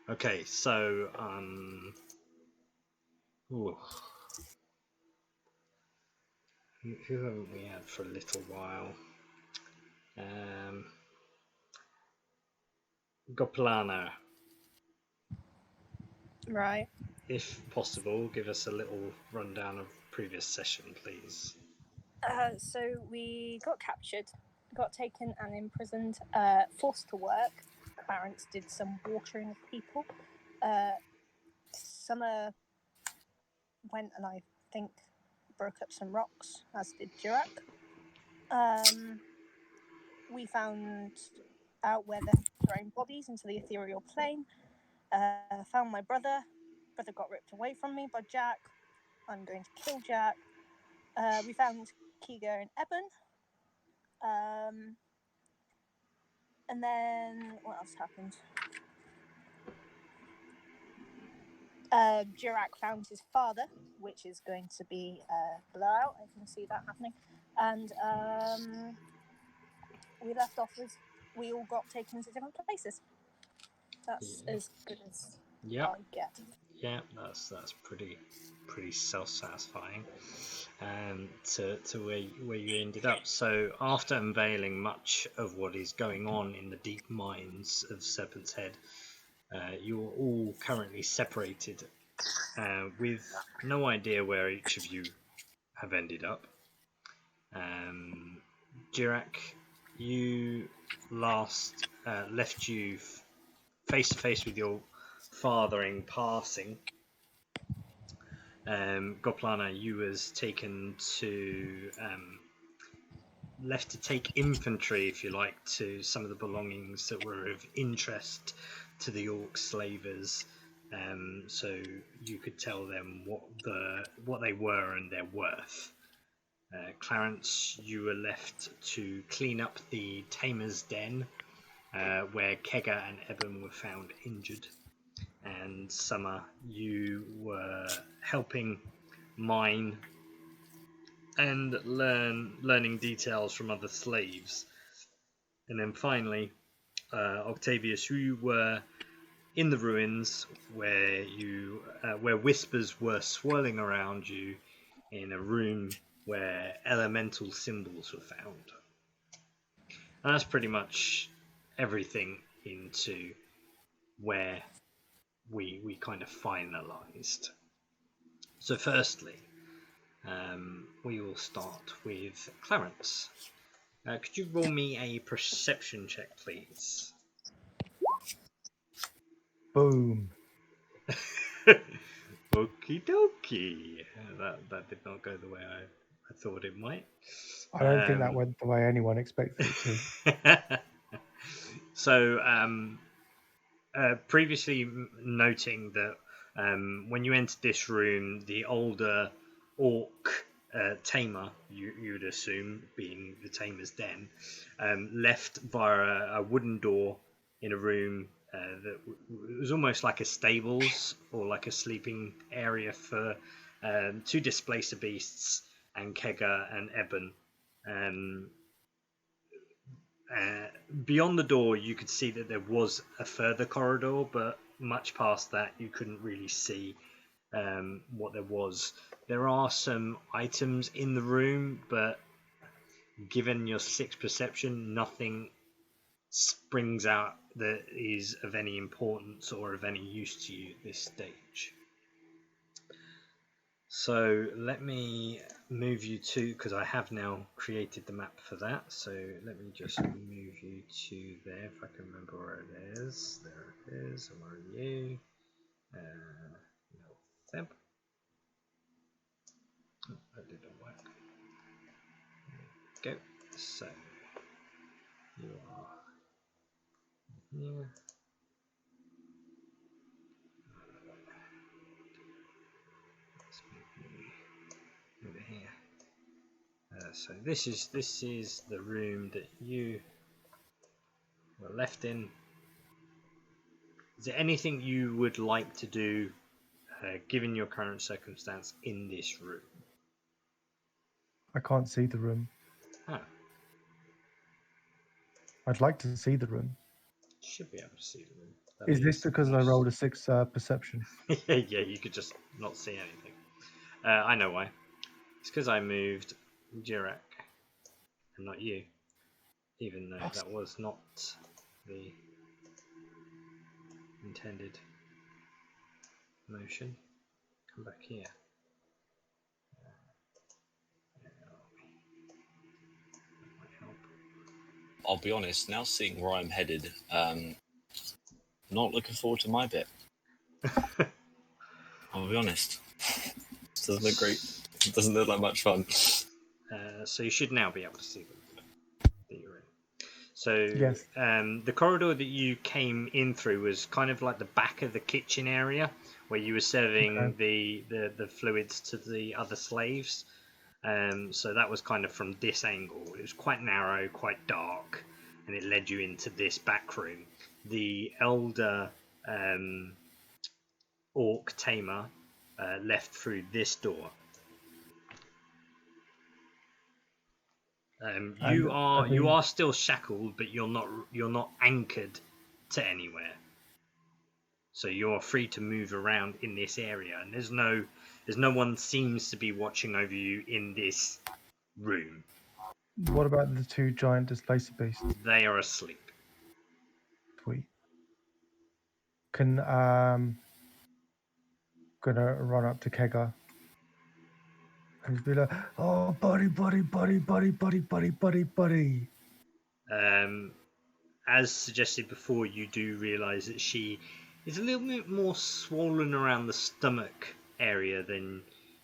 Okay, so ooh, who haven't we had for a little while? Goplana. Right. If possible, give us a little rundown of previous session, please. So we got captured, got taken and imprisoned, forced to work. Clarence did some watering of people. Summer went and I think broke up some rocks, as did Jurak. We found out where they're throwing bodies into the ethereal plane. Found my brother. Brother got ripped away from me by Jack. I'm going to kill Jack. We found Kigo and Eben. And then what else happened? Jurak found his father, which is going to be a blowout. I can see that happening. And we left off as we all got taken to different places. That's as good as I get. Yeah, that's pretty self-satisfying. To where you ended up. So after unveiling much of what is going on in the deep mines of Serpent's Head, you are all currently separated, with no idea where each of you have ended up. Jirak, you last left you face to face with your father in passing. Goplana, you was taken to left to take inventory, if you like, to some of the belongings that were of interest to the Orc slavers, so you could tell them what they were and their worth. Clarence, you were left to clean up the Tamer's Den, where Kega and Eben were found injured. And Summer, you were helping mine and learning details from other slaves. And then finally, Octavius, you were in the ruins where whispers were swirling around you in a room where elemental symbols were found. And that's pretty much everything into where we kind of finalized. So firstly, we will start with Clarence. Could you roll me a perception check, please? Boom. Okie dokie. That did not go the way I thought it might. I don't think that went the way anyone expected it to. So, previously noting that when you entered this room, the older orc tamer, you'd assume, being the tamer's den, left via a wooden door in a room that was almost like a stables or like a sleeping area for two displacer beasts and Kega and Eben. Beyond the door, you could see that there was a further corridor, but much past that, you couldn't really see what there was. There are some items in the room, but given your 6 perception, nothing springs out that is of any importance or of any use to you at this stage. So let me move you to, because I have now created the map for that, so let me just move you to there, if I can remember where it is. There it is. And where are you? No, temp. Oh, that didn't work. Go. So you are here. Let's move you over here. So this is the room that you were left in. Is there anything you would like to do, given your current circumstance, in this room? I can't see the room. Ah. I'd like to see the room. Should be able to see the room. That Is this is because I most- rolled a 6 perception? yeah, you could just not see anything. I know why. It's because I moved Jirak and not you, even though that was not the intended motion. Come back here. That might help. I'll be honest, now seeing where I'm headed, not looking forward to my bit. I'll be honest. It doesn't look great. It doesn't look like much fun. So you should now be able to see them that you're in. So Yes. the corridor that you came in through was kind of like the back of the kitchen area where you were serving the fluids to the other slaves. So that was kind of from this angle. It was quite narrow, quite dark, and it led you into this back room. The elder orc tamer left through this door. You are still shackled, but you're not anchored to anywhere. So you're free to move around in this area, and there's no one seems to be watching over you in this room. What about the 2 giant displacer beasts? They are asleep. Sweet. Can gonna run up to Kegger and just be like, "Oh, buddy, buddy, buddy, buddy, buddy, buddy, buddy, buddy." As suggested before, you do realise that she is a little bit more swollen around the stomach area than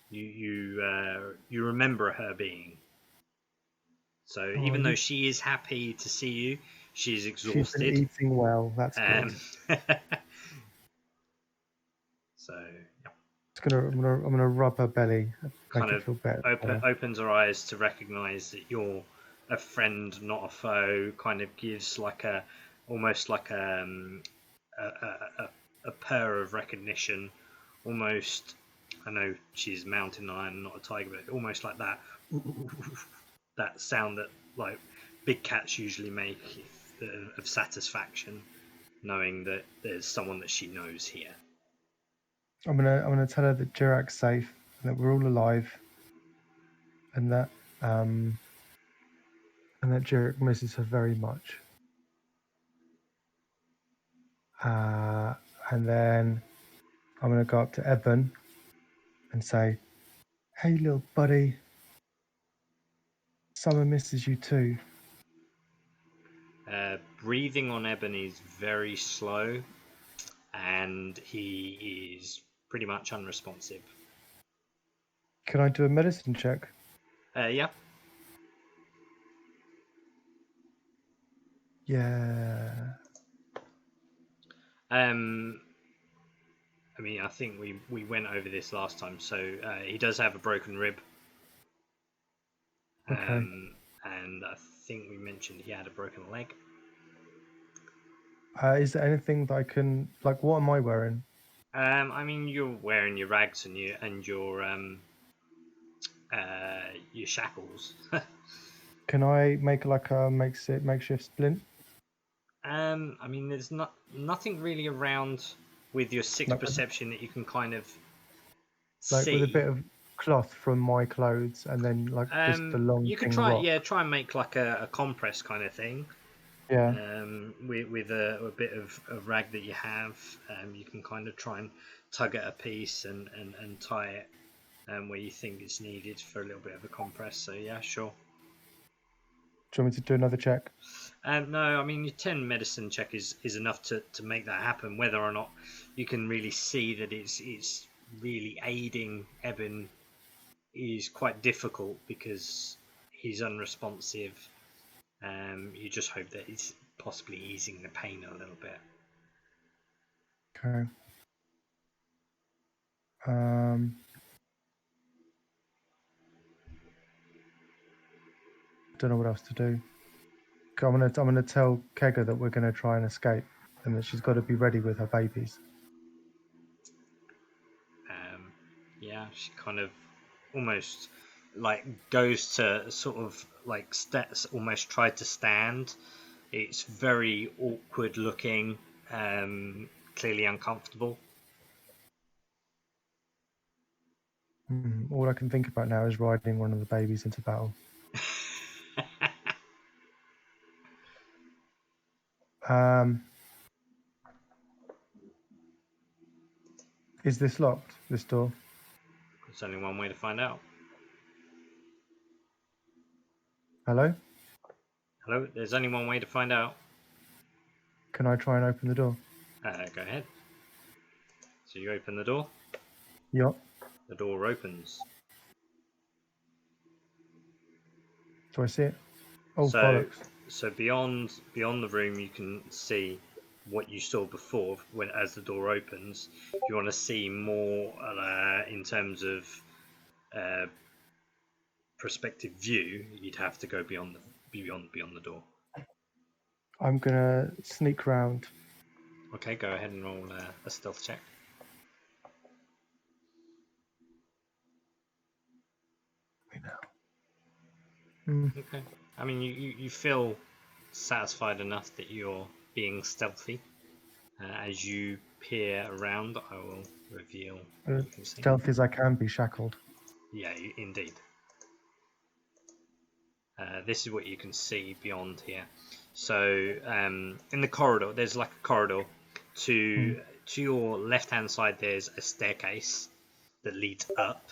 you remember her being. So even though she is happy to see you, she's exhausted. She's been eating well. That's good. So yeah. I'm gonna rub her belly, Kind make of it feel better. opens her eyes to recognise that you're a friend, not a foe. Kind of gives like almost like a purr of recognition. Almost, I know she's mountain lion, not a tiger, but almost like that. That sound that like big cats usually make of satisfaction, knowing that there's someone that she knows here. I'm gonna tell her that Jirak's safe and that we're all alive, and that Jirak misses her very much. And then I'm gonna go up to Eben and say, "Hey, little buddy, Summer misses you too." Breathing on Ebony is very slow, and he is pretty much unresponsive. Can I do a medicine check? Yeah. Yeah. I mean, I think we went over this last time. So he does have a broken rib. Okay. And I think we mentioned he had a broken leg. Is there anything that I can, like, what am I wearing? I mean, you're wearing your rags and your shackles. Can I make like a makeshift splint? I mean, there's nothing really around with your sixth perception that you can kind of like see. with a bit of cloth from my clothes, and then like just the long. You could try and make like a compress kind of thing. Yeah. With a bit of rag that you have, you can kind of try and tug at a piece and tie it where you think it's needed for a little bit of a compress. So yeah, sure. Do you want me to do another check? No, I mean your 10 medicine check is enough to make that happen. Whether or not you can really see that it's really aiding Eben is quite difficult because he's unresponsive. You just hope that it's possibly easing the pain a little bit. Okay. Don't know what else to do. I'm gonna tell Kegger that we're gonna try and escape, and that she's got to be ready with her babies. Yeah, she kind of almost like goes to sort of like almost tried to stand, It's very awkward looking, clearly uncomfortable. All I can think about now is riding one of the babies into battle. Is this locked, this door? There's only one way to find out. Hello? Hello? There's only one way to find out. Can I try and open the door? Go ahead. So you open the door. Yup. The door opens. Do I see it? Oh, So, bollocks. so beyond the room, you can see what you saw before. When as the door opens, if you want to see more in terms of perspective view, you'd have to go beyond the door. I'm going to sneak round. Okay, go ahead and roll a stealth check. Okay. I mean, you feel satisfied enough that you're being stealthy. As you peer around, I will reveal what you can see. Stealthy as I can be, shackled. Yeah, indeed. This is what you can see beyond here. So in the corridor, there's like a corridor. To your left-hand side, there's a staircase that leads up.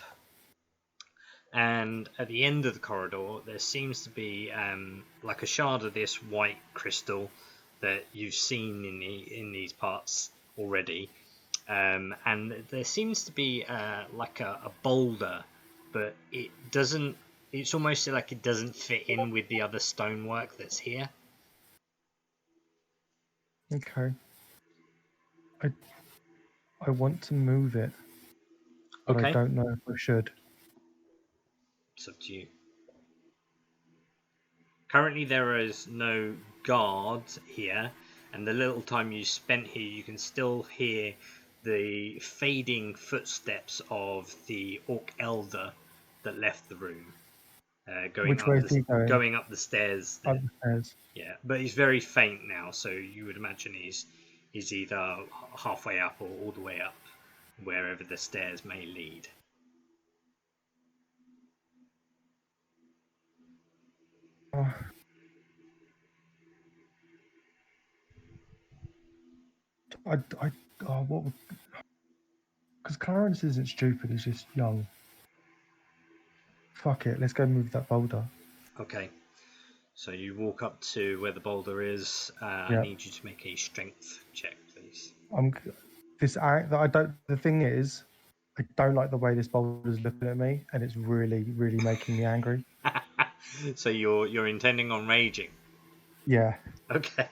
And at the end of the corridor, there seems to be like a shard of this white crystal that you've seen in these parts already. And there seems to be like a boulder, but it doesn't. It's almost like it doesn't fit in with the other stonework that's here. Okay. I want to move it, but Okay. I don't know if I should. It's up to you. Currently, there is no guard here, and the little time you spent here, you can still hear the fading footsteps of the Orc Elder that left the room. Which way is he going? Going up the stairs. Up the stairs. Yeah, but he's very faint now, so you would imagine he's either halfway up or all the way up, wherever the stairs may lead. What? Because Clarence isn't stupid; he's just young. Fuck it, let's go move that boulder. Okay. So you walk up to where the boulder is. I need you to make a strength check, please. The thing is, I don't like the way this boulder's looking at me, and it's really, really making me angry. So you're intending on raging? Yeah. Okay.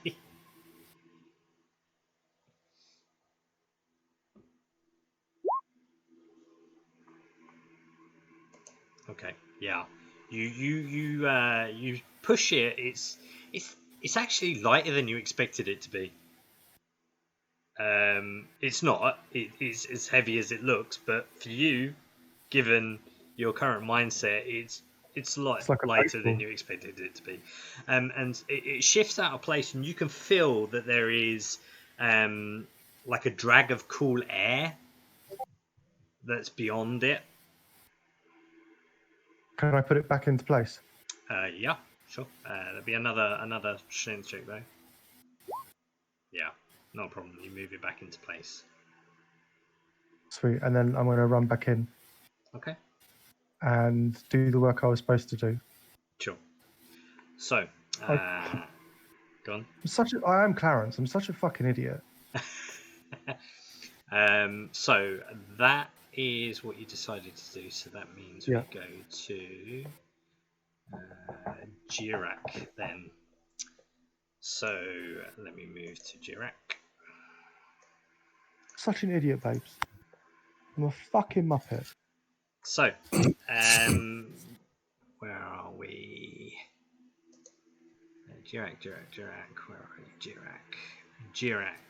Okay. Yeah. You push it. It's actually lighter than you expected it to be. It's not. It's as heavy as it looks, but for you, given your current mindset, it's like lighter than you expected it to be. And it shifts out of place, and you can feel that there is like a drag of cool air that's beyond it. Can I put it back into place? Yeah, sure. There'll be another strength check though. Yeah, no problem. You move it back into place. Sweet. And then I'm going to run back in. Okay. And do the work I was supposed to do. Sure. So, go on. I am Clarence. I'm such a fucking idiot. So that is what you decided to do. So that means we go to Jirak then. So let me move to Jirak. Such an idiot, babes. I'm a fucking muppet. So, where are we? Jirak. Where are you? Jirak.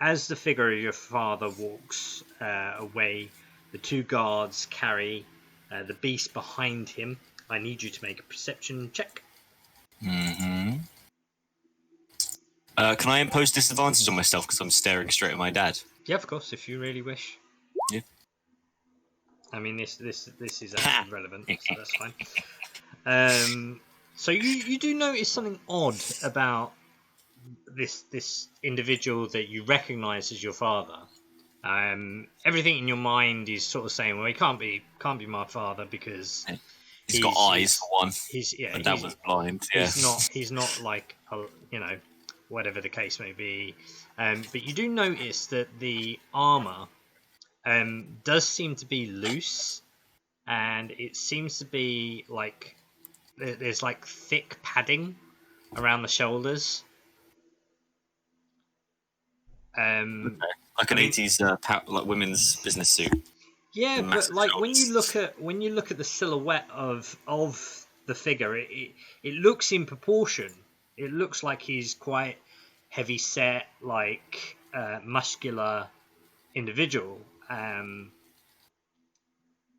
As the figure of your father walks away, the two guards carry the beast behind him I need you to make a perception check. Mm-hmm. Can I impose disadvantage on myself because I'm staring straight at my dad? Yeah, of course, if you really wish. Yeah. I mean, this is actually relevant, so that's fine. So you do notice something odd about this individual that you recognise as your father. Everything in your mind is sort of saying, well, he can't be my father because He's got eyes for one. My dad was blind. Yeah. He's not like whatever the case may be. But you do notice that the armor does seem to be loose, and it seems to be like there's like thick padding around the shoulders. Okay. Like an 80s like women's business suit. Yeah, but like when you shoulders. look at the silhouette of the figure, it looks in proportion. It looks like he's quite heavy set, like muscular individual.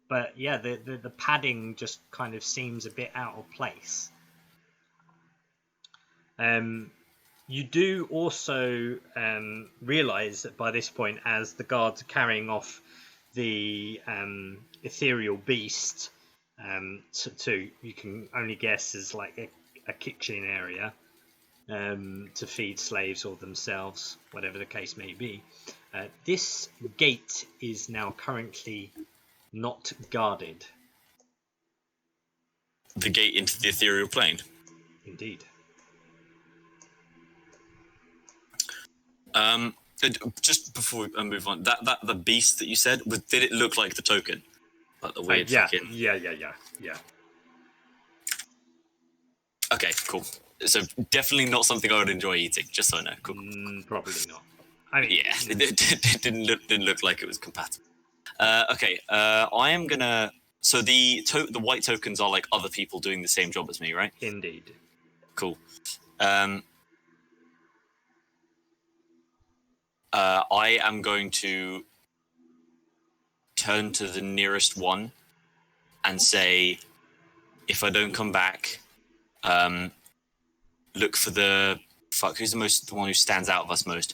But yeah, the padding just kind of seems a bit out of place. You do also realise that by this point, as the guards are carrying off the ethereal beast to you can only guess as like a kitchen area to feed slaves or themselves, whatever the case may be. This gate is now currently not guarded. The gate into the ethereal plane. Indeed. Just before we move on, that the beast that you said, did it look like the token? Like the weird fucking... Yeah. Okay, cool. So definitely not something I would enjoy eating, just so I know. Cool. Probably not. I mean, yeah, it didn't look like it was compatible. Okay, I am gonna... So the white tokens are like other people doing the same job as me, right? Indeed. Cool. I am going to turn to the nearest one and say, if I don't come back, look for the... Fuck, who's the one who stands out of us most?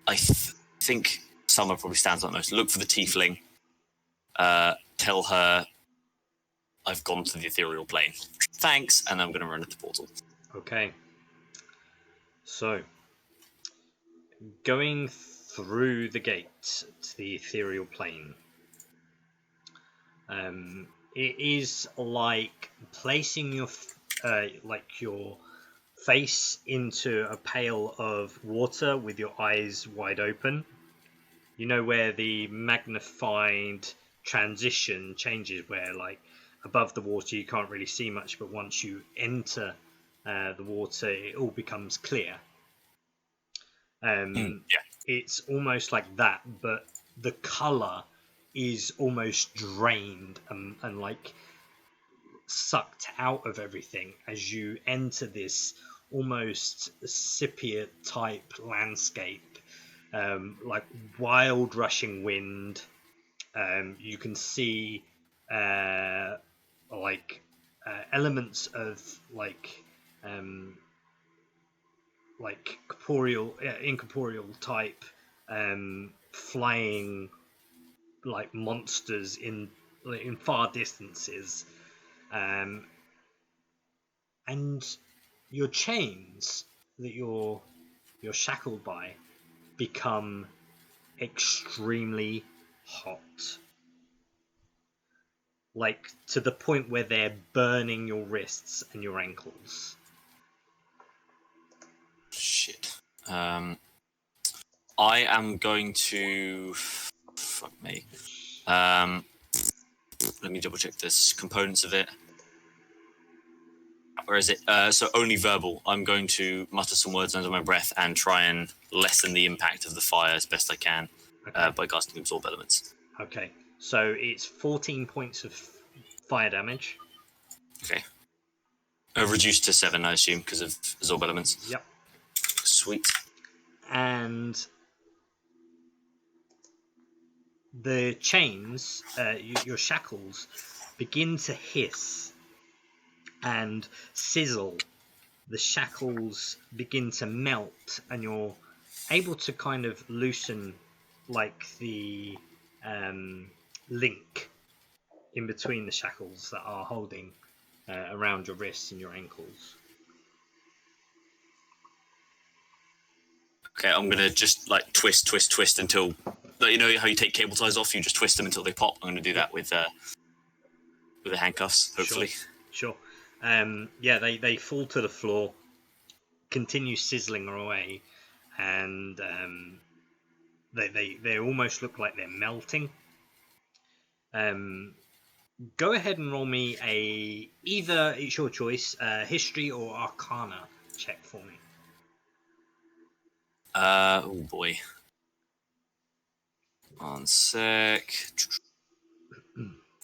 I think Summer probably stands out most. Look for the tiefling. Tell her I've gone to the ethereal plane. Thanks, and I'm going to run at the portal. Okay. So, going through the gate to the ethereal plane. It is like placing your face into a pail of water with your eyes wide open. You know where the magnified transition changes, where like above the water you can't really see much, but once you enter the water, it all becomes clear. It's almost like that, but the color is almost drained and like sucked out of everything as you enter this almost sepia type landscape, like wild rushing wind. You can see elements of like incorporeal type flying like monsters in far distances, and your chains that you're shackled by become extremely hot, like to the point where they're burning your wrists and your ankles. Shit. I am going to... Fuck me. Let me double check this. Components of it. Where is it? So only verbal. I'm going to mutter some words under my breath and try and lessen the impact of the fire as best I can by casting absorb elements. Okay. So it's 14 points of fire damage. Okay. Reduced to 7, I assume, because of absorb elements. Yep. Sweet. And the chains, your shackles, begin to hiss and sizzle. The shackles begin to melt, and you're able to kind of loosen like the link in between the shackles that are holding around your wrists and your ankles. Okay, I'm gonna just like twist until, like, you know how you take cable ties off, you just twist them until they pop. I'm gonna do that with the handcuffs, hopefully. Sure. They fall to the floor, continue sizzling away, and they almost look like they're melting. Go ahead and roll me either, it's your choice, history or arcana check for me. Oh boy. One sec.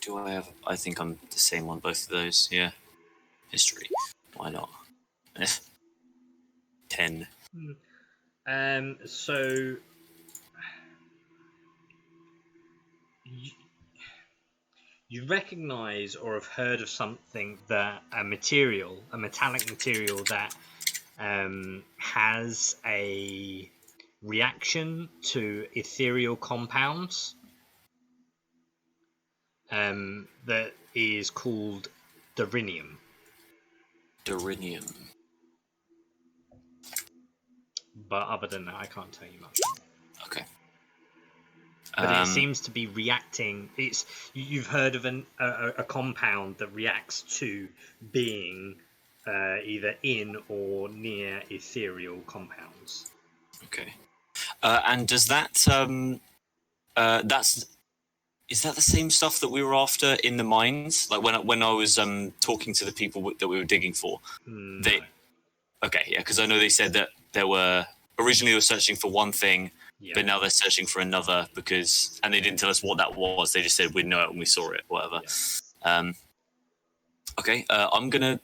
Do I have? I think I'm the same on both of those. Yeah. History. Why not? 10. So you recognize or have heard of something that a metallic material that has a reaction to ethereal compounds that is called Dorinium. Dorinium. But other than that, I can't tell you much. Okay. But it seems to be reacting. You've heard of a compound that reacts to being either in or near ethereal compounds. Okay. And does that is that the same stuff that we were after in the mines? Like when I was talking to the people that we were digging for. No. Okay, yeah, because I know they said that there were originally they were searching for one thing, but now they're searching for another and they didn't tell us what that was. They just said we'd know it when we saw it, whatever. Yeah. Okay, I'm gonna.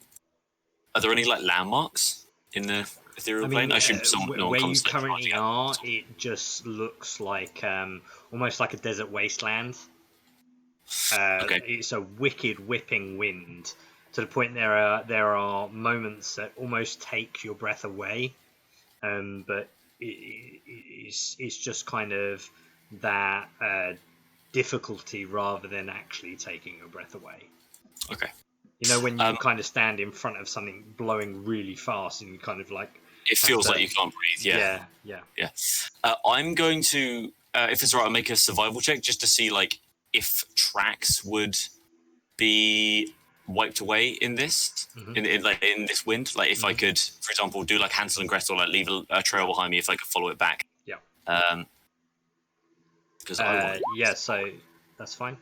Are there any like landmarks in the ethereal plane? I assume where you currently are, it just looks like almost like a desert wasteland. Okay. It's a wicked whipping wind to the point there are moments that almost take your breath away, but it's just kind of that difficulty rather than actually taking your breath away. Okay. You know when you kind of stand in front of something blowing really fast and you kind of like it feels like you can't breathe. Yeah. I'm going to, if it's all right, I'll make a survival check just to see like if tracks would be wiped away in this, in this wind. Like if I could, for example, do like Hansel and Gretel, like leave a trail behind me if I could follow it back. Yeah. Because so that's fine.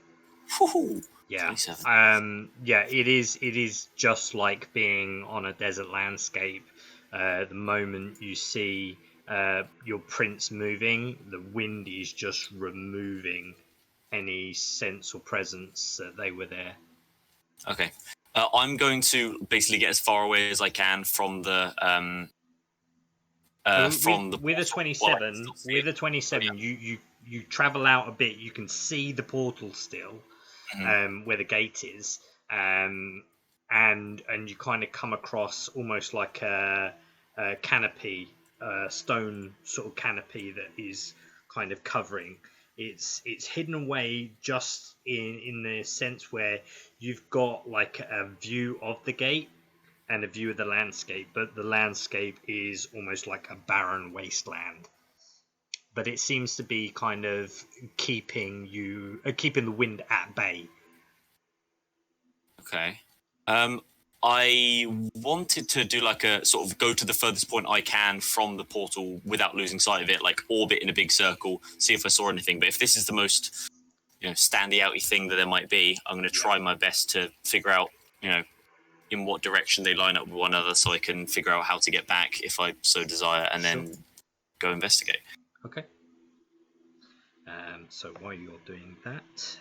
Woo-hoo. Yeah. 27. It is just like being on a desert landscape. The moment you see your prints moving, the wind is just removing any sense or presence that they were there. Okay. I'm going to basically get as far away as I can from the with a 27. With a 27, you travel out a bit. You can see the portal still, where the gate is, and you kind of come across almost like a canopy, stone sort of canopy that is kind of covering. It's hidden away just in the sense where you've got like a view of the gate and a view of the landscape, but the landscape is almost like a barren wasteland. But it seems to be kind of keeping the wind at bay. Okay. I wanted to do like a sort of go to the furthest point I can from the portal without losing sight of it, like orbit in a big circle, see if I saw anything. But if this is the most, standy outy thing that there might be, I'm going to try my best to figure out, in what direction they line up with one another, so I can figure out how to get back if I so desire, and then go investigate. Okay. So while you're doing that,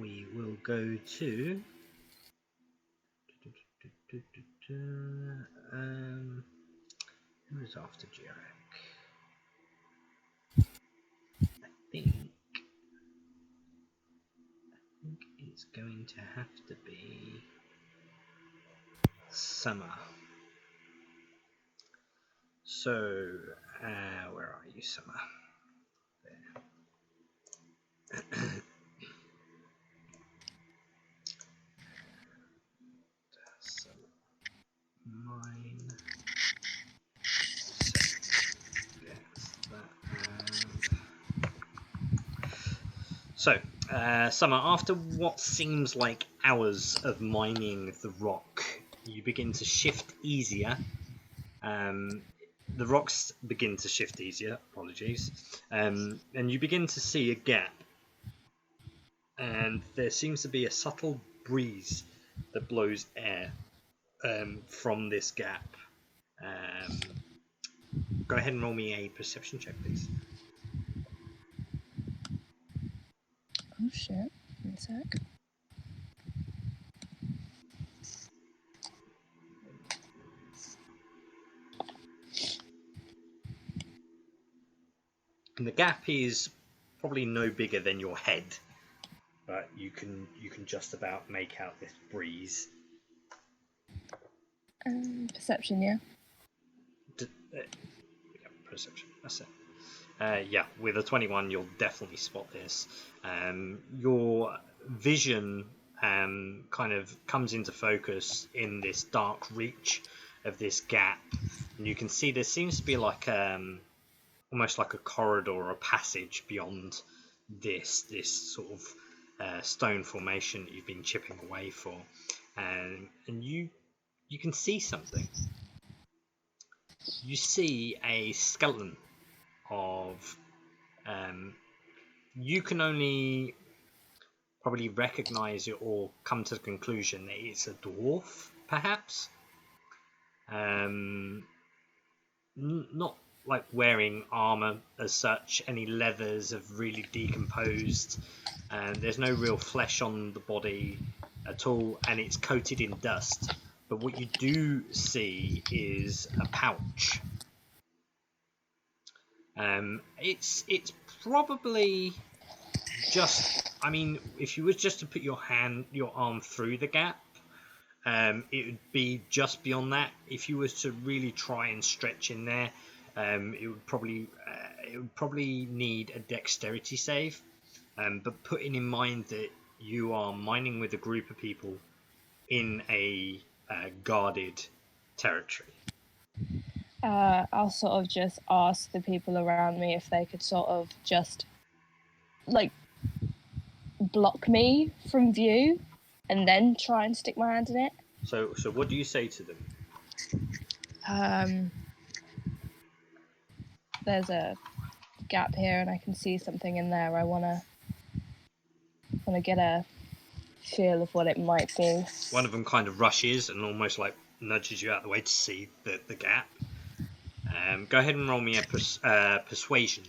we will go to. Who is after Jarek? I think it's going going to have to be Summer. So, where are you, Summer? There. So, mine. So, Summer, after what seems like hours of mining the rock, you begin to shift easier. The rocks begin to shift easier, apologies, and you begin to see a gap. And there seems to be a subtle breeze that blows air from this gap. Go ahead and roll me a perception check, please. Oh shit. One sec. And the gap is probably no bigger than your head, but you can just about make out this breeze. Perception, yeah. Perception, that's it. Yeah, with a 21, you'll definitely spot this. Your vision kind of comes into focus in this dark reach of this gap, and you can see there seems to be like almost like a corridor or a passage beyond this sort of stone formation that you've been chipping away for, and you can see something. You see a skeleton of you can only probably recognize it or come to the conclusion that it's a dwarf, perhaps. Not like wearing armor as such. Any leathers have really decomposed, and there's no real flesh on the body at all, and it's coated in dust. But what you do see is a pouch. It's probably just, I mean, if you was just to put your arm through the gap, it would be just beyond that. If you was to really try and stretch in there, it would probably need a dexterity save. But putting in mind that you are mining with a group of people in a guarded territory. I'll sort of just ask the people around me if they could sort of just, like, block me from view and then try and stick my hand in it. So what do you say to them? There's a gap here and I can see something in there. I wanna get a feel of what it might be. One of them kind of rushes and almost like nudges you out of the way to see the gap. Go ahead and roll me a persuasion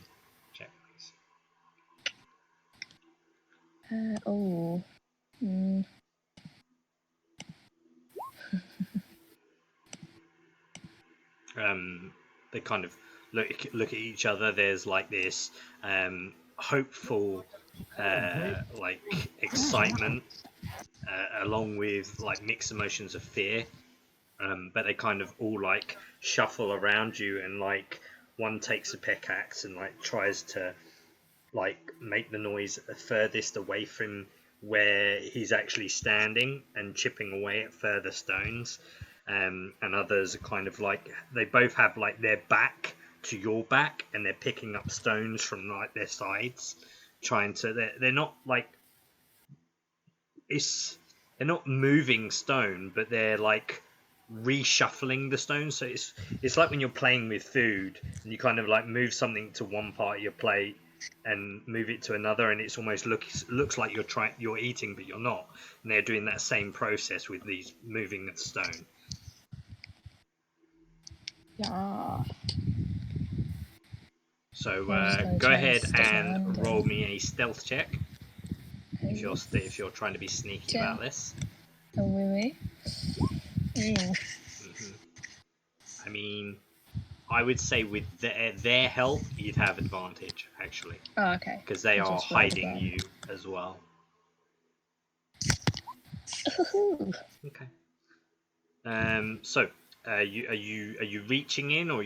check, please. They kind of look at each other. There's like this hopeful like excitement along with like mixed emotions of fear, but they kind of all like shuffle around you, and like one takes a pickaxe and like tries to like make the noise furthest away from where he's actually standing and chipping away at further stones, and others are kind of like, they both have like their back to your back and they're picking up stones from like their sides, trying to, they're not like, they're not moving stone, but they're like reshuffling the stones. So it's like when you're playing with food and you kind of like move something to one part of your plate and move it to another, and it's almost looks like you're eating, but you're not. And they're doing that same process with these moving of stone. Yeah. So go ahead and roll me a stealth check if you're trying to be sneaky about this. Oh, really? I mean, I would say with their help, you'd have advantage, actually. Oh, okay. Because they are hiding you as well. Okay. So, are you reaching in, or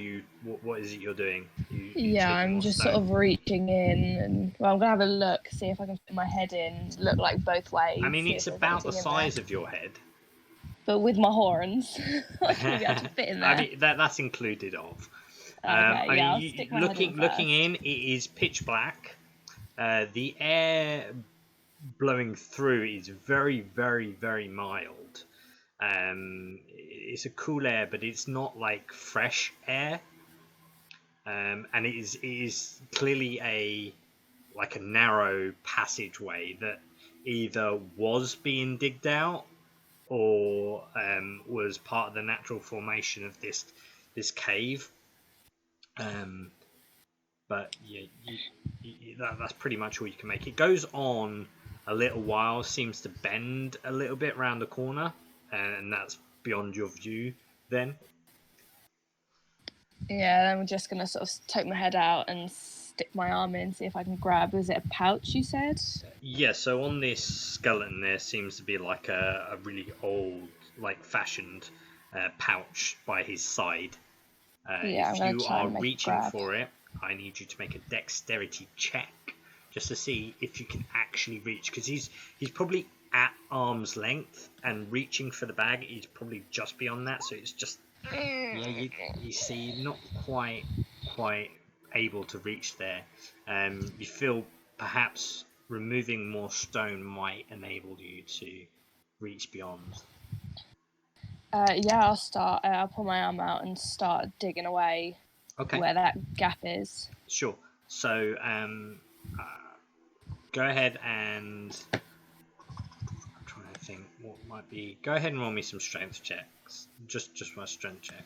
what is it you're doing? You Yeah, taking I'm more just stone? sort of reaching in, and well, I'm gonna have a look, see if I can fit my head in, look like both ways. I mean, see it's if there's about the anything in size there. of your head. But with my horns, I can be able to fit in there. I mean, that's included of. Okay, I yeah, mean, I'll stick my head in looking first. in, it is pitch black. The air blowing through is very, very, very mild. It's a cool air, but it's not like fresh air. And it is clearly a narrow passageway that either was being digged out or was part of the natural formation of this cave. But yeah, that's pretty much all you can make. It goes on a little while, seems to bend a little bit around the corner, and that's beyond your view then. Yeah, then we're just gonna sort of poke my head out and stick my arm in, see if I can grab. Was it a pouch you said? Yeah, so on this skeleton there seems to be like a really old, like fashioned pouch by his side. Yeah, I'm If gonna you try are and make a reaching grab. for it, I need you to make a dexterity check just to see if you can actually reach, because he's probably at arm's length, and reaching for the bag is probably just beyond that. So it's just you see not quite able to reach there. You feel perhaps removing more stone might enable you to reach beyond. Yeah, I'll start. I'll pull my arm out and start digging away Okay. where that gap is. Sure. So go ahead and I'm trying to think what might be. Go ahead and roll me some strength checks. Just one strength check.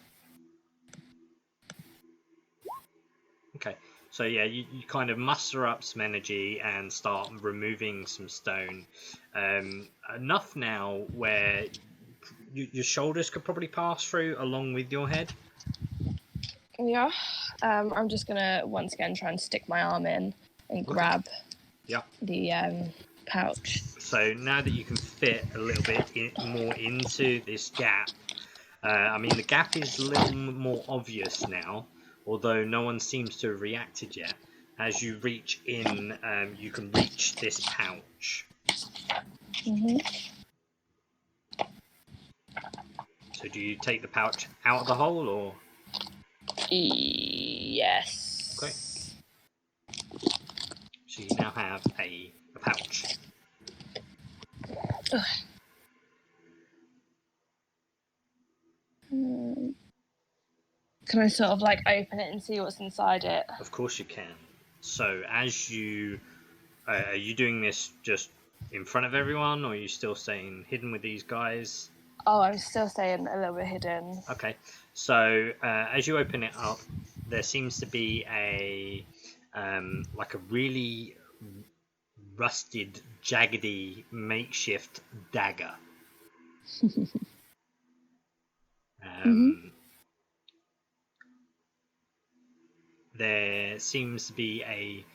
Okay. So yeah, you kind of muster up some energy and start removing some stone. Enough now where your shoulders could probably pass through along with your head. Yeah. I'm just gonna once again try and stick my arm in and grab Yeah. the pouch. So now that you can fit a little bit more into this gap, I mean the gap is a little more obvious now, although no one seems to have reacted yet. As you reach in, you can reach this pouch. Mhm. So do you take the pouch out of the hole, or? Yes. Okay. So you now have a pouch. Can I sort of like open it and see what's inside it? Of course you can. So as you are you doing this just in front of everyone, or are you still staying hidden with these guys? Oh, I'm still staying a little bit hidden. Okay. So as you open it up, there seems to be a like a really rusted, jaggedy makeshift dagger. There seems to be a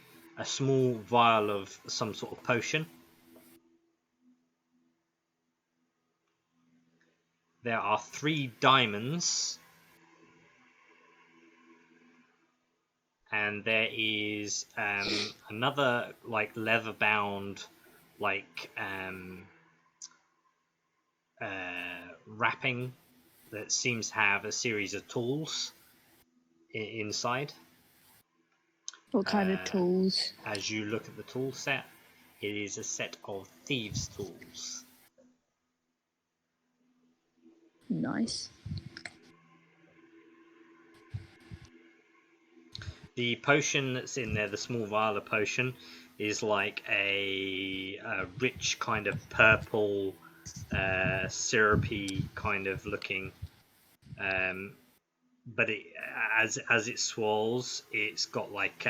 small vial of some sort of potion. There are 3 diamonds, and there is another like leather-bound like wrapping that seems to have a series of tools inside. What kind of tools? As you look at the tool set, it is a set of thieves' tools. Nice. The potion that's in there, the small vial of potion, is like a rich kind of purple, syrupy kind of looking. But as it swirls, it's got like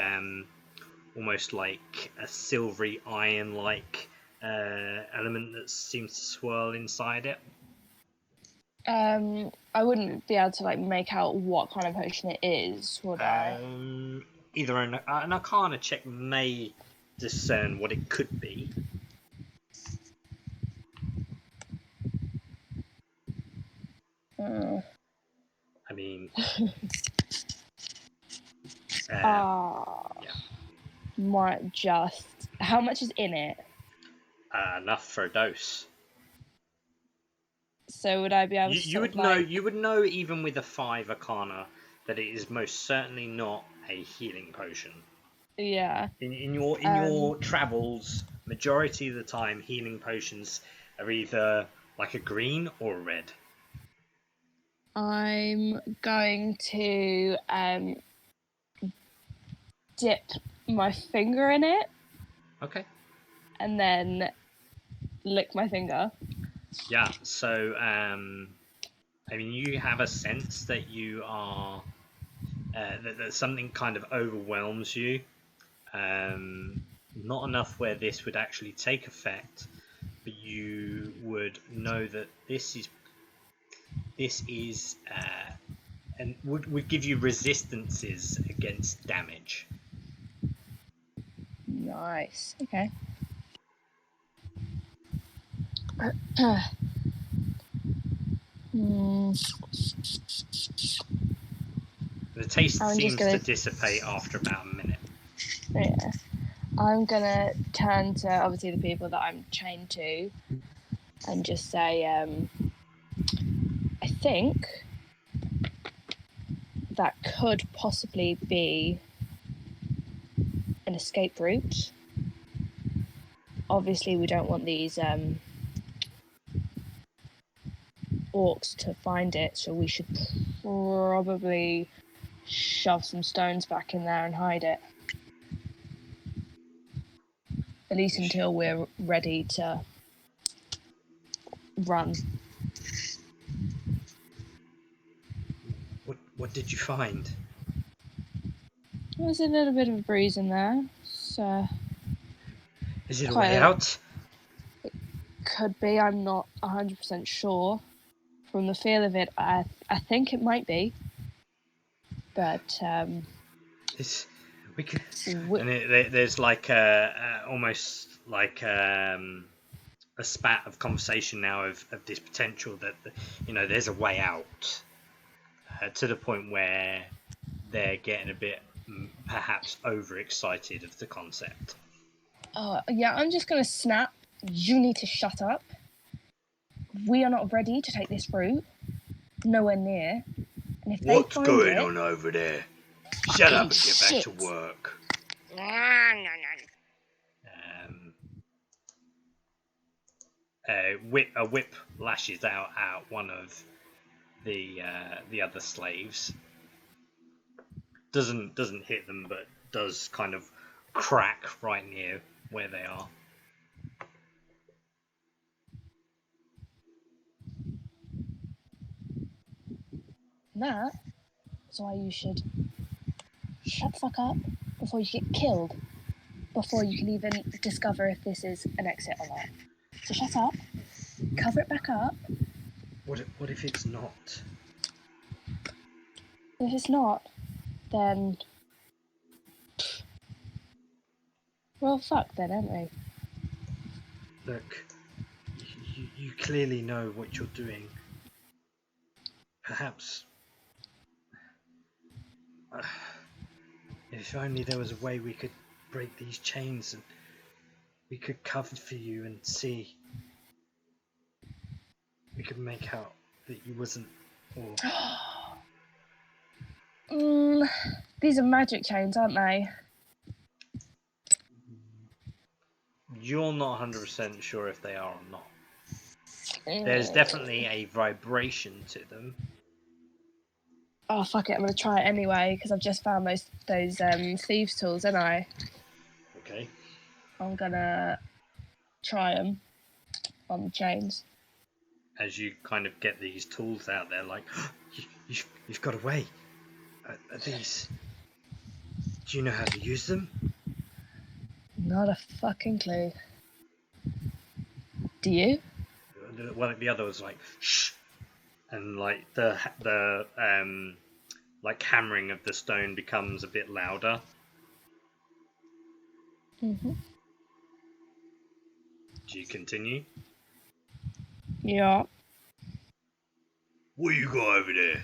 almost like a silvery iron-like element that seems to swirl inside it. I wouldn't be able to like make out what kind of potion it is, would I? Either an Arcana check may discern what it could be. I mean, Ah, yeah. might just. How much is in it? Enough for a dose. So would I be able to You sort would of know. like? You would know even with a 5 Arcana that it is most certainly not a healing potion. Yeah. In your travels, majority of the time, healing potions are either like a green or a red. I'm going to dip my finger in it Okay. and then lick my finger. Yeah. So, I mean, you have a sense that you are that something kind of overwhelms you. Not enough where this would actually take effect, but you would know that this is and would give you resistances against damage. Nice. Okay. Hmm. The taste I'm just seems to gonna. dissipate after about a minute. Yeah. I'm gonna turn to obviously the people that I'm chained to, and just say, I think that could possibly be an escape route. Obviously, we don't want these orcs to find it, so we should probably shove some stones back in there and hide it. At least until we're ready to run. What did you find? There's a little bit of a breeze in there. So Is it a quite way out? could be. I'm not 100% sure. From the feel of it, I think it might be. But We could, w- and there's like almost like a spat of conversation now of this potential that there's a way out, to the point where they're getting a bit perhaps overexcited of the concept. yeah, I'm just gonna snap. You need to shut up. We are not ready to take this route. Nowhere near. And if they find it, over there? Shut up and get back to work. A whip lashes out at one of the other slaves. Doesn't hit them, but does kind of crack right near where they are. That's why you should shut the fuck up before you get killed. Before you can even discover if this is an exit or not. So shut up, cover it back up. What if it's not? If it's not, then well, fuck then, aren't we? Look, you clearly know what you're doing. Perhaps, if only there was a way we could break these chains and we could cover for you and see. We could make out that you wasn't. Or These are magic chains, aren't they? you're not 100% sure if they are or not. Mm. There's definitely a vibration to them. Oh fuck it, I'm gonna try it anyway because I've just found those thieves' tools, ain't I? Okay. I'm gonna try them on the chains. As you kind of get these tools out there, like, you've got a way. Are these? Do you know how to use them? Not a fucking clue. Do you? Well, the other was like, shh, and like the like hammering of the stone becomes a bit louder. Mm-hmm. Do you continue? Yeah. What you got over there?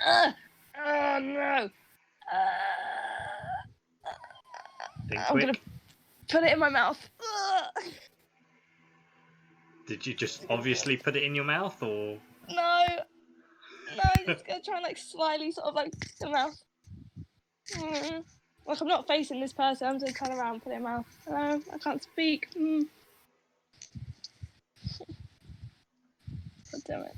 Oh no! Think I'm quick. gonna put it in my mouth. Did you just obviously put it in your mouth, or? No, just gonna try and like slyly sort of like the mouth. Like I'm not facing this person. I'm just turn around and put it in my mouth. Hello, I can't speak. God damn it.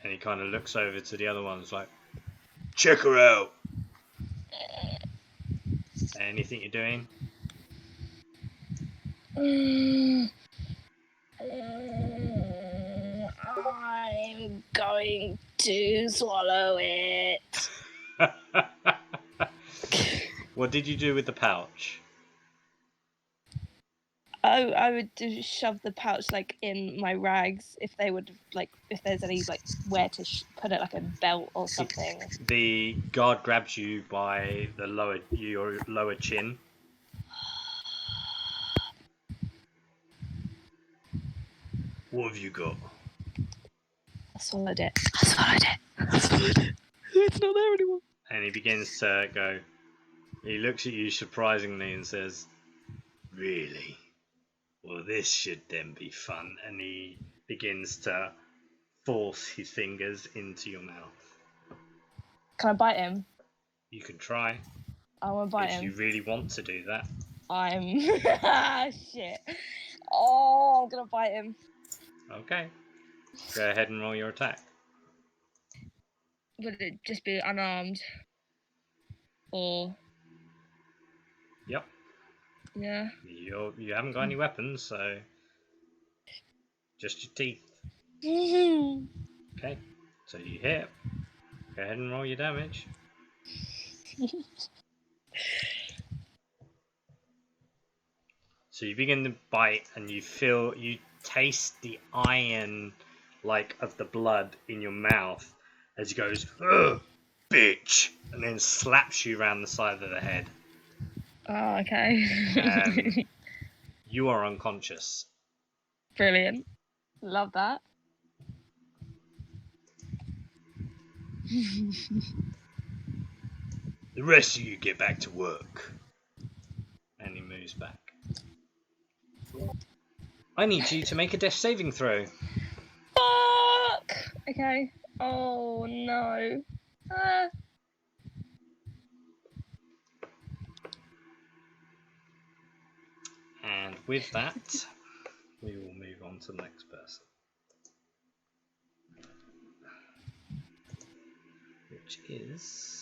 And he kind of looks over to the other ones like, check her out. Anything you're doing? I'm going to swallow it. What did you do with the pouch? I would just shove the pouch like in my rags if they would like if there's any like where to put it, like a belt or something. The guard grabs you by your lower chin. What have you got? I swallowed it. It's not there anymore. And he begins to go. He looks at you surprisingly and says, really? Well, this should then be fun. And he begins to force his fingers into your mouth. Can I bite him? You can try. I want to bite if him. you really want to do that. I'm shit. Oh, I'm gonna bite him. Okay. Go ahead and roll your attack. Would it just be unarmed? Or Yep. yeah. You haven't got any weapons, so just your teeth. Okay. So you hit. Go ahead and roll your damage. So you begin to bite, and you taste the iron, like, of the blood in your mouth as he goes, ugh, bitch, and then slaps you around the side of the head. Oh, okay. You are unconscious. Brilliant. Love that. The rest of you get back to work. And he moves back. I need you to make a death saving throw. Fuck! Okay. Oh no. And with that, we will move on to the next person. Which is...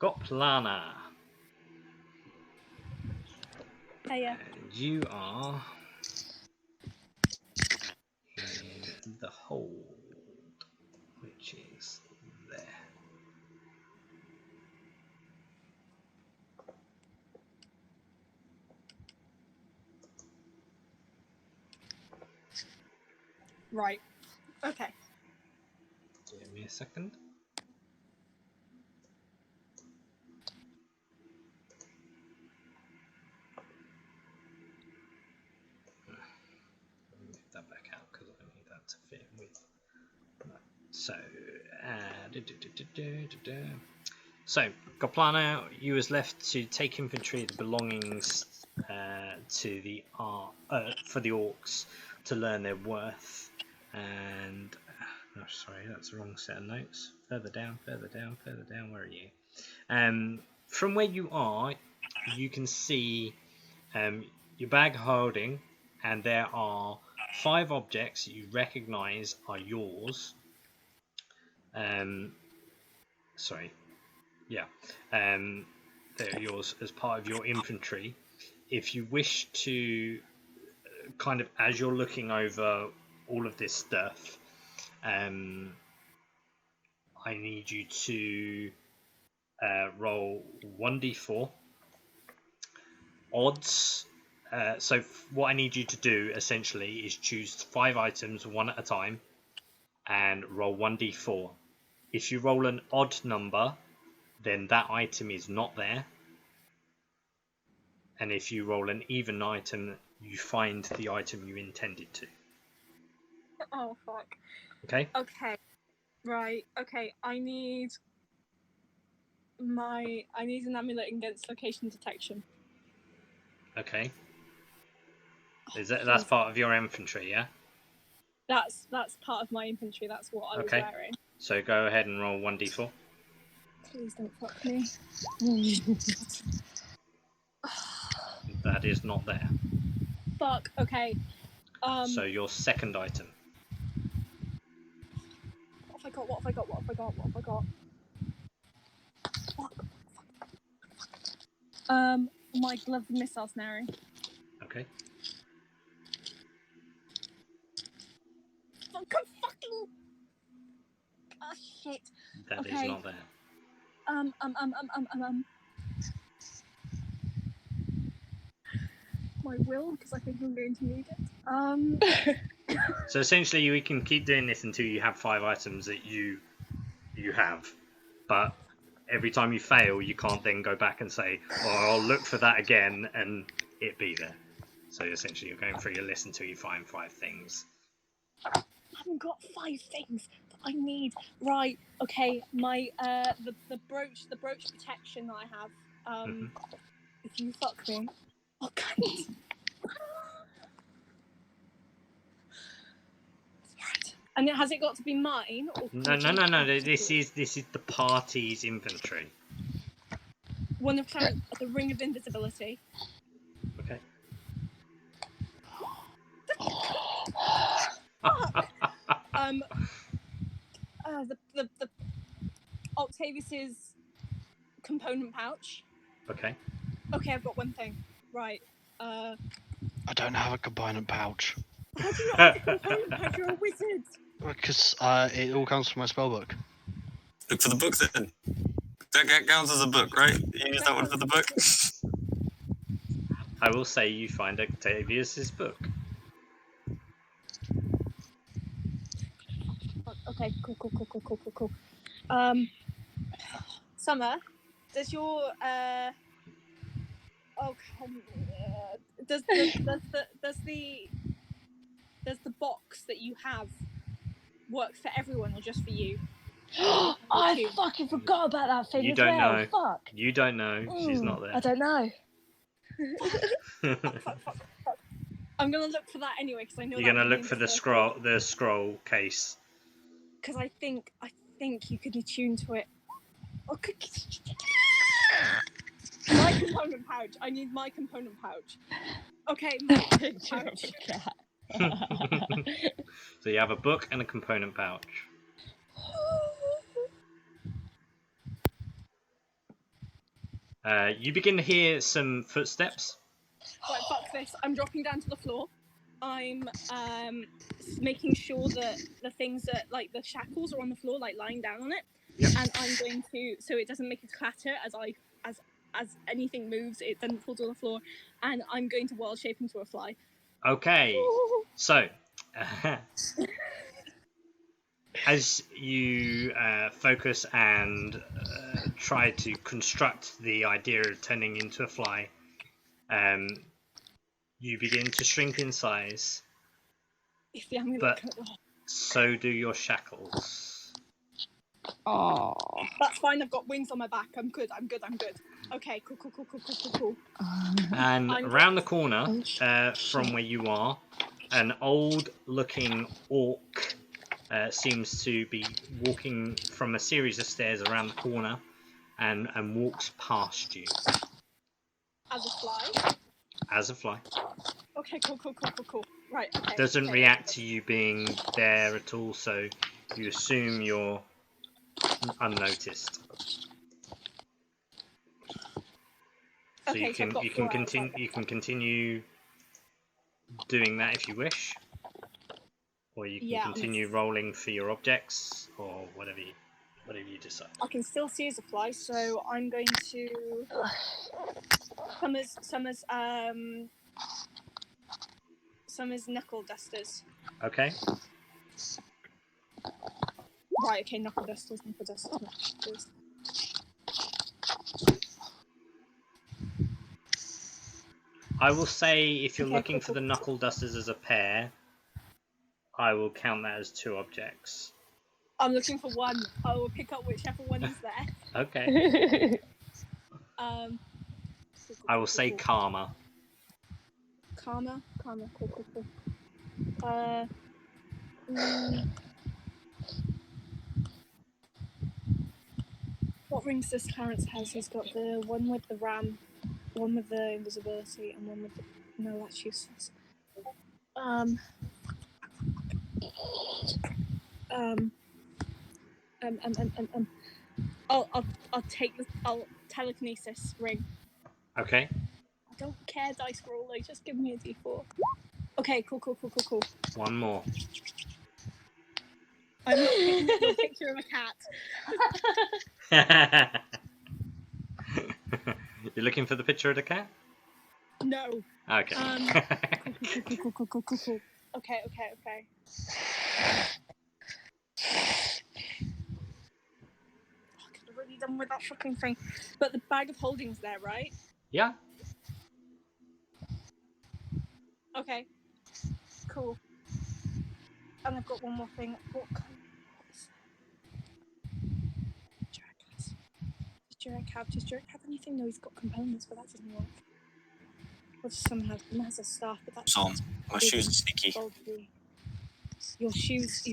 Goplana. Hiya. And you are in the hold, which is there. Right. Okay. Give me a second. Move that back out because I need that to fit with. So, so Goplana, you was left to take inventory of the belongings to the for the orcs to learn their worth. And oh, sorry, that's the wrong set of notes. Further down. Where are you? From where you are, you can see your bag holding, and there are 5 objects that you recognise are yours. They're yours as part of your inventory. If you wish to, kind of as you're looking over all of this stuff, I need you to roll 1d4 odds. So what I need you to do essentially is choose 5 items one at a time and roll 1d4. If you roll an odd number, then that item is not there. and if you roll an even item, you find the item you intended to. Oh fuck. Okay. Okay. Right. Okay. I need an amulet against location detection. Okay. That's part of your infantry, yeah? That's part of my infantry. That's what I was Okay. wearing. So go ahead and roll 1d4. Please don't fuck me. That is not there. Fuck. Okay. So your second item. What have I got? What have I got? What have I got? What have I got? Fuck. My glove missile snaring. Okay. Fucking. Ah, shit. That is Okay. not there. My will, because I think I'm going to need it. So essentially, we can keep doing this until you have 5 items that you have, but every time you fail, you can't then go back and say, "Oh, I'll look for that again," and it be there. So essentially, you're going through your list until you find 5 things. I haven't got 5 things that I need. Right. Okay. My the brooch protection that I have. If you fuck me, oh cunt. Right. And has it got to be mine? Or No. This is the party's inventory. one of the ring of invisibility. Okay. The Octavius's component pouch. Okay. Okay, I've got one thing. Right. I don't have a component pouch. How do you not have a component pouch? You're a wizard. Because it all comes from my spellbook. Look for the book then. That counts as a book, right? You use that one for the book. I will say you find Octavius's book. Okay, cool. Summer, does your does the box that you have work for everyone or just for you? I fucking forgot about that thing. You as don't well. know. Fuck. You don't know. She's not there. I don't know. Fuck. I'm gonna look for that anyway because I know. You're gonna look for the scroll case. Because I think you could attune to it. Oh, my component pouch. I need my component pouch. Okay, my Picture of pouch. a cat. So you have a book and a component pouch. You begin to hear some footsteps. Right, fuck this. I'm dropping down to the floor. I'm making sure that the things that, like, the shackles are on the floor, like, lying down on it. Yep. And I'm going to, so it doesn't make a clatter as anything moves, it doesn't fall to the floor. And I'm going to wild shape into a fly. Okay. So, as you focus and try to construct the idea of turning into a fly, you begin to shrink in size, If the amulet but can... so do your shackles. Oh. That's fine, I've got wings on my back. I'm good. Okay, cool. And around the corner, Oh, from where you are, an old-looking orc seems to be walking from a series of stairs around the corner and walks past you. As a fly? As a fly. Okay, cool. Right, okay. Doesn't react to you being there at all, so you assume you're unnoticed. So Okay, you can continue doing that if you wish, or you can continue rolling for your objects, or whatever you decide. I can still see as a fly, so I'm going to Summer's knuckle dusters. Okay. Right, okay, knuckle dusters. I will say if you're Okay, looking cool, for the cool. knuckle dusters as a pair, I will count that as 2 objects. I'm looking for one. I will pick up whichever one is there. Okay. Cool, I will say karma. Karma. Cool. What rings does Clarence has? He's got the one with the ram, one with the invisibility, and one with the... No, that's useless. I'll take the telekinesis ring. Okay. I don't care dice roll, they just give me a d4. Okay, cool. One more. I'm not picking up your picture of a cat. You're looking for the picture of the cat? No. Okay. Cool. Okay. I could have really done with that fucking thing. But the bag of holding's there, right? Yeah. Okay. Cool. And I've got one more thing. What is that? Does Jarek have anything? No, he's got components, but that doesn't work. What does someone have? Someone has a staff, but that's... So my shoes are sneaky. Bulky. Your shoes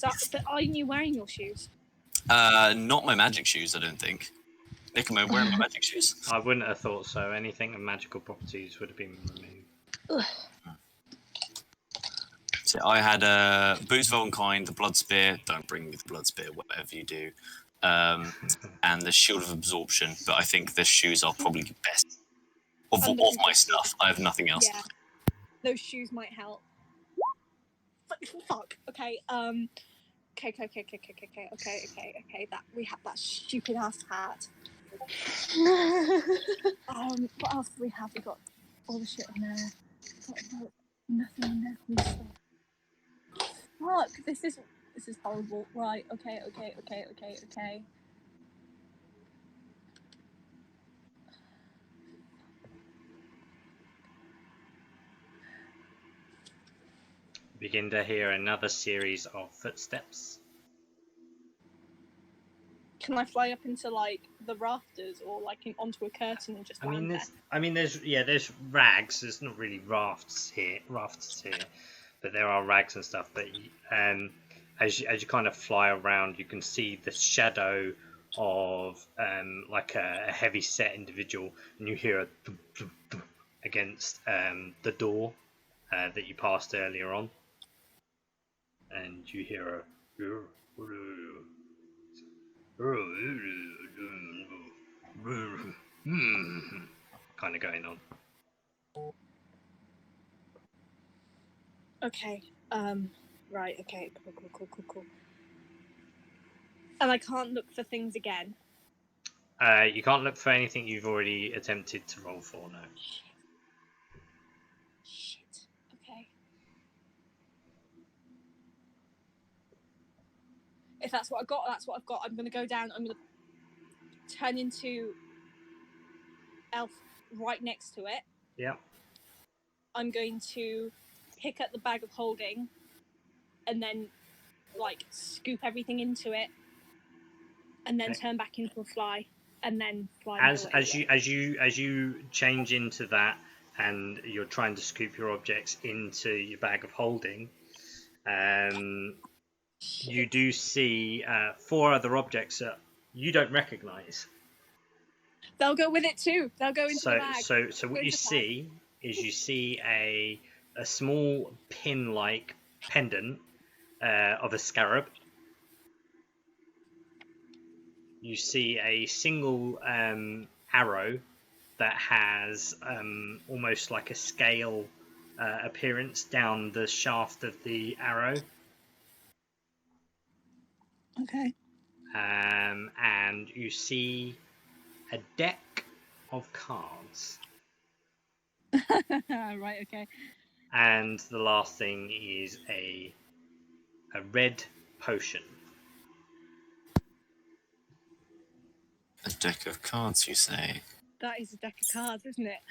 are... But are you wearing your shoes? Not my magic shoes, I don't think. Nick, am I wearing my magic shoes? I wouldn't have thought so. Anything of magical properties would have been removed. So I had Boots of Elvenkind, the Blood Spear. Don't bring me the Blood Spear, whatever you do. And the Shield of Absorption. But I think the shoes are probably the best. Of my stuff, I have nothing else. Yeah. Those shoes might help. Fuck. Okay. Okay. That we have that stupid ass hat. What else do we have? We got all the shit in there. Nothing in there. Fuck. This is horrible. Right. Okay. Begin to hear another series of footsteps. Can I fly up into like the rafters or like onto a curtain and just land there? There's rags. There's not really rafts here, but there are rags and stuff. But as you kind of fly around, you can see the shadow of like a heavy set individual, and you hear a thump, thump, thump against the door that you passed earlier on, and you hear a kind of going on. Okay. Right. Okay. Cool. And I can't look for things again. You can't look for anything you've already attempted to roll for, no. Shit. Okay. If that's what I've got, that's what I've got. I'm gonna go down. I'm gonna turn into elf right next to it. Yeah. I'm going to pick up the bag of holding and then like scoop everything into it and then turn back into a fly and then fly. As you change into that and you're trying to scoop your objects into your bag of holding, you do see 4 other objects that you don't recognize. They'll go with it too. They'll go into the bag. So what you see is a small pin-like pendant of a scarab. You see a single arrow that has almost like a scale appearance down the shaft of the arrow. Okay. And you see a deck of cards. Right, okay. And the last thing is a red potion. A deck of cards, you say? That is a deck of cards, isn't it?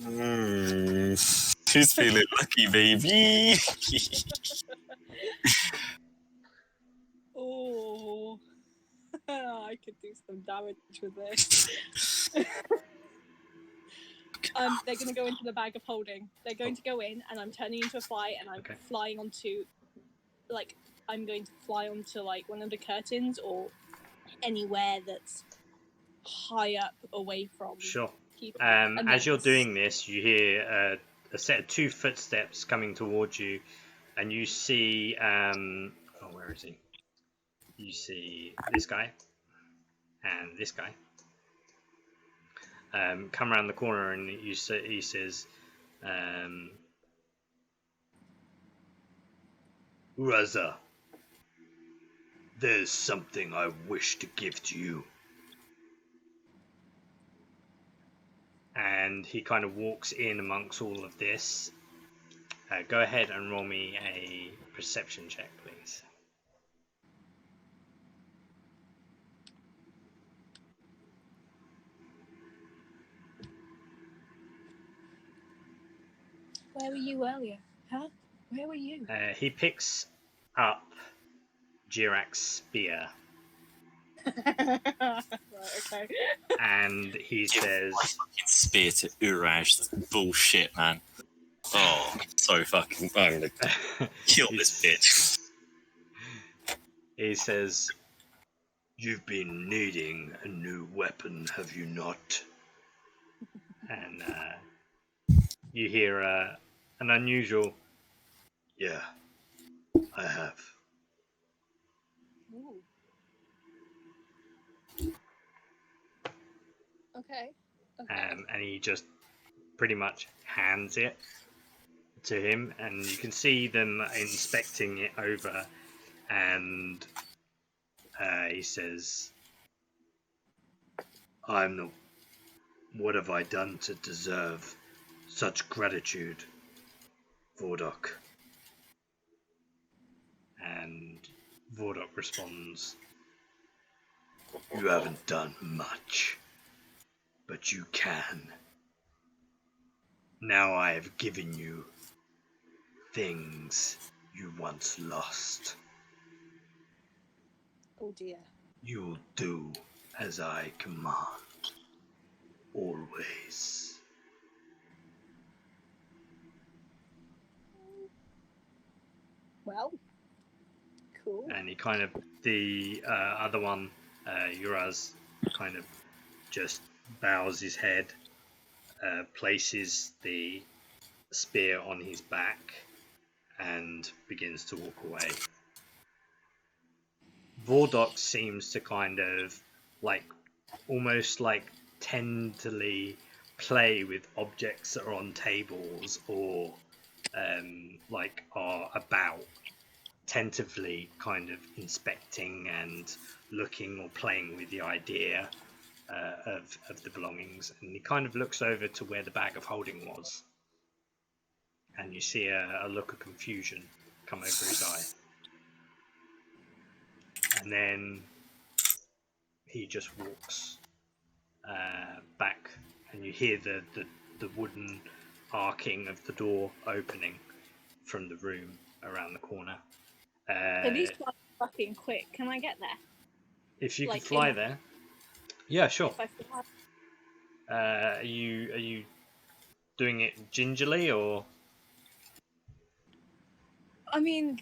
Who's feeling lucky, baby? Oh, I could do some damage with this. They're going to go into the bag of holding. They're going to go in, and I'm turning into a fly, and I'm flying onto, like, I'm going to fly onto, like, one of the curtains or anywhere that's high up away from Sure. people. As you're doing this, you hear a set of 2 footsteps coming towards you, and you see, where is he? You see this guy and this guy come around the corner, and he says, Uraza, there's something I wish to give to you. And he kind of walks in amongst all of this. Go ahead and roll me a perception check, please. Where were you earlier? Huh? Where were you? He picks up Jirak's spear. Right, okay. And he says, My fucking spear to Uraj. That's bullshit, man. Oh, so fucking. I'm gonna kill this bitch. He says, you've been needing a new weapon, have you not? And you hear an unusual, yeah, I have. Ooh. Okay. And he just pretty much hands it to him, and you can see them inspecting it over, and he says, I'm the... What have I done to deserve such gratitude, Vordok? And Vordok responds, you haven't done much, but you can. Now I have given you things you once lost. Oh dear. You'll do as I command. Always. Well, cool. And he kind of, the other one, Uraz, kind of just bows his head, places the spear on his back, and begins to walk away. Vordok seems to kind of, like, almost like tenderly play with objects that are on tables or like are about, tentatively kind of inspecting and looking or playing with the idea of the belongings. And he kind of looks over to where the bag of holding was, and you see a look of confusion come over his eye. And then he just walks back, and you hear the wooden arcing of the door opening from the room around the corner. These fly fucking quick. Can I get there? If you Like, can fly there, yeah, sure. If I fly. Are you doing it gingerly, or? I mean,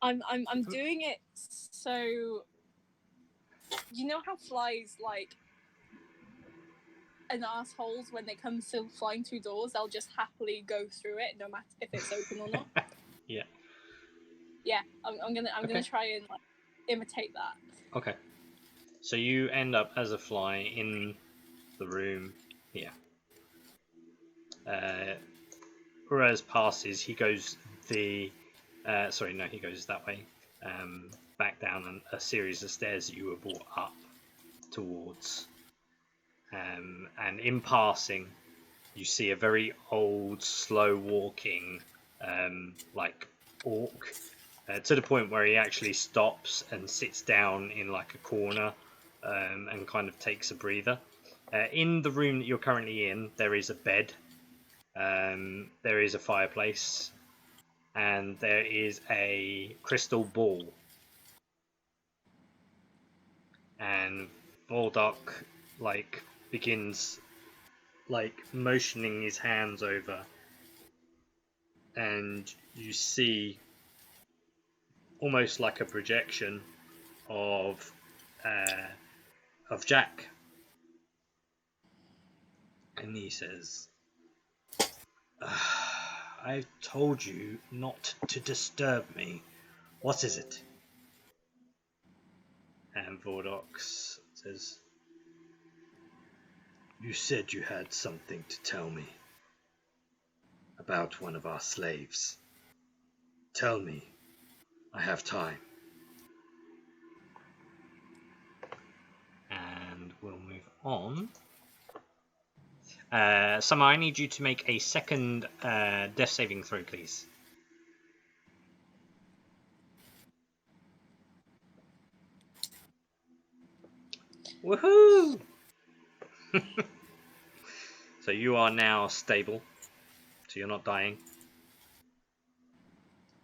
I'm doing it so. You know how flies like an assholes when they come still flying through doors, they'll just happily go through it no matter if it's open or not. Yeah. Yeah, I'm gonna try and like imitate that. Okay. So you end up as a fly in the room here. Uraz passes. He goes the. He goes that way. Back down a series of stairs that you were brought up towards. And in passing, you see a very old, slow-walking, like orc, to the point where he actually stops and sits down in like a corner and kind of takes a breather. In the room that you're currently in, there is a bed, there is a fireplace, and there is a crystal ball. And Voldark begins motioning his hands over, and you see almost like a projection of Jack, and he says, "I've told you not to disturb me. What is it?" And Vordox says, "You said you had something to tell me about one of our slaves. Tell me. I have time." And we'll move on. Summer, I need you to make a second death saving throw, please. Woohoo! So you are now stable, so you're not dying.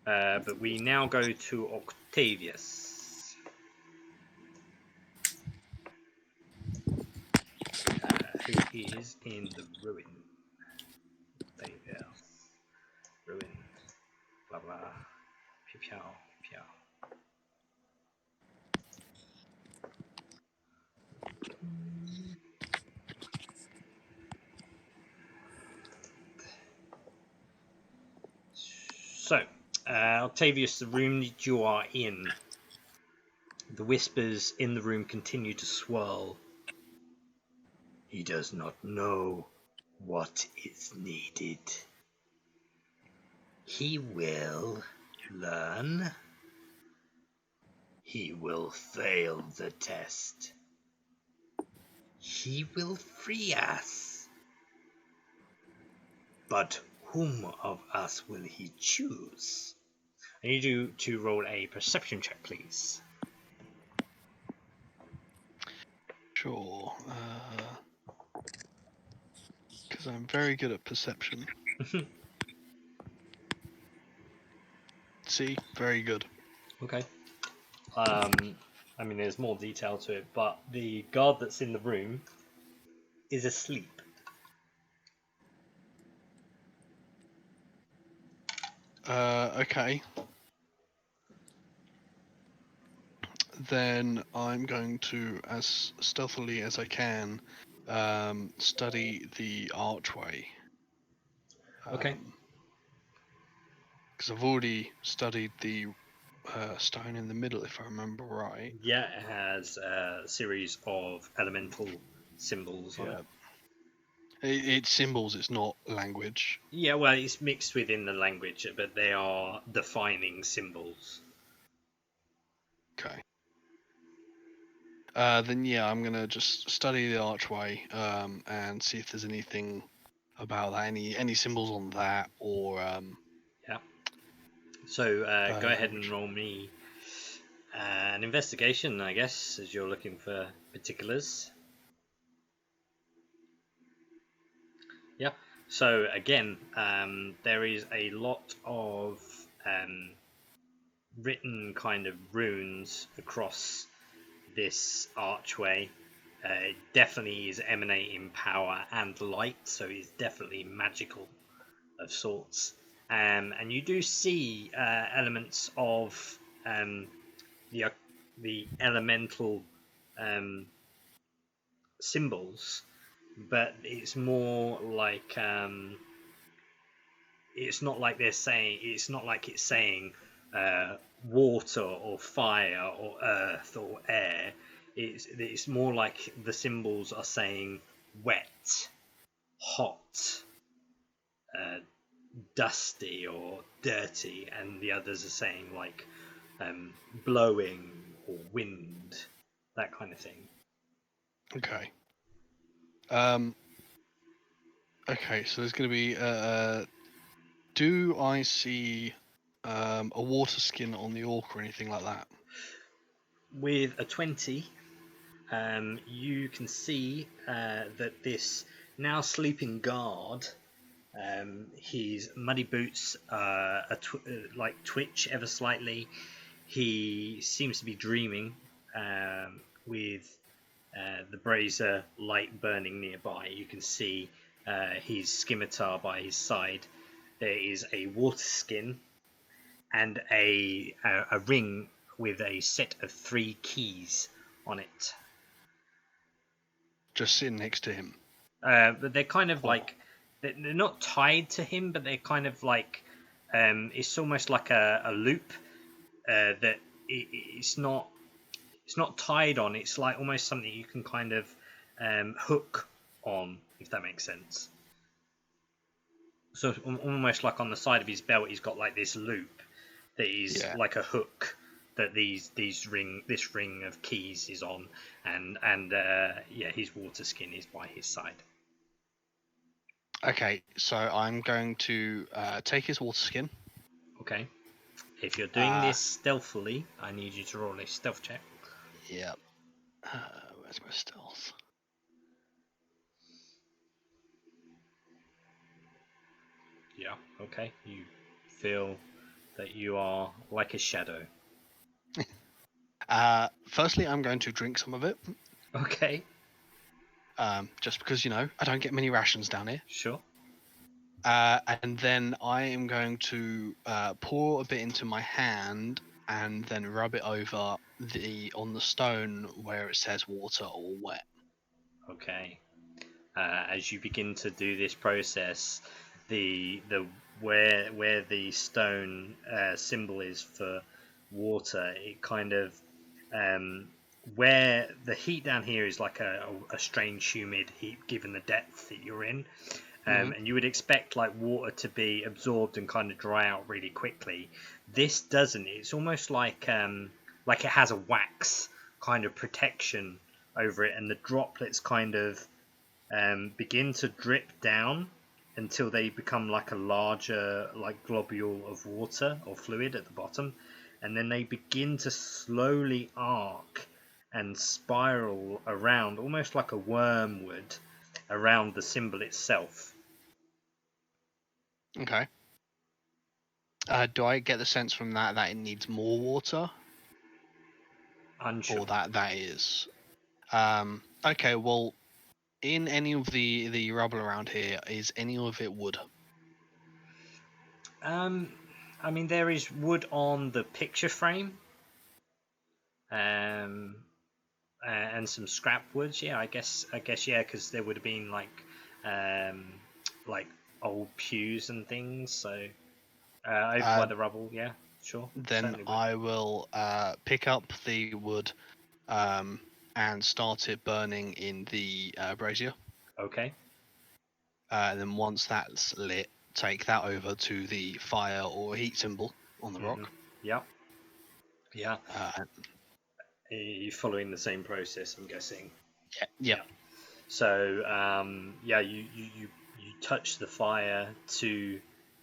But we now go to Octavius. Who is in the ruin. Octavius. Ruin. Blah blah. Piu piu. So, Octavius, the room that you are in, the whispers in the room continue to swirl. He does not know what is needed. He will learn. He will fail the test. He will free us. But whom of us will he choose? I need you to roll a perception check, please. Sure. Because I'm very good at perception. See? Very good. Okay. I mean, there's more detail to it, but the guard that's in the room is asleep. Okay. Then I'm going to, as stealthily as I can, study the archway. Okay. Because I've already studied the stone in the middle, if I remember right. Yeah, it has a series of elemental symbols on it. It's symbols, it's not language. Yeah, well, it's mixed within the language, but they are defining symbols. Okay. Then yeah, I'm gonna just study the archway and see if there's anything about that, any symbols on that, or Yeah. So go ahead and language. roll me an investigation, I guess, as you're looking for particulars. Yeah. So again, there is a lot of written kind of runes across this archway. It definitely is emanating power and light, so it's definitely magical of sorts. And you do see elements of the elemental symbols, but it's more like it's not like they're saying. It's not like it's saying water or fire or earth or air. It's more like the symbols are saying wet, hot, dusty or dirty, and the others are saying like blowing or wind, that kind of thing. Okay. Okay, so there's going to be. Do I see a water skin on the orc or anything like that? With a 20, you can see that this now sleeping guard, his muddy boots like twitch ever slightly. He seems to be dreaming, with the brazier light burning nearby. You can see his scimitar by his side. There is a water skin and a ring with a set of 3 keys on it. Just sitting next to him. But they're kind of Oh. like they're not tied to him, but they're kind of like it's almost like a loop that it's not tied on. It's like almost something you can kind of hook on, if that makes sense. So almost like on the side of his belt, he's got like this loop that is like a hook that this ring of keys is on, and his water skin is by his side. Okay, so I'm going to take his water skin. Okay. If you're doing this stealthily, I need you to roll a stealth check. Yep. Where's my stealth? Yeah. Okay. You feel that you are like a shadow. Firstly, I'm going to drink some of it. Okay. Just because, I don't get many rations down here. Sure. And then I am going to pour a bit into my hand and then rub it over on the stone where it says water or wet. Okay. As you begin to do this process, the where the stone symbol is for water, it kind of where the heat down here is like a strange humid heat given the depth that you're in. And you would expect like water to be absorbed and kind of dry out really quickly. This doesn't. It's almost like it has a wax kind of protection over it, and the droplets kind of begin to drip down until they become like a larger like globule of water or fluid at the bottom, and then they begin to slowly arc and spiral around, almost like a worm would, around the symbol itself. Okay. Do I get the sense from that it needs more water? Unsure. Or that is? Okay, well, in any of the rubble around here, is any of it wood? I mean, there is wood on the picture frame, and some scrap woods. Yeah, I guess yeah, because there would have been like old pews and things. So over by the rubble. Yeah, sure. Then I will pick up the wood and start it burning in the brazier. Okay. And then once that's lit, take that over to the fire or heat symbol on the rock. Yeah. Yeah. You're following the same process, I'm guessing. Yeah. So you touch the fire to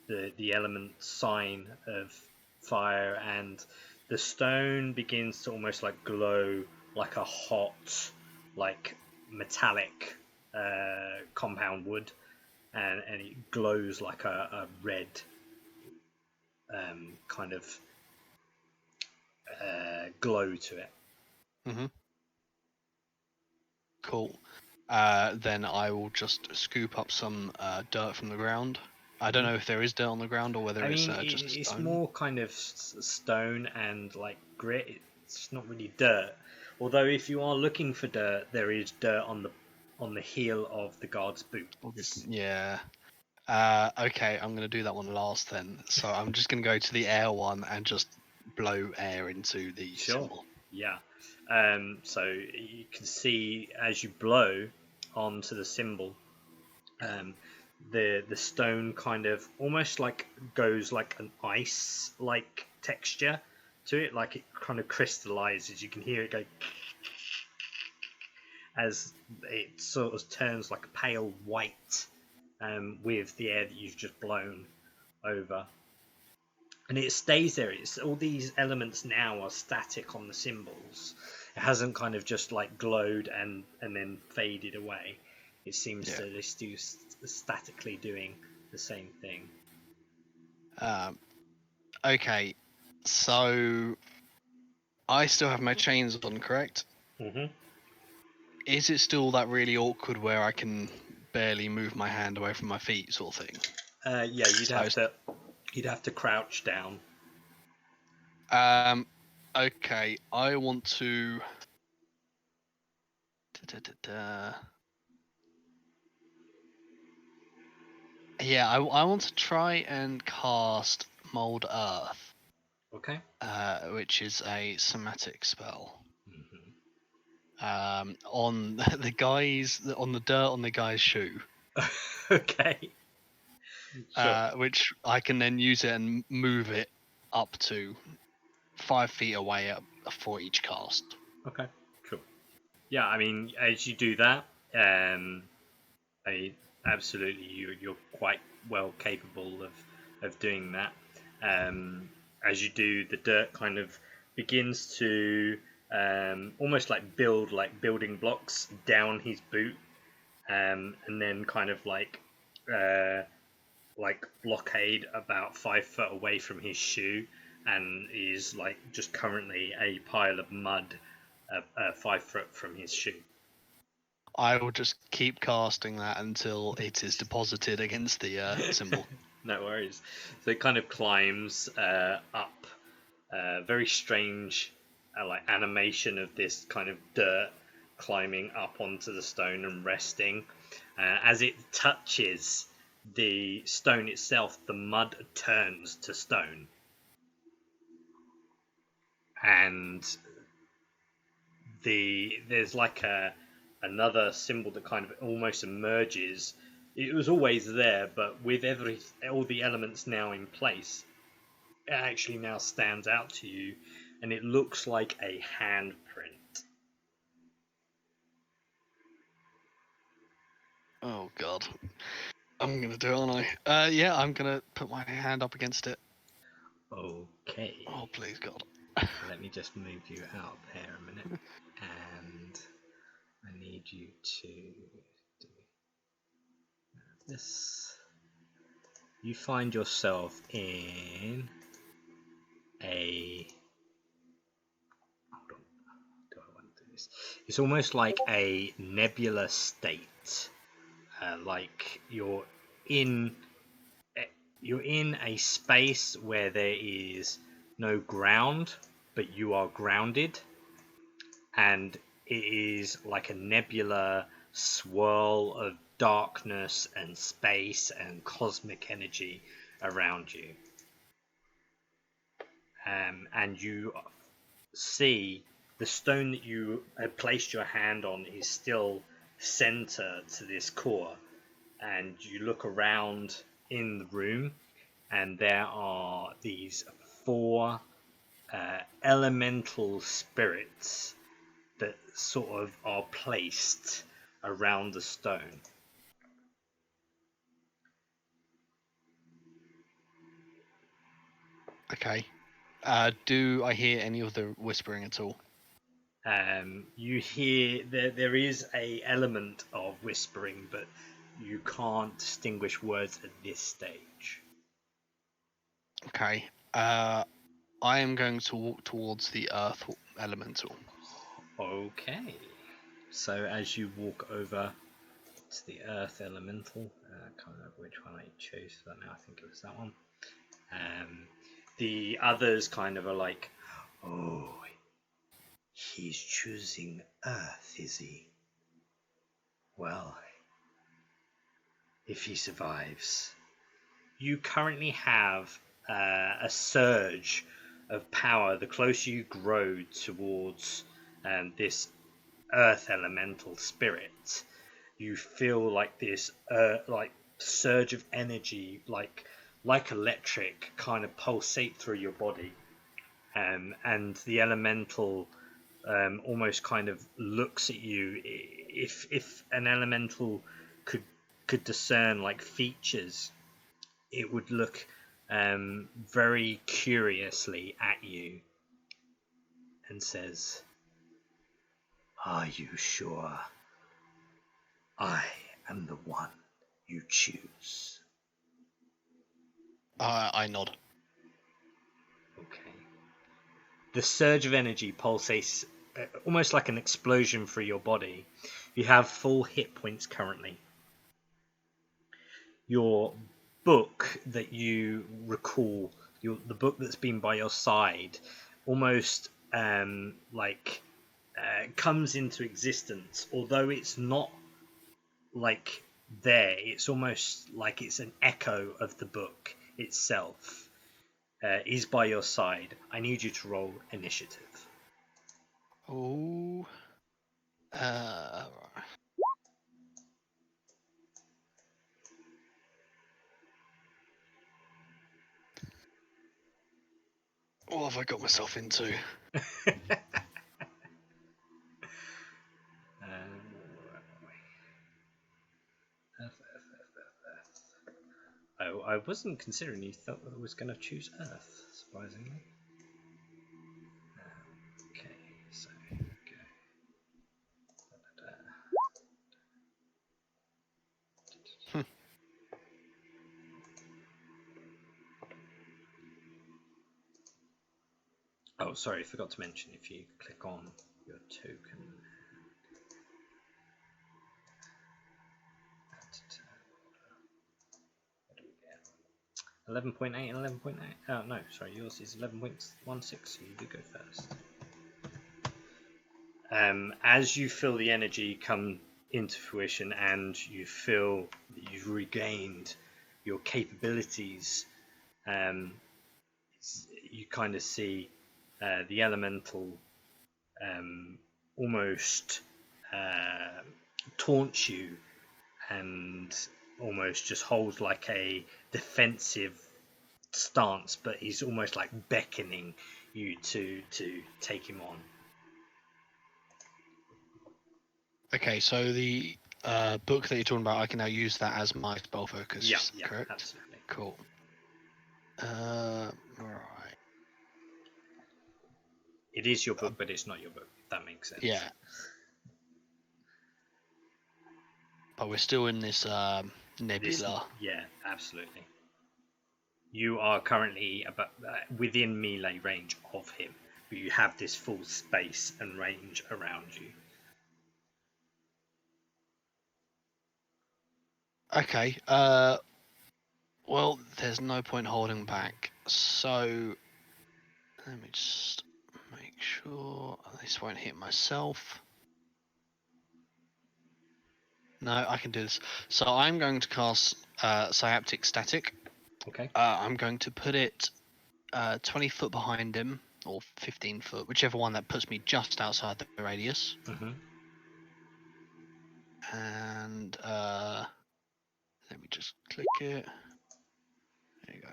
the element sign of fire, and the stone begins to almost like glow like a hot, like metallic compound wood, and it glows like a red kind of glow to it. Mm-hmm. Cool. Then I will just scoop up some dirt from the ground. I don't know if there is dirt on the ground or whether it's just stone. It's more kind of stone and like grit. It's not really dirt. Although if you are looking for dirt, there is dirt on the heel of the guard's boots. Yeah. Okay, I'm going to do that one last then. So I'm just going to go to the air one and just blow air into the symbol. Yeah. So you can see as you blow onto the symbol, the stone kind of almost like goes like an ice like texture to it, like it kind of crystallizes. You can hear it go as it sort of turns like a pale white with the air that you've just blown over, and it stays there. It's all these elements now are static on the symbols, It hasn't kind of just like glowed and then faded away. It seems to just do statically doing the same thing. Okay, so I still have my chains on, correct? Mm-hmm. Is it still that really awkward where I can barely move my hand away from my feet, sort of thing? Yeah, you'd have to crouch down. Okay, I want to. Da-da-da-da. Yeah, I want to try and cast Mold Earth, Okay. which is a somatic spell. Mm-hmm. On the guys, on the dirt on the guy's shoe. Okay. Sure. Which I can then use it and move it up to 5 feet away for each cast. Okay. Cool. Yeah, I mean, as you do that, absolutely, you're quite well capable of doing that. As you do, the dirt kind of begins to almost like build like building blocks down his boot, and then kind of like blockade about 5 foot away from his shoe, and is like just currently a pile of mud 5 foot from his shoe. I will just keep casting that until it is deposited against the symbol. No worries. So it kind of climbs up. Very strange, like animation of this kind of dirt climbing up onto the stone and resting. As it touches the stone itself, the mud turns to stone, and there's like another symbol that kind of almost emerges. It was always there, but with all the elements now in place, it actually now stands out to you, and it looks like a handprint. Oh god. I'm gonna do it, aren't I? Yeah, I'm gonna put my hand up against it. Okay. Oh, please, God. Let me just move you out there a minute, and I need you to do this. You find yourself in a. Hold on. Do I want to do this? It's almost like a nebula state. Like in you're in a space where there is no ground, but you are grounded, and it is like a nebula swirl of darkness and space and cosmic energy around you. And you see the stone that you had placed your hand on is still center to this core, and you look around in the room, and there are these 4 elemental spirits that sort of are placed around the stone. Okay. Do I hear any of the whispering at all? You hear there is a element of whispering, but you can't distinguish words at this stage. Okay. I am going to walk towards the earth elemental. Okay. So as you walk over to the earth elemental, I can't remember which one I chose for that now. I think it was that one. The others kind of are like, oh, he's choosing earth, is he? Well, if he survives. You currently have a surge of power. The closer you grow towards this earth elemental spirit, you feel like this like surge of energy, like electric, kind of pulsate through your body, and the elemental almost kind of looks at you. If an elemental could discern like features, it would look very curiously at you and says, Are you sure? I am the one you choose. I nod. Okay. The surge of energy pulsates almost like an explosion through your body. You have full hit points currently. Your book that you recall, the book that's been by your side, almost comes into existence. Although it's not like there, it's almost like it's an echo of the book itself. Is by your side. I need you to roll initiative. Oh. Right. What have I got myself into? I wasn't considering you thought I was going to choose Earth, surprisingly. Okay, so here we go. Oh, sorry, I forgot to mention, if you click on your token, 11.8 and 11.8. Oh no, sorry, yours is 11.16, so you do go first. As you feel the energy come into fruition and you feel that you've regained your capabilities, you kind of see the elemental almost taunts you and almost just holds like a defensive stance, but he's almost like beckoning you to take him on. Okay, so the book that you're talking about, I can now use that as my spell focus. Yeah, correct? absolutely. Cool. Right. It is your book, but it's not your book, if that makes sense. Yeah. But we're still in this nebula. Yeah, absolutely. You are currently about within melee range of him, but you have this full space and range around you. Okay. Well, there's no point holding back. So let me just make sure this won't hit myself. No, I can do this. So I'm going to cast Synaptic Static. Okay. I'm going to put it 20 foot behind him, or 15 foot, whichever one that puts me just outside the radius. Mm-hmm. And let me just click it. There you go.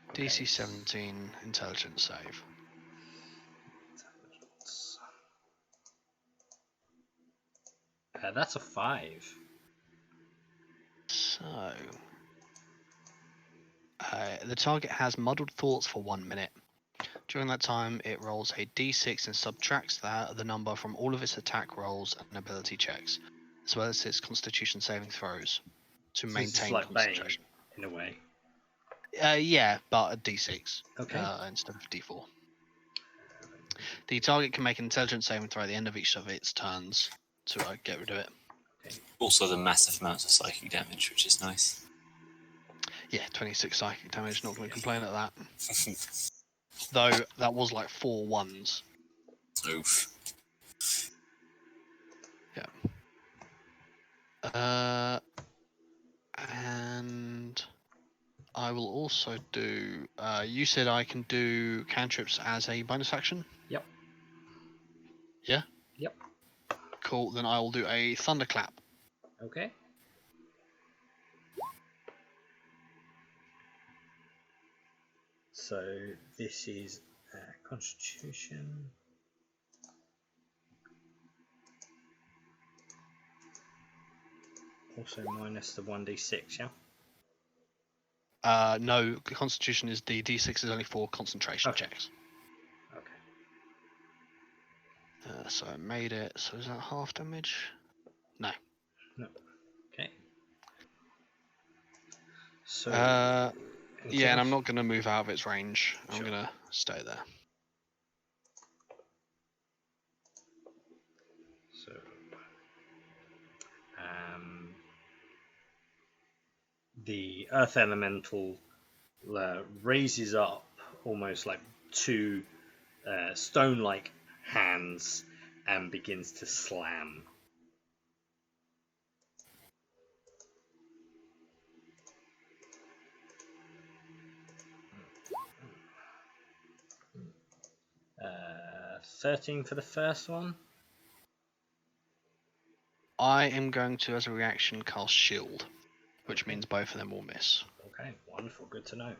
Okay. DC 17 intelligence save. That's a 5. So the target has muddled thoughts for 1 minute. During that time, it rolls a d6 and subtracts the number from all of its attack rolls and ability checks, as well as its Constitution saving throws, to So maintain this is like concentration. Bane, in a way. Yeah, but a d6 Okay. instead of d4. The target can make an intelligence saving throw at the end of each of its turns to get rid of it. Okay. Also, the massive amounts of psychic damage, which is nice. Yeah, 26 psychic damage. Not going to complain at that. Though that was like 4 ones. Oof. Yeah. And I will also do. You said I can do cantrips as a bonus action? Yep. Yeah? Yep. Cool. Then I will do a thunderclap. Okay. So this is Constitution. Also minus the 1d6, yeah? No, Constitution is the D6 is only for concentration Okay. checks. Okay. So I made it. So is that half damage? No. Okay. So. anything Yeah, and I'm else? not going to move out of its range. I'm Sure. going to stay there. So. The earth elemental raises up almost like two stone-like hands and begins to slam. Uh, 13 for the first one. I am going to, as a reaction, cast Shield, which means both of them will miss. Okay, wonderful, good to know.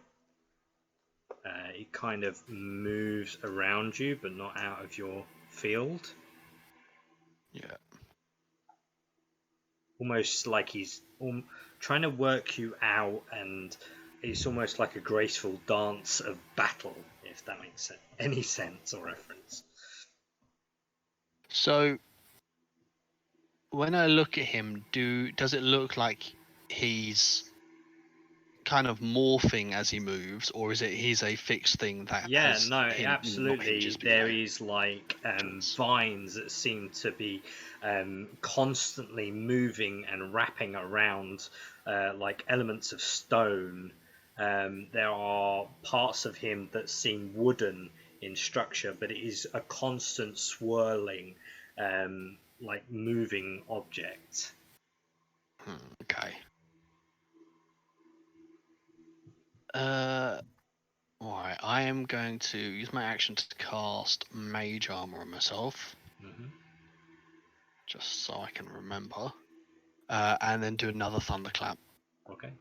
It kind of moves around you, but not out of your field. Yeah. Almost like he's trying to work you out, and it's almost like a graceful dance of battle, if that makes any sense or reference. So, when I look at him, does it look like he's kind of morphing as he moves, or is it he's a fixed thing that Yeah, has no, not absolutely. hinges There below? is like Joints. vines that seem to be constantly moving and wrapping around like elements of stone. There are parts of him that seem wooden in structure, but it is a constant swirling, like moving object. Okay. Alright, I am going to use my action to cast Mage Armor on myself, just so I can remember, and then do another Thunderclap. Okay.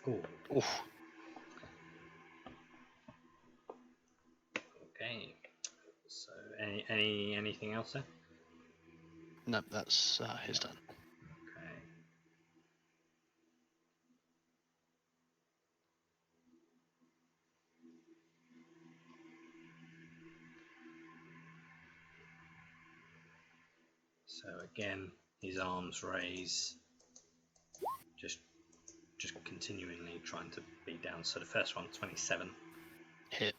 Cool. Oof. Okay. So, anything else there? No, that's his turn. Okay. So again, his arms raise, just continually trying to beat down. So the first one, 27, Hit.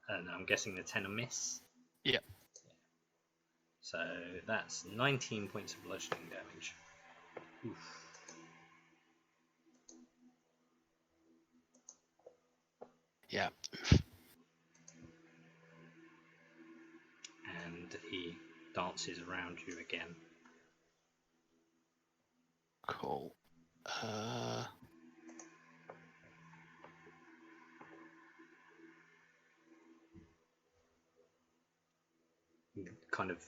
and I'm guessing the 10 a miss. Yep. So that's 19 points of bludgeoning damage. Oof. Yeah. Oof. And he dances around you again. Cool. He kind of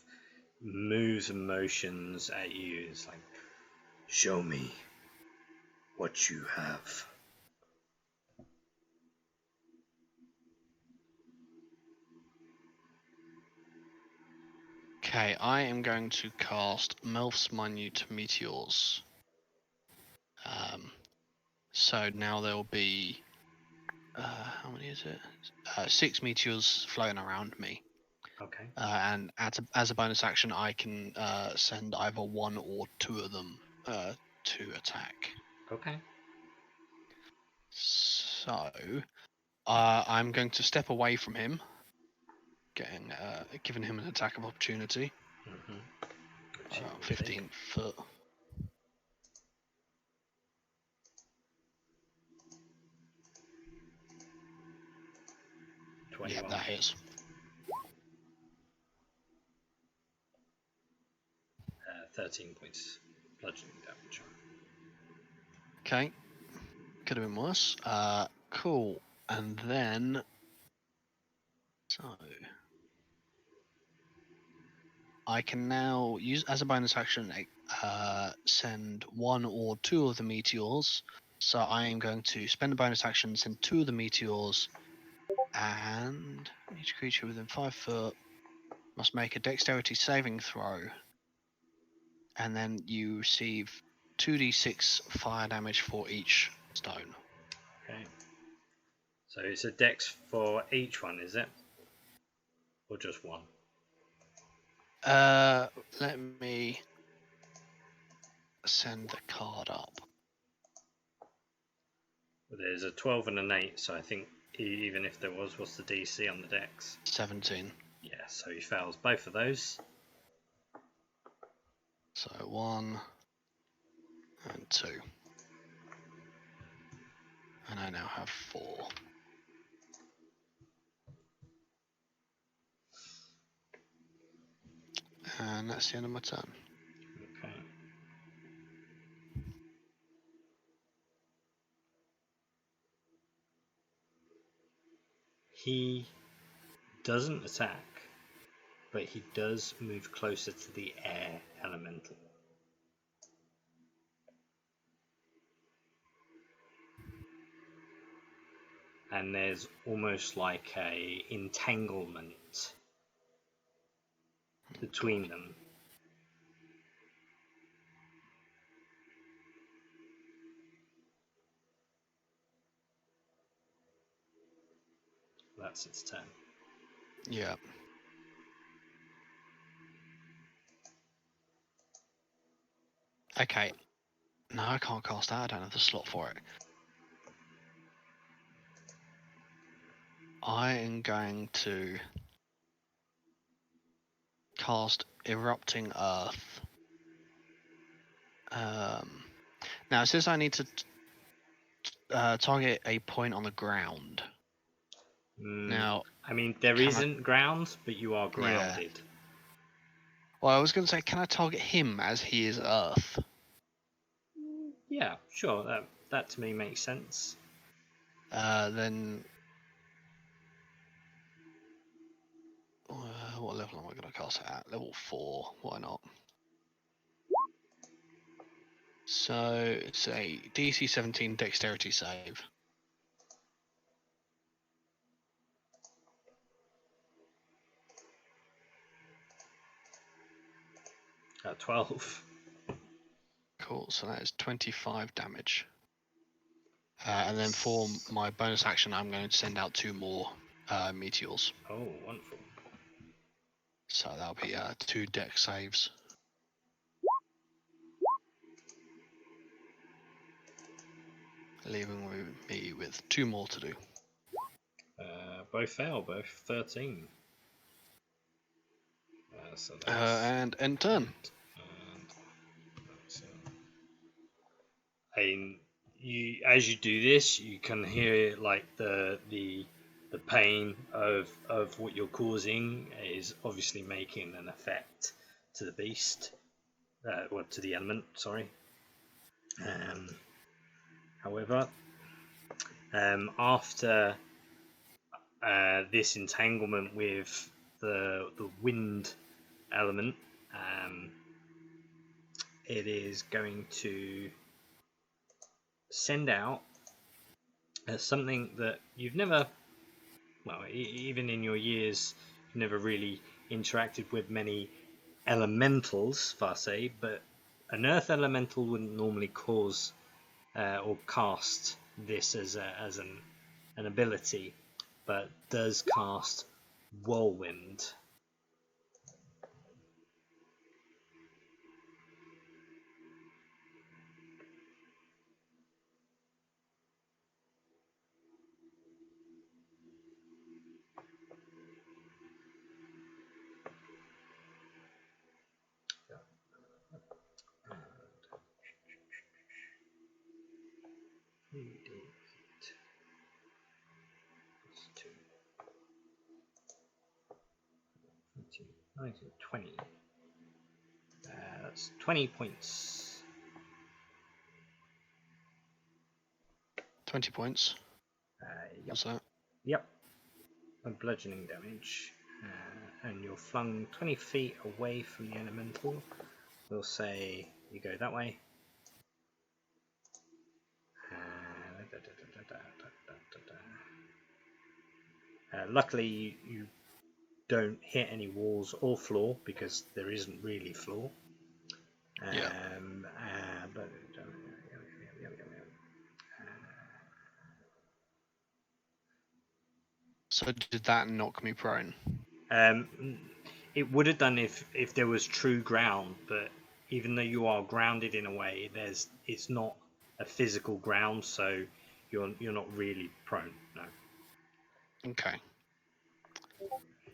moves and motions at you. It's like, show me what you have. Okay, I am going to cast Melf's Minute Meteors. So now there will be, how many is it? 6 meteors floating around me. Okay. And as a bonus action, I can send either one or two of them to attack. Okay. So I'm going to step away from him, giving him an attack of opportunity. 15 foot. 21. Yeah, that hits. 13 points bludgeoning damage. Okay. Could have been worse. Cool. And then, so I can now use as a bonus action, send one or two of the meteors. So I am going to spend a bonus action, send two of the meteors, and each creature within 5 foot must make a dexterity saving throw, and then you receive 2d6 fire damage for each stone. Okay. So it's a dex for each one, is it? Or just one? Let me send the card up. Well, there's a 12 and an 8, so I think even if there was, what's the DC on the dex? 17. Yeah, so he fails both of those. So 1 and 2. And I now have 4. And that's the end of my turn. Okay. He doesn't attack, but he does move closer to the air elemental. And there's almost like a entanglement between them. That's its turn. Yeah. Okay. No, I can't cast that. I don't have the slot for it. I am going to cast Erupting Earth. Now it says I need to target a point on the ground. Now, I mean, there isn't ground, but you are grounded. Yeah. Well, I was going to say, can I target him as he is Earth? Yeah, sure. That to me makes sense. Then, what level am I going to cast it at? Level 4. Why not? So it's a DC 17 Dexterity save. 12. Cool. So that is 25 damage. And then for my bonus action, I'm going to send out 2 more meteors. Oh, wonderful. So that'll be 2 dex saves. Leaving me with 2 more to do. Both fail, both 13. So that's And end turn. And as you do this, you can hear like the pain of what you're causing is obviously making an effect to the beast, well, to the element. Sorry. However, after this entanglement with the wind element, it is going to send out something that you've never, well, even in your years, you've never really interacted with many elementals, per se, but an earth elemental wouldn't normally cause or cast this as an ability, but does cast whirlwind. Plus 2. 20. That's 20 points. 20 points. Yep. What's that? Yep. Of bludgeoning damage. And you're flung 20 feet away from the elemental. We'll say you go that way. Luckily, you don't hit any walls or floor because there isn't really floor. Yeah. But So did that knock me prone? it would have done if there was true ground, but even though you are grounded in a way, it's not a physical ground, so you're not really prone. No. Okay.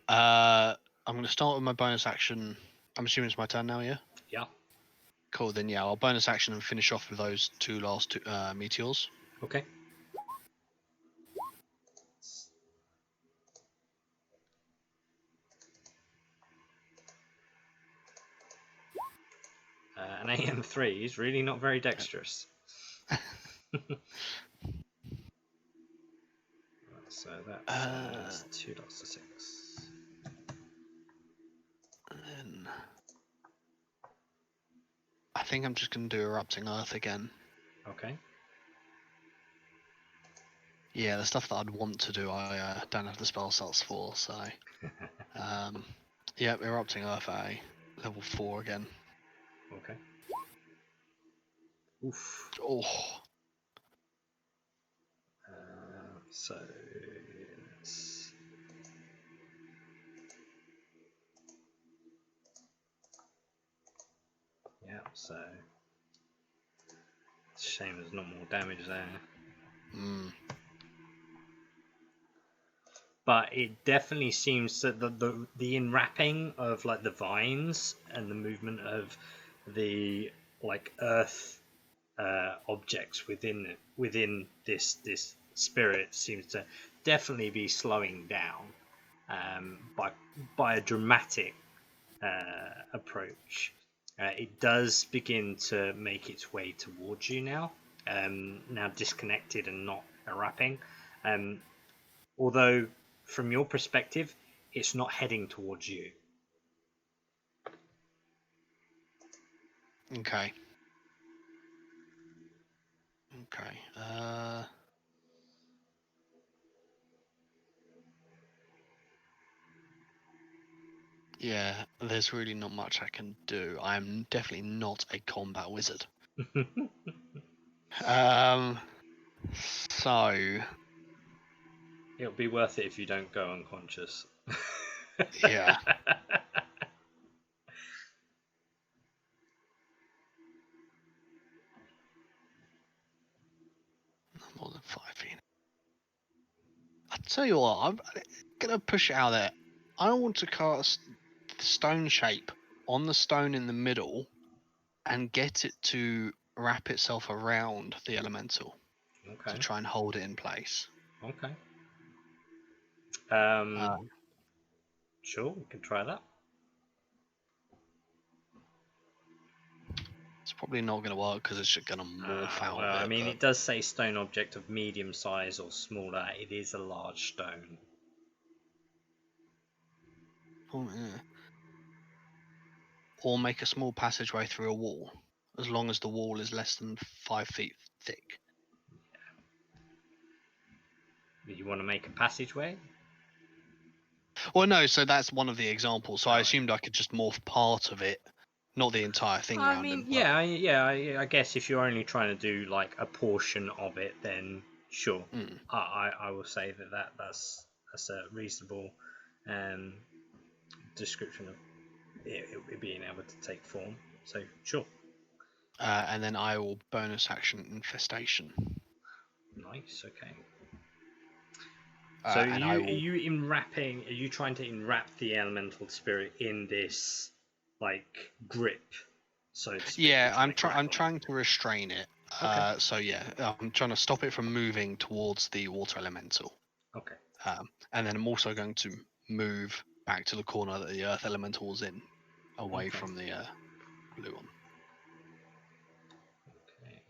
I'm going to start with my bonus action. I'm assuming it's my turn now, yeah? Yeah. Cool, then yeah, I'll bonus action and finish off with those two last meteors. Okay. An AM3 is really not very dexterous. So that's 2 dots to 6. Then I think I'm just going to do Erupting Earth again. Okay. Yeah, the stuff that I'd want to do, I don't have the spell slots for, so. Yep, Erupting Earth at level 4 again. Okay. Oof. Oh. So it's so it's a shame there's not more damage there. But it definitely seems that the enwrapping of like the vines and the movement of the like earth objects within this spirit seems to definitely be slowing down by a dramatic approach. It does begin to make its way towards you now, now disconnected and not erupting. Although, from your perspective, it's not heading towards you. Okay. Okay. Yeah, there's really not much I can do. I'm definitely not a combat wizard. So It'll be worth it if you don't go unconscious. yeah. More than 5 feet. I tell you what, I'm gonna push it out there. I don't want to cast stone shape on the stone in the middle and get it to wrap itself around the elemental Okay. to try and hold it in place. Okay. Uh, Sure, we can try that. It's probably not going to work because it's just going to morph out Well, of it. I mean, but it does say stone object of medium size or smaller. It is a large stone. Oh, yeah. Or make a small passageway through a wall, as long as the wall is less than 5 feet thick. You want to make a passageway? Well, no, so that's one of the examples. So I Right. assumed I could just morph part of it, not the entire thing I around mean, him. But... yeah. I guess if you're only trying to do like a portion of it, then sure. I will say that's a reasonable description of it being able to take form. So sure. And then I will bonus action infestation. Nice. Okay. So And are I will... you enwrapping? Are you trying to enwrap the elemental spirit in this like grip? So to speak, Yeah, I'm trying. trying to restrain it. Okay. So yeah, I'm trying to stop it from moving towards the water elemental. Okay. And then I'm also going to move back to the corner that the earth elemental was in, away from the blue one. Okay.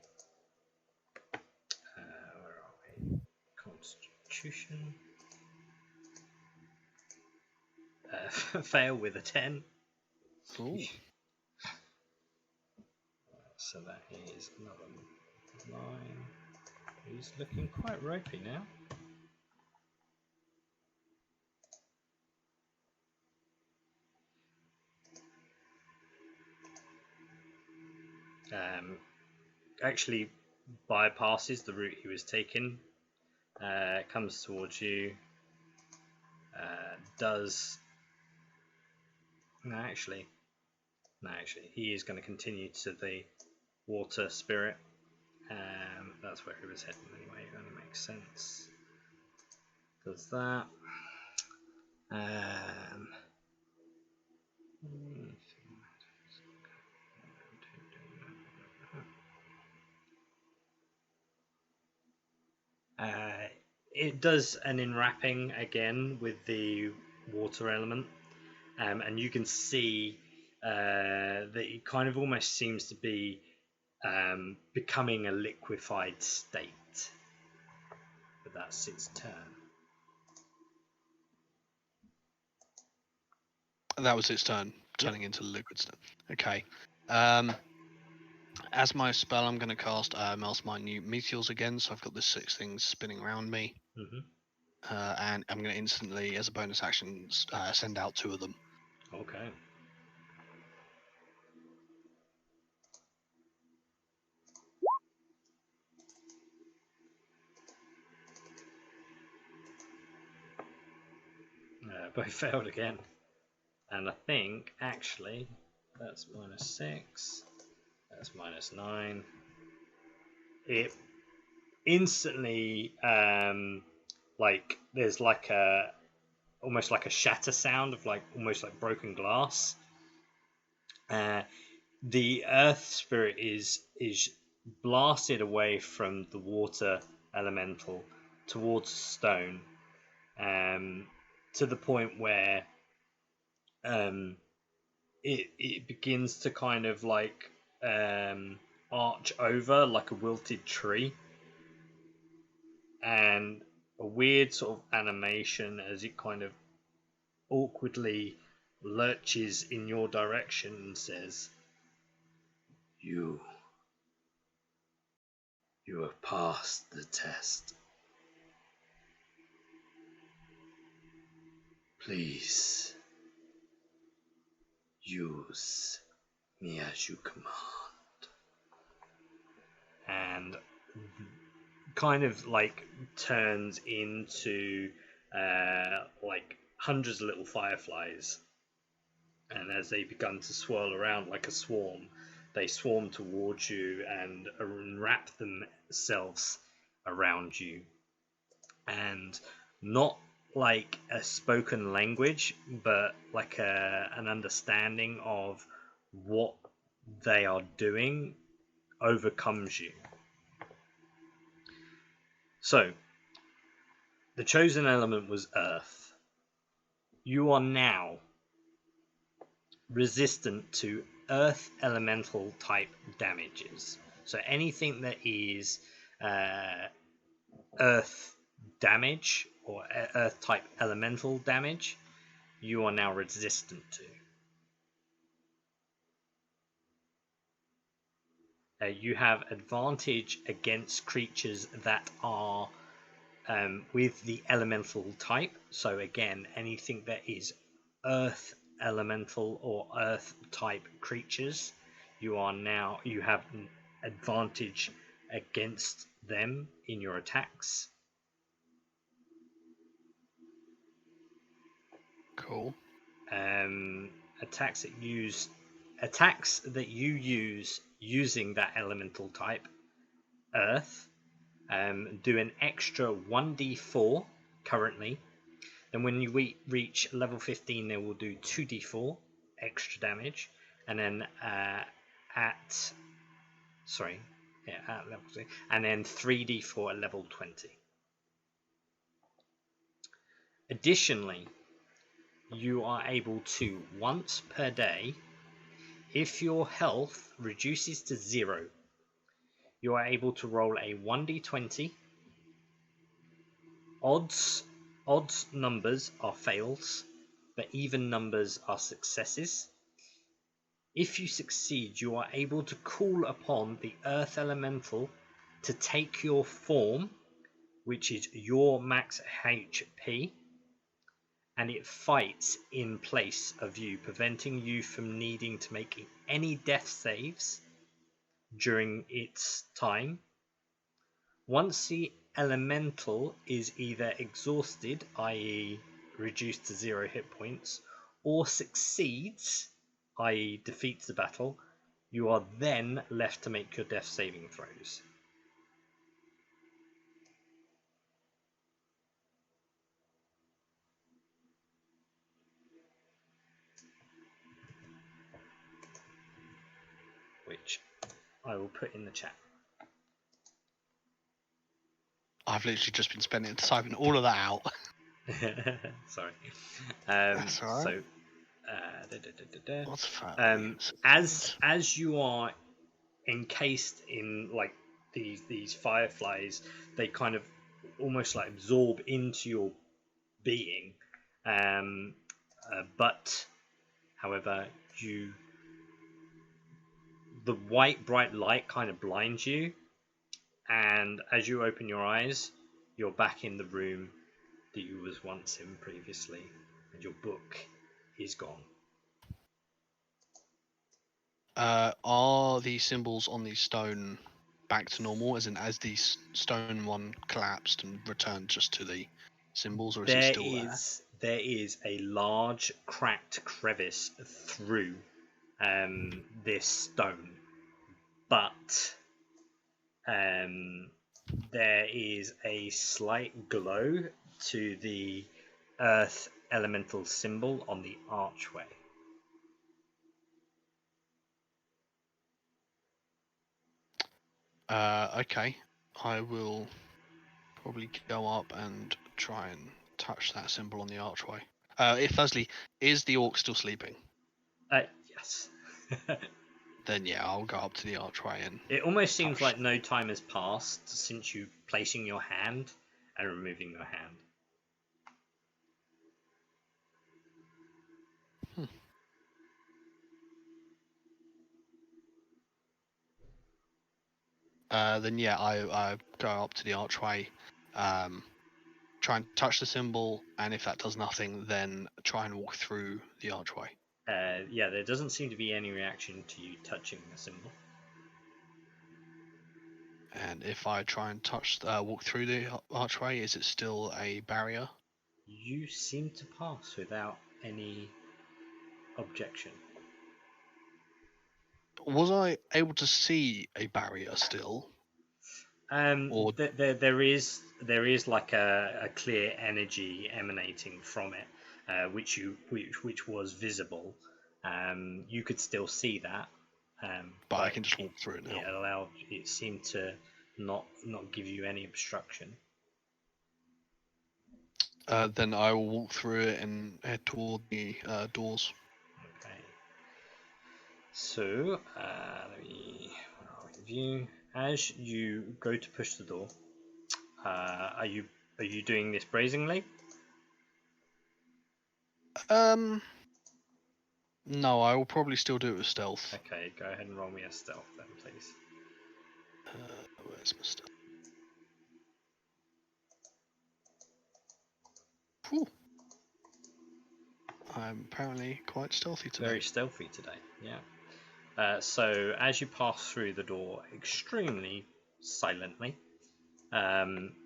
Where are we? Constitution. Fail with a 10. Ooh. So that is another 9. He's looking quite ropey now. actually bypasses the route he was taking, comes towards you, does... No, actually, he is going to continue to the water spirit. That's where he was heading anyway. It only makes sense. Does that. It does an enwrapping again with the water element, and you can see that it kind of almost seems to be becoming a liquefied state. But that's its turn. That was its turn, turning into liquid stuff. Okay. As my spell, I'm going to cast Mel's Minute Meteors again, so I've got the 6 things spinning around me. And I'm going to instantly, as a bonus action, send out 2 of them. Okay. Both failed again. And I think, actually, that's -6. That's -9. It instantly, like, there's like a, almost like a shatter sound of like, almost like broken glass. The earth spirit is blasted away from the water elemental towards stone, to the point where it begins to kind of like arch over like a wilted tree, and a weird sort of animation as it kind of awkwardly lurches in your direction and says, You have passed the test. Please use me as you command. And kind of like turns into like hundreds of little fireflies. And as they begun to swirl around like a swarm, they swarm towards you and wrap themselves around you. And not like a spoken language, but like an understanding of what they are doing overcomes you. So, the chosen element was earth. You are now resistant to earth elemental type damages. So anything that is earth damage or earth type elemental damage, you are now resistant to. You have advantage against creatures that are with the elemental type. So again, anything that is earth elemental or earth type creatures, you have an advantage against them in your attacks. Cool. Attacks that you use using that elemental type, earth, do an extra 1d4 currently. Then when you reach level 15, they will do 2d4 extra damage, and then at level 3, and then 3d4 at level 20. Additionally, you are able to, once per day, if your health reduces to 0, you are able to roll a 1d20. Odds numbers are fails, but even numbers are successes. If you succeed, you are able to call upon the earth elemental to take your form, which is your max HP, and it fights in place of you, preventing you from needing to make any death saves during its time. Once the elemental is either exhausted, i.e. reduced to 0 hit points, or succeeds, i.e. defeats the battle, you are then left to make your death saving throws. Which I will put in the chat. I've literally just been spending typing all of that out. Sorry. That's all right. So, What's that? as you are encased in like these fireflies, they kind of almost like absorb into your being. But, however, the white bright light kind of blinds you, and as you open your eyes, you're back in the room that you was once in previously, and your book is gone. Are the symbols on the stone back to normal, as in as the stone one collapsed and returned just to the symbols, or is it still there? There is a large cracked crevice through this stone, but there is a slight glow to the earth elemental symbol on the archway. Okay. I will probably go up and try and touch that symbol on the archway. Firstly, is the orc still sleeping? Yes. Then yeah, I'll go up to the archway and It almost seems touch. like no time has passed since you placing your hand and removing your hand. Then yeah, I go up to the archway, try and touch the symbol, and if that does nothing, then try and walk through the archway. Yeah, there doesn't seem to be any reaction to you touching the symbol. And if I try and walk through the archway, is it still a barrier? You seem to pass without any objection. Was I able to see a barrier still? Or There is like a clear energy emanating from it, which was visible. You could still see that, but I can just walk through it now. It seemed to not give you any obstruction. Then I will walk through it and head toward the doors. Okay. So let me review. As you go to push the door, are you doing this brazenly? No, I will probably still do it with stealth. Okay, go ahead and roll me a stealth then, please. Where's my stealth? Whew. I'm apparently quite stealthy today. Very stealthy today, yeah. So as you pass through the door extremely silently,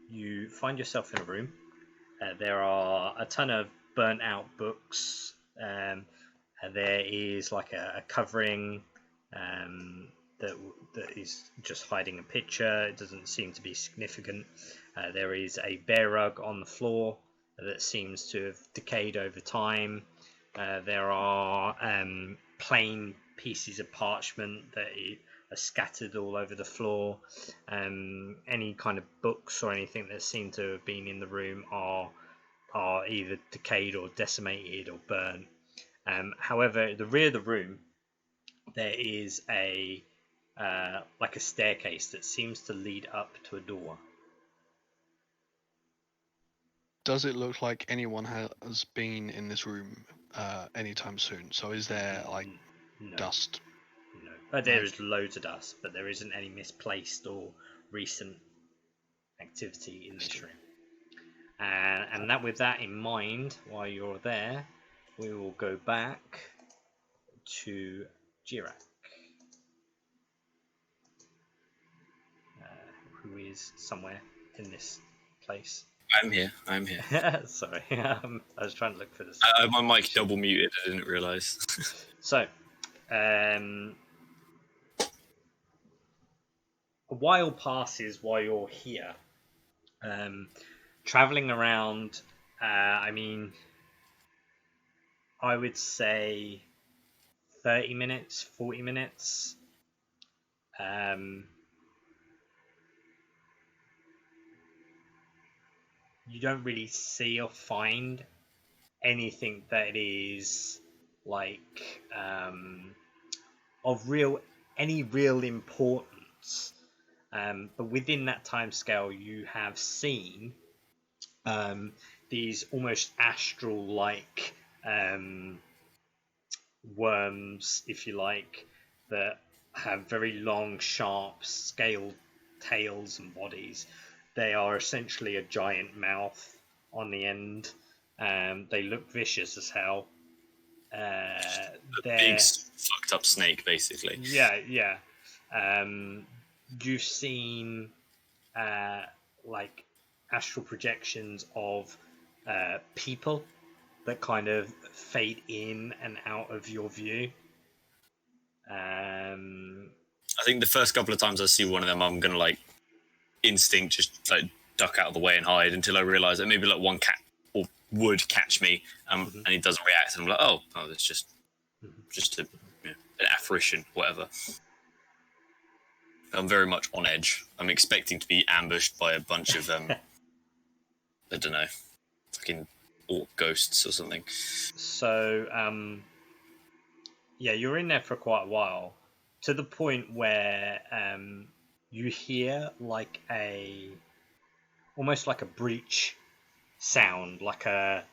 you find yourself in a room. There are a ton of burnt out books. There is like a covering that is just hiding a picture. It doesn't seem to be significant. There is a bear rug on the floor that seems to have decayed over time. There are plain pieces of parchment that are scattered all over the floor. Any kind of books or anything that seem to have been in the room are either decayed or decimated or burnt. However, at the rear of the room, there is like a staircase that seems to lead up to a door. Does it look like anyone has been in this room anytime soon? So is there like No. dust? No. There is loads of dust, but there isn't any misplaced or recent activity in this room. And that, with that in mind, while you're there, we will go back to Jirak. who is somewhere in this place. I'm here. Sorry, I was trying to look for this. My mic double muted. I didn't realise. So, a while passes while you're here, traveling around. I mean, I would say 30 minutes, 40 minutes. You don't really see or find anything that is like of any real importance. But within that time scale, you have seen these almost astral-like worms, if you like, that have very long, sharp, scaled tails and bodies. They are essentially a giant mouth on the end. They look vicious as hell. A big fucked up snake, basically. Yeah. You've seen like astral projections of people that kind of fade in and out of your view. I think the first couple of times I see one of them, I'm gonna like instinct just like duck out of the way and hide until I realise that maybe like one cat or would catch me, and he doesn't react, and I'm like, oh, it's just an apparition, whatever. I'm very much on edge. I'm expecting to be ambushed by a bunch of I don't know, fucking orc ghosts or something. So yeah, you're in there for quite a while, to the point where you hear like almost like a breach sound, like a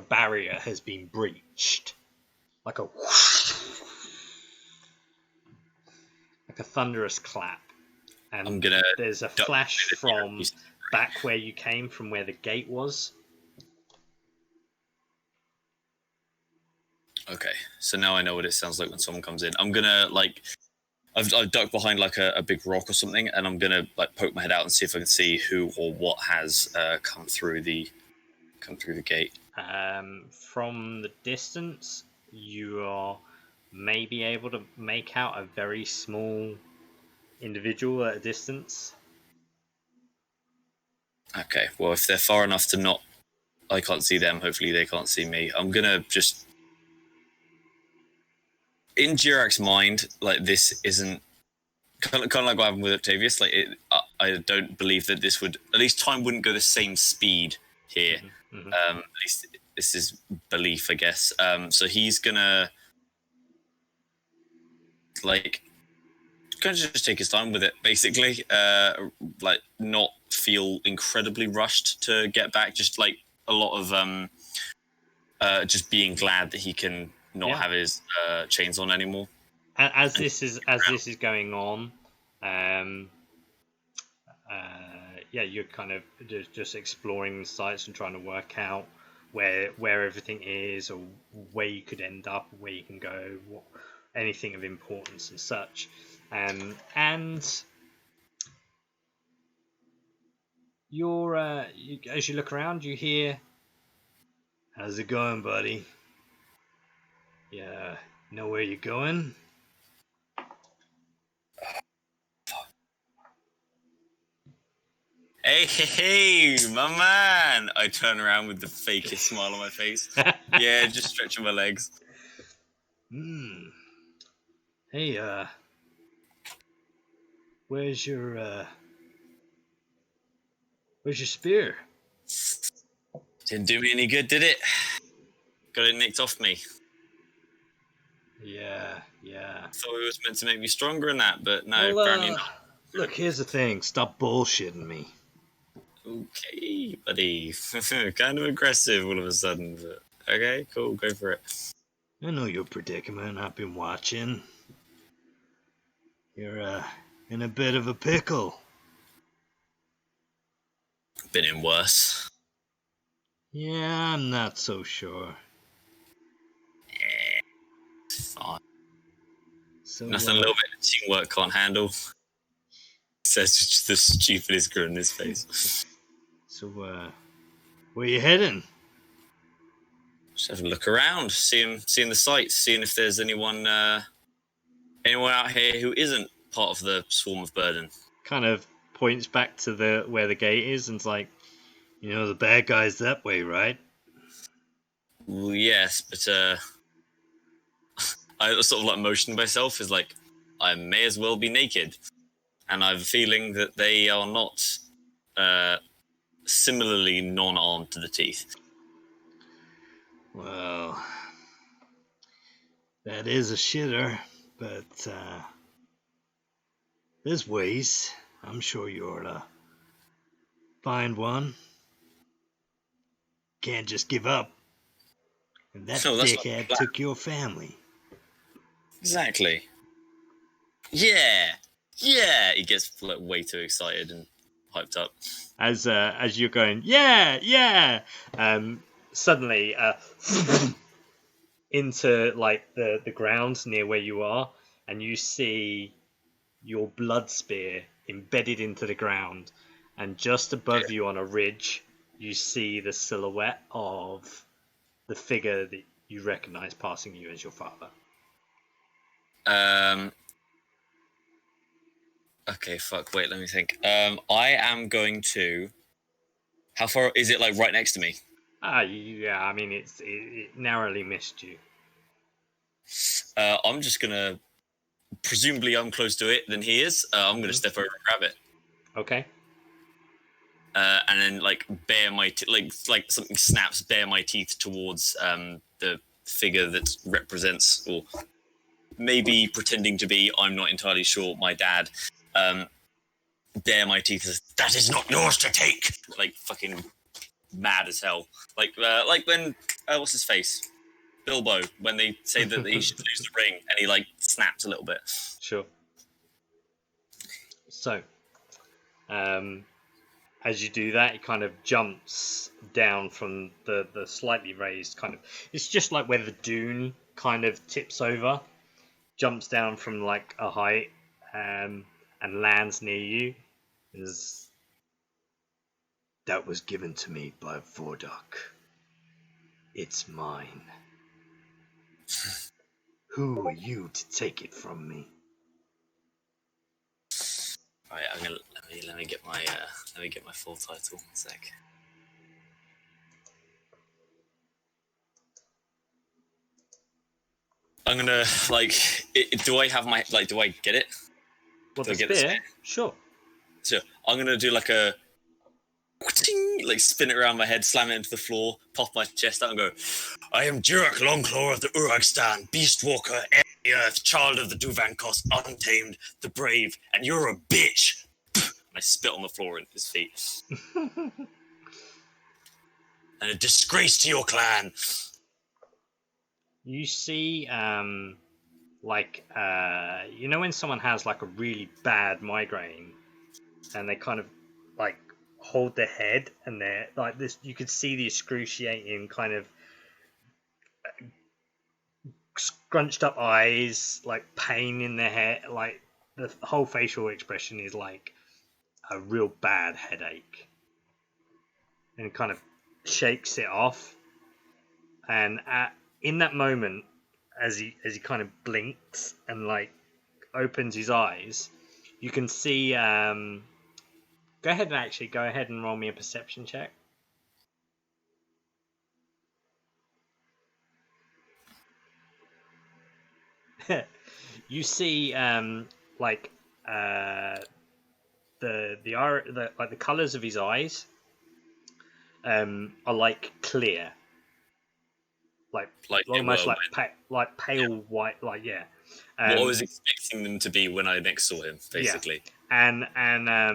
barrier has been breached, like a thunderous clap, and there's a flash from back where you came from, where the gate was. Okay, so now I know what it sounds like when someone comes in. I'm gonna like, I've ducked behind like a big rock or something, and I'm gonna like poke my head out and see if I can see who or what has come through the gate. From the distance, you are maybe able to make out a very small individual at a distance. Okay, well, if they're far enough to I can't see them, hopefully they can't see me. I'm gonna just, in Jirak's mind, like, this isn't kind of like what happened with Octavius. Like, I don't believe that this would, at least time wouldn't go the same speed here. At least this is belief, I guess. So he's gonna like kind of just take his time with it, basically. Like, not feel incredibly rushed to get back. Just like a lot of just being glad that he can not have his chains on anymore. As this is going on, you're kind of just exploring the sites and trying to work out where everything is, or where you could end up, where you can go, anything of importance and such. And you're as you look around, you hear, "How's it going, buddy? Yeah, know where you're going?" Hey, my man! I turn around with the fakest smile on my face. Yeah, just stretching my legs. Hey, where's your spear? Didn't do me any good, did it? Got it nicked off me. Yeah. Thought it was meant to make me stronger in that, but no, Well, apparently not. Look, here's the thing. Stop bullshitting me. Okay, buddy. Kind of aggressive all of a sudden, but okay, cool, go for it. I know your predicament. I've been watching. You're in a bit of a pickle. Been in worse. Yeah, I'm not so sure. Fine. So, Nothing a little bit of teamwork can't handle. says the stupidest grin on his face. So, where you heading? Just have a look around, seeing the sights, seeing if there's anyone out here who isn't part of the swarm of burden. Kind of points back to where the gate is and's like, the bad guy's that way, right? Well, yes, but I sort of like motioned myself as like, I may as well be naked. And I have a feeling that they are not similarly non-armed to the teeth. Well, that is a shitter, but there's ways. I'm sure you ought to find one. Can't just give up. And that No, that's dickhead took your family. Exactly. Yeah. He gets like way too excited and hyped up. As you're going, yeah. Suddenly, into like the ground near where you are, and you see your blood spear embedded into the ground, and just above you on a ridge, you see the silhouette of the figure that you recognize passing you as your father. Okay, fuck. Wait, let me think. I am going to. How far is it? Like right next to me? Yeah. I mean, it narrowly missed you. I'm just gonna. Presumably, I'm close to it than he is. I'm gonna step over and grab it. Okay. And then like bare my like something snaps, bare my teeth towards the figure that represents, or maybe pretending to be, I'm not entirely sure, my dad. Bare my teeth as, that is not yours to take. Like fucking mad as hell. Like when what's his face, Bilbo, when they say that he should lose the ring, and he like snaps a little bit. Sure. So, as you do that, it kind of jumps down from the slightly raised kind of. It's just like where the dune kind of tips over, jumps down from like a height, and lands near you. That was given to me by Vordok. It's mine. Who are you to take it from me? Right, I'm gonna let me get my full title. 1 sec. I'm gonna do I have my do I get it? What, do the I get spear? Sure. So I'm gonna do like a like spin it around my head, slam it into the floor, pop my chest out, and go. I am Durak Longclaw of the Uragstan, Beast Walker, Air the Earth, Child of the Duvankos, Untamed, the Brave, and you're a bitch. And I spit on the floor at his feet. And a disgrace to your clan. You see, when someone has like a really bad migraine, and they kind of like hold their head, and they're like this. You could see the excruciating kind of scrunched up eyes, like pain in their head, like the whole facial expression is like a real bad headache, and it kind of shakes it off. And in that moment, as he kind of blinks and like opens his eyes, you can see. Go ahead and roll me a perception check. You see, the colors of his eyes, are like clear, like almost like pale white, like yeah. What I was expecting them to be when I next saw him, basically. Yeah.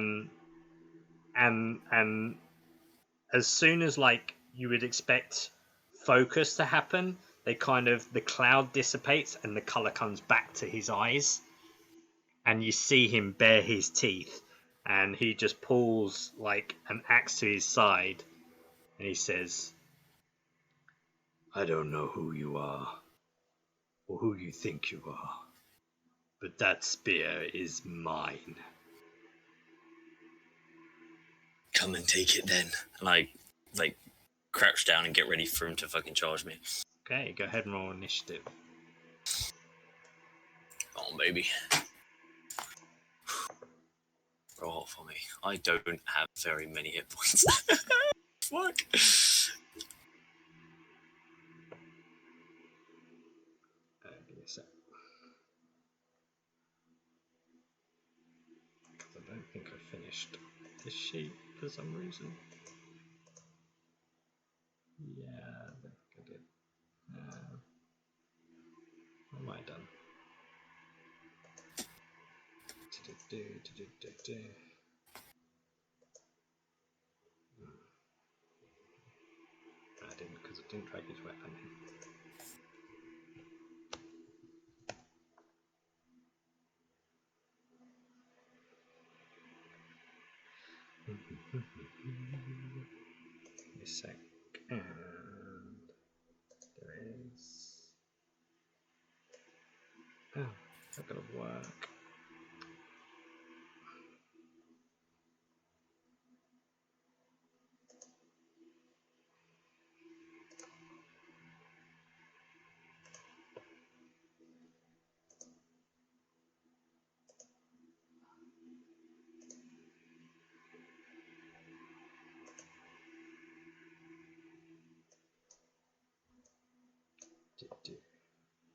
And as soon as like you would expect focus to happen, the cloud dissipates and the color comes back to his eyes, and you see him bare his teeth, and he just pulls like an axe to his side, and he says, I don't know who you are or who you think you are, but that spear is mine. Come and take it then. And I like crouch down and get ready for him to fucking charge me. Okay, go ahead and roll initiative. Oh, baby. Roll for me. I don't have very many hit points. Fuck. Give me a sec. Because I don't think I finished this sheet for some reason. Yeah, I think I did. What am I done? I didn't, because I didn't drag his weapon in. Give me a sec. And there is. Oh, not gonna work.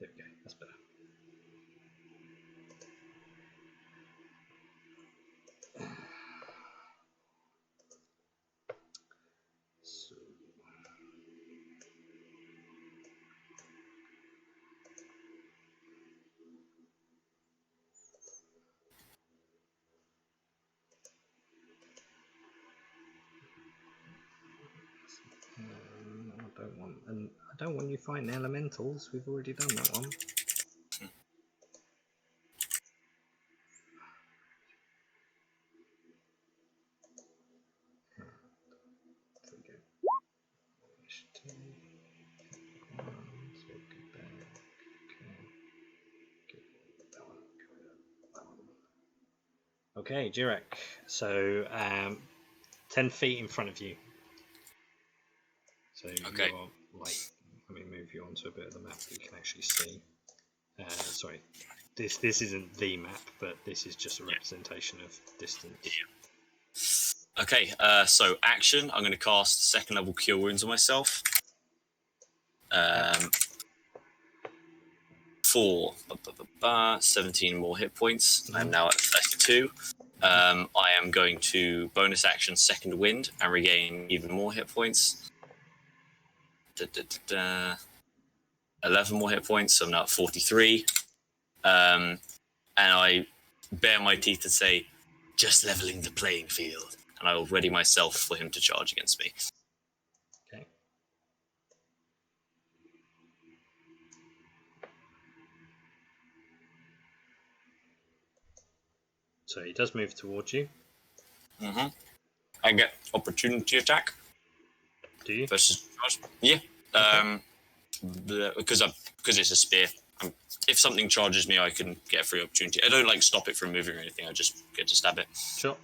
There we go, that's better. So. I don't want you fighting elementals. We've already done that one. Okay, Jirek. So 10 feet in front of you. So Okay. you're like, let me move you onto a bit of the map that you can actually see. Sorry, this isn't the map, but this is just a representation of distance. Okay, so action. I'm going to cast second level Cure Wounds on myself. For 17 more hit points. I'm now at 32. I am going to bonus action Second Wind and regain even more hit points. 11 more hit points, so I'm now at 43. And I bare my teeth and say, just leveling the playing field. And I will ready myself for him to charge against me. Okay. So he does move towards you. Mm-hmm. I get opportunity attack. Do you? Versus charge. Yeah. Okay. Because it's a spear. If something charges me, I can get a free opportunity. I don't like stop it from moving or anything. I just get to stab it. Sure.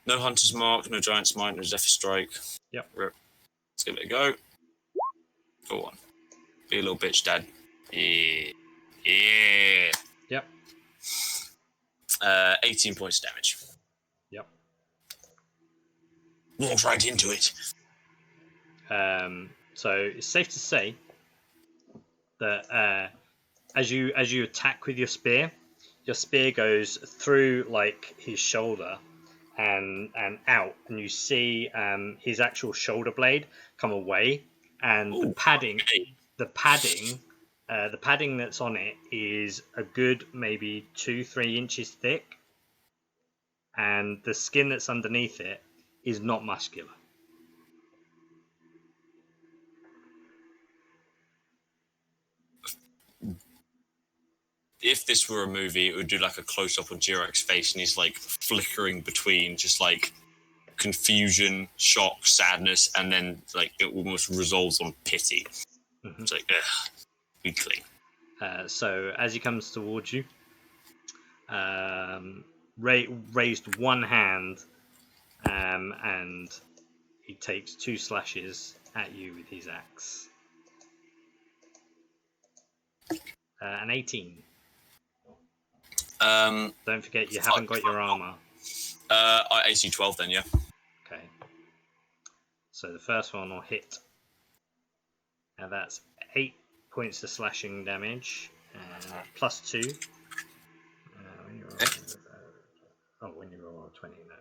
No Hunter's Mark, no Giant Smite, no Zephyr Strike. Yep. Let's give it a go. Go on. Be a little bitch, Dad. Yeah. Yep. 18 points of damage. Yep. Walks right into it. So it's safe to say that as you attack with your spear goes through like his shoulder and out, and you see his actual shoulder blade come away, and Ooh, the padding okay. the padding that's on it is a good maybe 2-3 inches thick, and the skin that's underneath it is not muscular. If this were a movie, it would do like a close-up on Jirak's face, and he's like flickering between just like confusion, shock, sadness, and then like it almost resolves on pity. Mm-hmm. It's like, weakling. So as he comes towards you, raised one hand, and he takes 2 slashes at you with his axe. An 18. Don't forget you haven't got your armor. I AC 12 then, yeah. Okay. So the first one will hit. And that's 8 points of slashing damage, plus 2. When you roll, when you roll 20, no.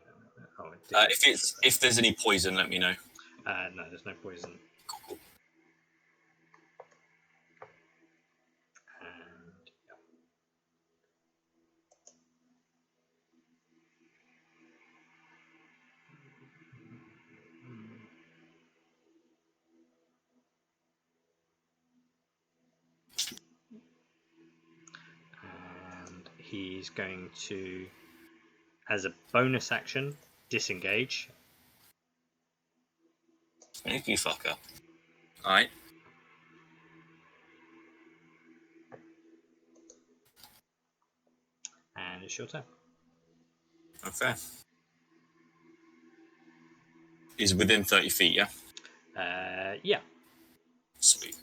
Oh, if there's any poison, let me know. No, there's no poison. Cool. And he's going to, as a bonus action, disengage. Sneaky fucker. Alright. And it's your turn. Okay. He's within 30 feet, yeah? Yeah. Sweet.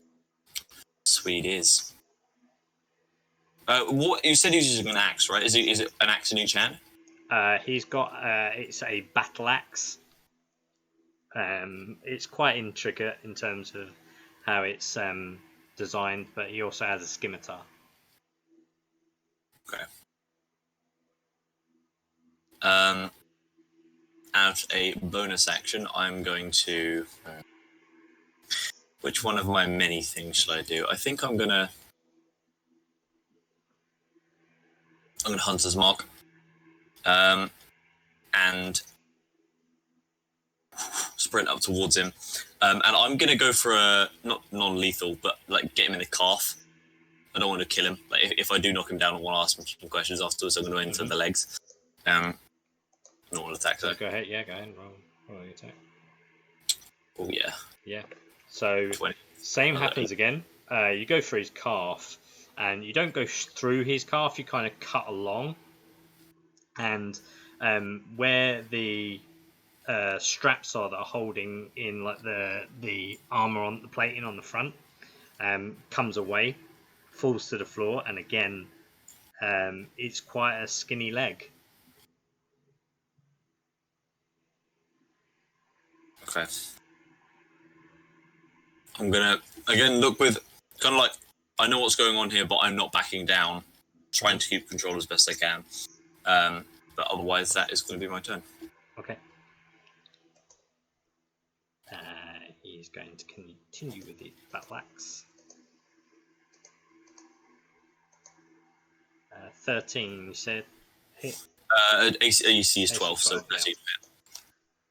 Sweet is. What you said he was using an axe, right? Is it an axe in each hand? He's got it's a battle axe. It's quite intricate in terms of how it's designed, but he also has a scimitar. Okay. As a bonus action, I'm going to. Which one of my many things should I do? I think I'm gonna Hunter's Mark, and sprint up towards him, and I'm gonna go for a not non-lethal, but like get him in the calf. I don't want to kill him. Like if I do knock him down, I want to ask him some questions afterwards. I'm going to enter the legs. Normal attack. So go ahead. Yeah, go ahead and roll your attack. Oh yeah. Yeah. So 20. Same happens again. You go for his calf, and you don't go through his calf. You kind of cut along, and where the straps are that are holding in like the armor on the plating on the front comes away, falls to the floor, and again it's quite a skinny leg. Okay. I'm gonna again look with kind of like I know what's going on here, but I'm not backing down, trying to keep control as best I can. But otherwise, that is going to be my turn. Okay. He's going to continue with the battle axe. 13, you said hit. AC is 12, so 13. Yeah.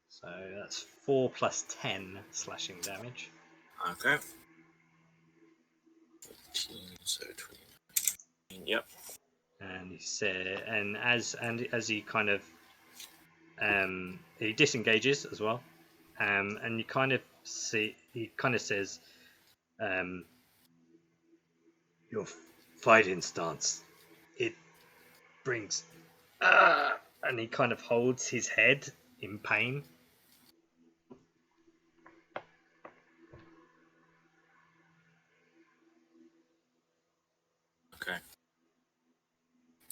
So that's 4 plus 10 slashing damage. Okay. 14, so 29. Yep. And he said, and as he kind of he disengages as well, and you kind of see he kind of says, your fighting stance, it brings, and he kind of holds his head in pain. Okay.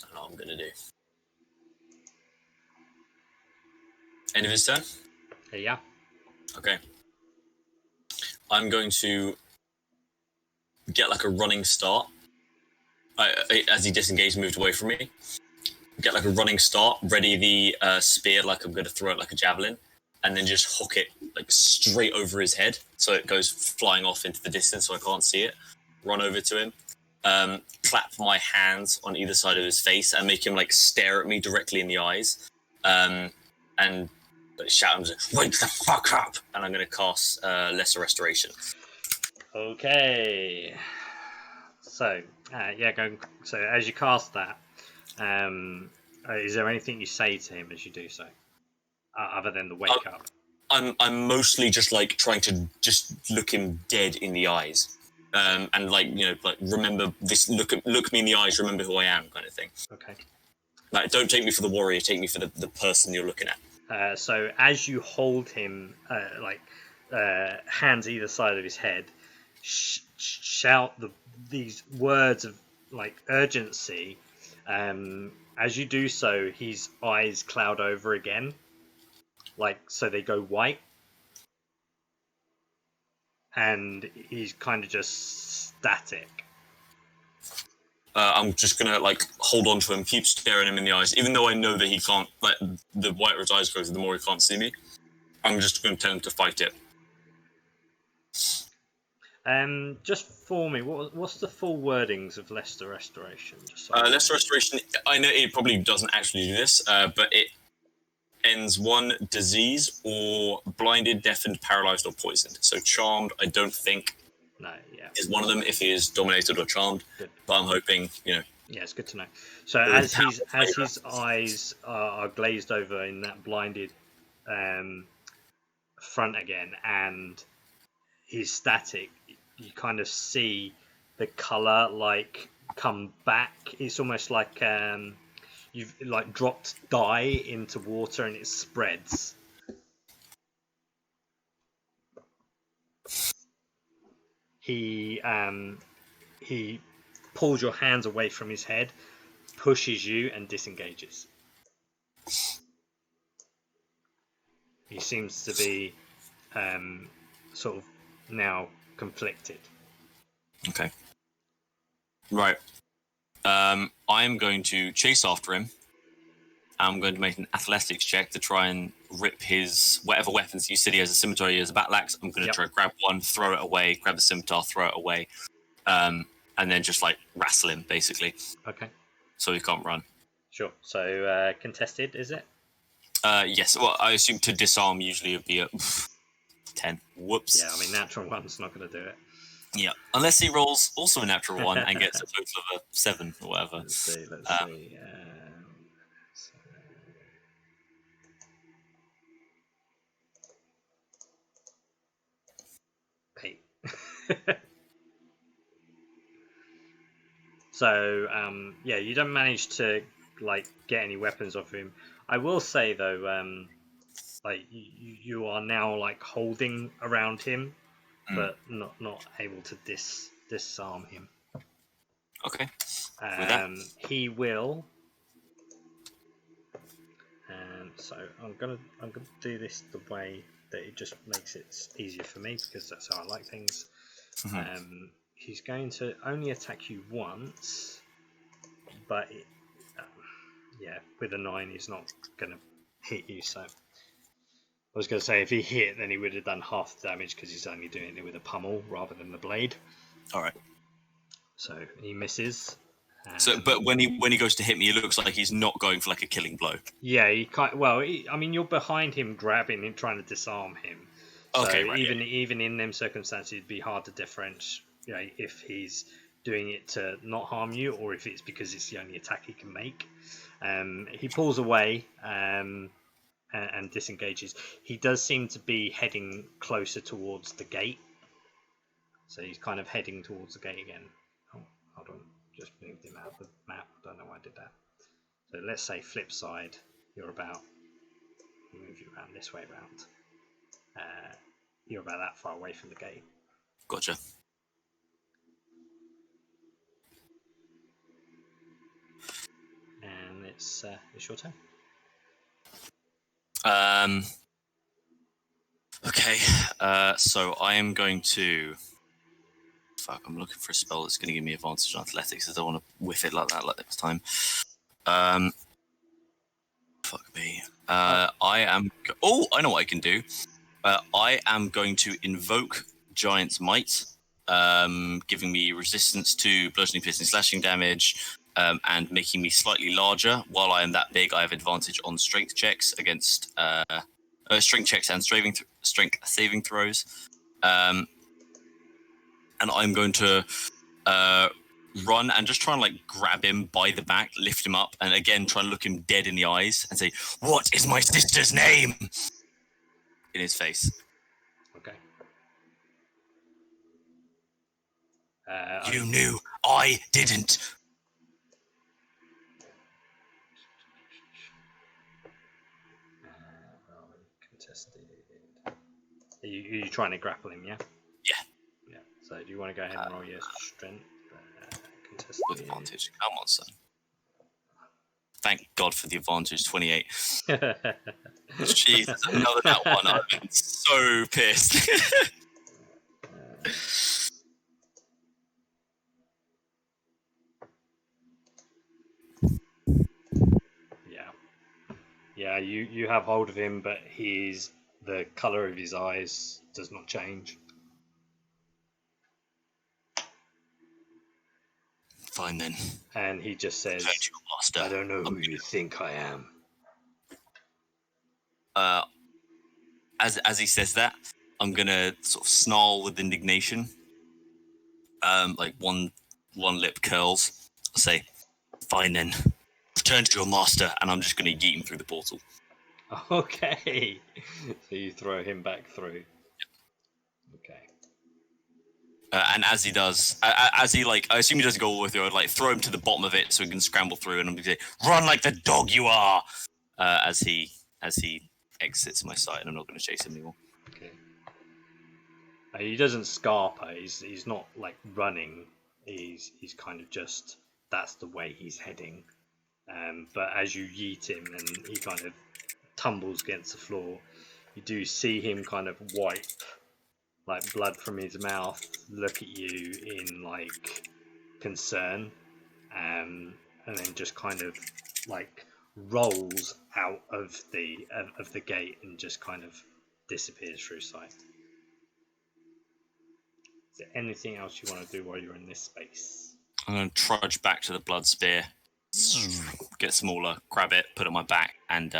I know what I'm gonna do. End of his turn? Yeah. Okay. I'm going to get like a running start. As he disengaged, moved away from me. Get like a running start, ready the spear like I'm going to throw it like a javelin, and then just hook it like straight over his head so it goes flying off into the distance so I can't see it. Run over to him, clap my hands on either side of his face and make him like stare at me directly in the eyes, and shout at him, "Wake the fuck up!" And I'm going to cast Lesser Restoration. Okay. So So as you cast that, is there anything you say to him as you do so, other than the wake up? I'm mostly just like trying to just look him dead in the eyes, and like like remember this. Look me in the eyes. Remember who I am, kind of thing. Okay. Like don't take me for the warrior. Take me for the person you're looking at. So as you hold him, hands either side of his head, shout these words of like urgency. As you do so, his eyes cloud over again, so they go white, and he's kind of just static. I'm just gonna hold on to him, keep staring him in the eyes, even though I know that he can't. Like the whiter his eyes grows, the more he can't see me. I'm just gonna tell him to fight it. Just for me, what's the full wordings of Leicester Restoration? Just so Leicester Restoration. I know it probably doesn't actually do this, but it ends one disease or blinded, deafened, paralyzed, or poisoned. So charmed, I don't think. No, yeah. Is one of them if he is dominated or charmed. Good. But I'm hoping, Yeah, it's good to know. So as his eyes are glazed over in that blinded front again, and he's static, you kind of see the color come back. It's almost like you've dropped dye into water and it spreads. He pulls your hands away from his head, pushes you, and disengages. He seems to be sort of now conflicted. Okay. Right. I'm going to chase after him. I'm going to make an athletics check to try and rip his whatever weapons. You said he has a scimitar, he has a battle axe. I'm going to try to grab one, throw it away, grab the scimitar, throw it away, and then just wrestle him basically. Okay. So he can't run. Sure. So contested, is it? Yes. Well, I assume to disarm usually would be a 10. Whoops. Yeah, I mean natural one's not going to do it. Yeah, unless he rolls also a natural 1 and gets a total of a 7 or whatever. Let's see. Eight. So you don't manage to get any weapons off him. I will say though, you are now holding around him, but not able to disarm him. Okay. He will. So I'm gonna do this the way that it just makes it easier for me, because that's how I like things. Mm-hmm. He's going to only attack you once, but with a 9 he's not going to hit you. So I was going to say if he hit, then he would have done half the damage, because he's only doing it with a pummel rather than the blade. All right. So he misses. But when he goes to hit me, it looks like he's not going for a killing blow. Yeah, he can't. Well, you're behind him, grabbing and trying to disarm him. So okay, right, even in them circumstances, it'd be hard to differentiate if he's doing it to not harm you, or if it's because it's the only attack he can make. He pulls away and disengages. He does seem to be heading closer towards the gate. So he's kind of heading towards the gate again. Oh, hold on. Just moved him out of the map. Don't know why I did that. So let's say flip side. You're about. Move you around this way round. You're about that far away from the gate. Gotcha. And it's your turn. Okay. So I am going to. Fuck, I'm looking for a spell that's going to give me advantage on athletics. I don't want to whiff it like that this time. Fuck me. I know what I can do. I am going to invoke Giant's Might, giving me resistance to bludgeoning, piercing, slashing damage, and making me slightly larger. While I am that big, I have advantage on strength checks against strength checks and strength saving throws. And I'm going to run and just try and grab him by the back, lift him up, and again try and look him dead in the eyes and say, "What is my sister's name?" in his face. Okay. You knew, I didn't. Are you trying to grapple him? Yeah. Yeah. Yeah. So do you want to go ahead and roll your strength contest With advantage. Come on, son. Thank God for the advantage. 28. Jesus, another that one. I've been so pissed. Yeah. Yeah, you have hold of him, but the colour of his eyes does not change. Fine then. And he just says, Turn to your master. I don't know who you think I am. As he says that, I'm gonna sort of snarl with indignation. Like one lip curls. I'll say, fine then. Return to your master, and I'm just gonna yeet him through the portal. Okay. So you throw him back through. Okay. And as he does, as he like, I assume he doesn't go all the way through. I'd like throw him to the bottom of it so he can scramble through, and I'm gonna say, "Run like the dog you are!" As he exits my sight, and I'm not gonna chase him anymore. Okay. He doesn't scarper. He's not like running. He's kind of just that's the way he's heading. But as you yeet him and he kind of tumbles against the floor, you do see him kind of wipe like blood from his mouth, look at you in like concern, and then just kind of like rolls out of the gate and just kind of disappears through sight. Is there anything else you want to do while you're in this space? I'm gonna trudge back to the blood spear, get smaller, grab it, put it on my back, and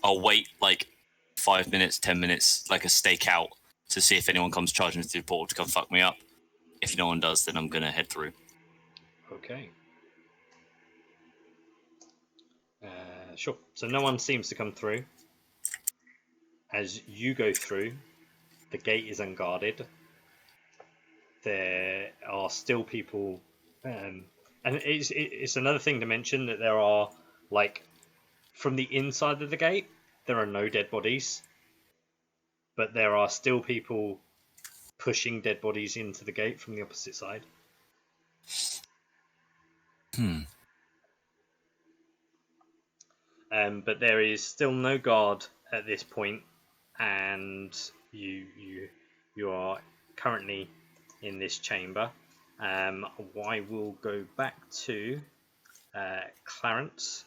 I'll wait like 5 minutes, 10 minutes, like a stakeout, to see if anyone comes charging through the portal to come fuck me up. If no one does, then I'm gonna head through. Okay. Sure. So no one seems to come through. As you go through, the gate is unguarded. There are still people, and it's another thing to mention that there are, like, from the inside of the gate, there are no dead bodies, but there are still people pushing dead bodies into the gate from the opposite side. But there is still no guard at this point, and you are currently in this chamber. I will go back to Clarence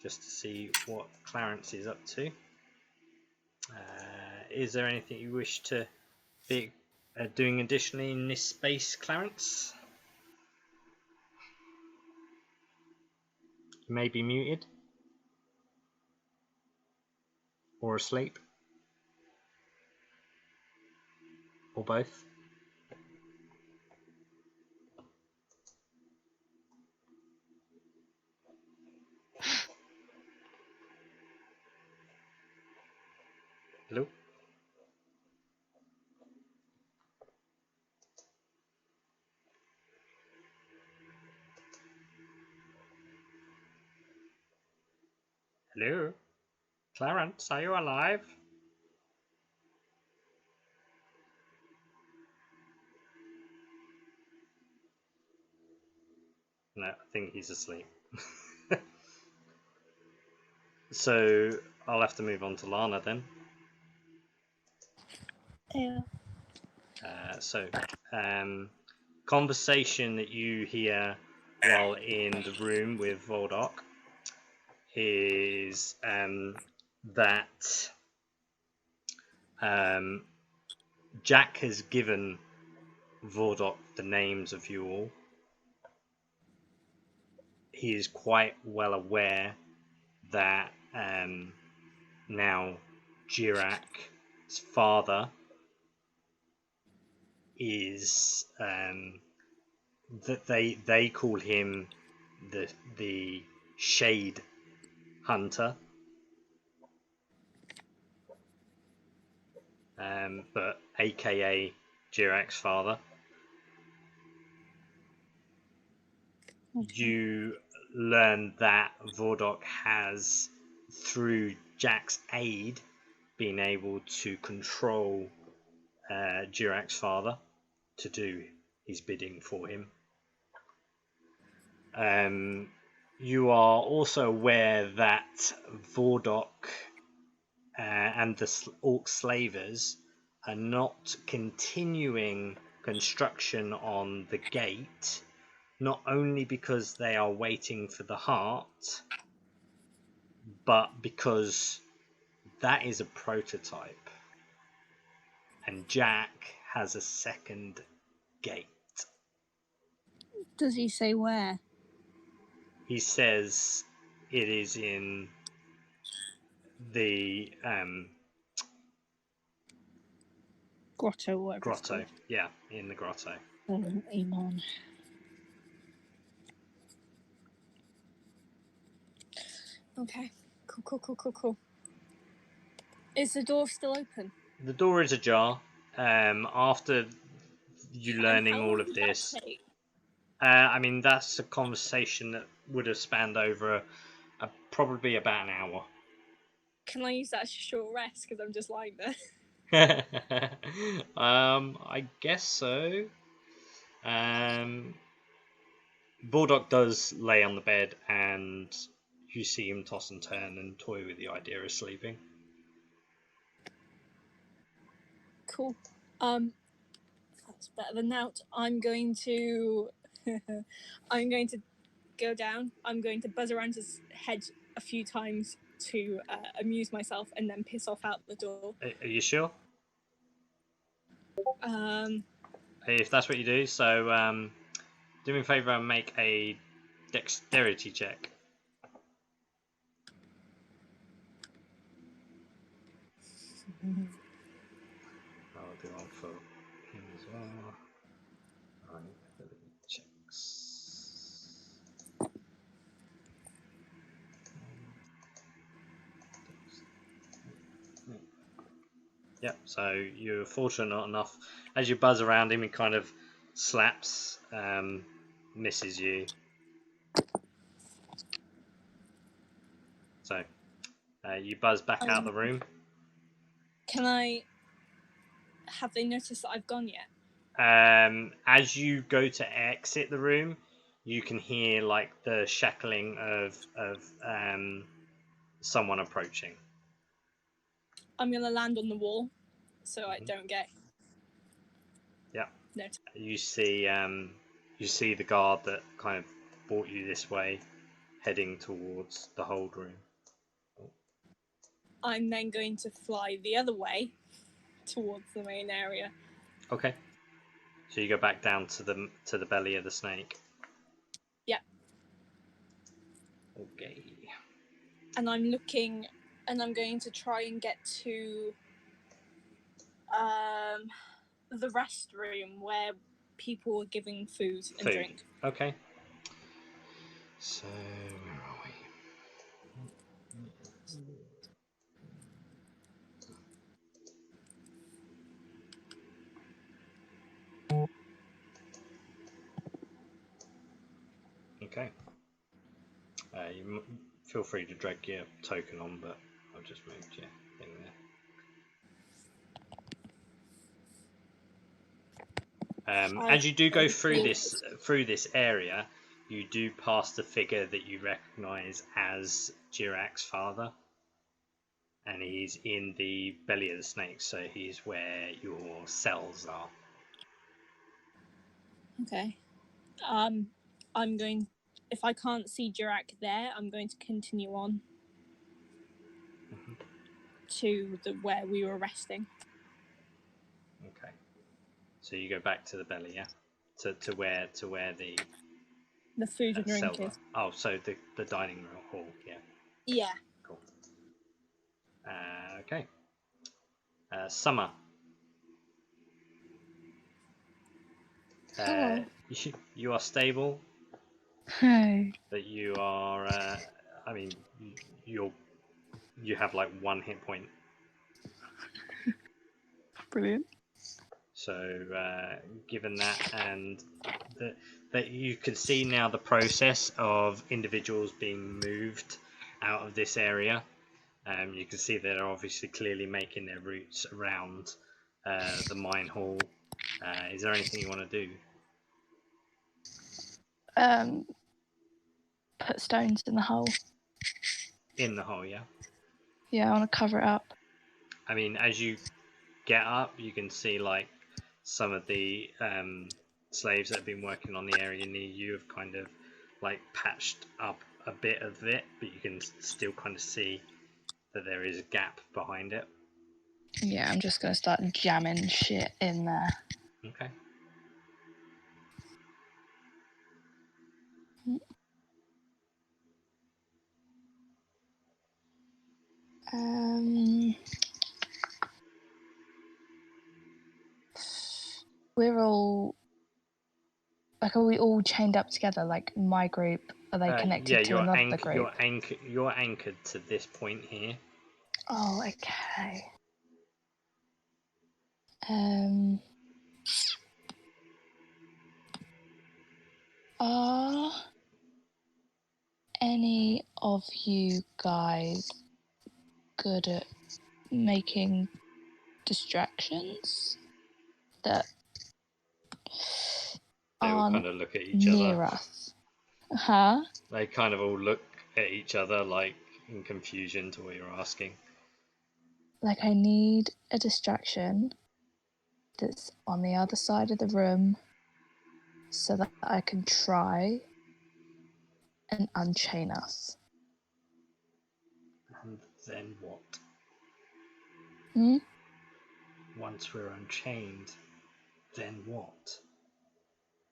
just to see what Clarence is up to. Is there anything you wish to be doing additionally in this space, Clarence? You may be muted or asleep or both. Hello? Hello? Clarence, are you alive? No, I think he's asleep. So I'll have to move on to Lana then. Yeah. Conversation that you hear while in the room with Voldok is that Jack has given Voldok the names of you all. He is quite well aware that now Jirak's father is that they call him the Shade Hunter, but AKA Jirak's father. You learn that Vordok has, through Jack's aid being able to control Jirak's father to do his bidding for him. You are also aware that Vordok and the Orc slavers are not continuing construction on the gate, not only because they are waiting for the heart, but because that is a prototype, and Jack has a second gate. Does he say where? He says it is in the Grotto, whatever it's grotto. called. Yeah, in the grotto. Amon. Okay. Cool. Is the door still open? The door is ajar. After you learning how all long of would that this, take? I mean, that's a conversation that would have spanned over probably about an hour. Can I use that as a short rest because I'm just lying there? I guess so. Bulldog does lay on the bed, and you see him toss and turn and toy with the idea of sleeping. Cool. That's better than out. I'm going to go down. I'm going to buzz around his head a few times to amuse myself, and then piss off out the door. Are you sure? Um, If that's what you do, so do me a favour and make a dexterity check. I'll do one for him as well. Ability checks. Yep, so you're fortunate enough. As you buzz around him, he kind of slaps, misses you. So you buzz back out the room. Can I? Have they noticed that I've gone yet? As you go to exit the room, you can hear like the shackling of someone approaching. I'm gonna land on the wall, so I don't get. Yeah. No. You see the guard that kind of brought you this way, heading towards the hold room. I'm then going to fly the other way towards the main area. Okay. So you go back down to the belly of the snake. Yeah. Okay. And I'm looking, and I'm going to try and get to the restroom where people are giving food and drink. Okay. So where are we? Okay. You feel free to drag your token on, but I'll just move your thing there. As you do go through this area, you do pass the figure that you recognise as Jirak's father, and he's in the belly of the snake, so he's where your cells are. Okay. I'm going. If I can't see Jirak there, I'm going to continue on to where we were resting. Okay. So you go back to the belly, yeah, to where the food and drink is. Oh, so the dining room hall, yeah. Yeah. Cool. Okay. Summer. Hello. You are stable. Hey. But you are. I mean, you have like 1 hit point. Brilliant. So, given that, and that you can see now the process of individuals being moved out of this area. You can see they're obviously clearly making their routes around the mine hall. Is there anything you want to do? Put stones in the hole. In the hole, yeah? Yeah, I want to cover it up. I mean, as you get up, you can see like some of the slaves that have been working on the area near you have kind of like patched up a bit of it, but you can still kind of see that there is a gap behind it. Yeah, I'm just gonna start jamming shit in there. Okay. We're all like, are we all chained up together? Like my group, are they connected to another group? You're anchored to this point here. Oh, okay. Are any of you guys good at making distractions that They all aren't kind of look at each near other. us? Huh? They kind of all look at each other like in confusion to what you're asking. Like, I need a distraction that's on the other side of the room so that I can try and unchain us. And then what? Hmm? Once we're unchained, then what?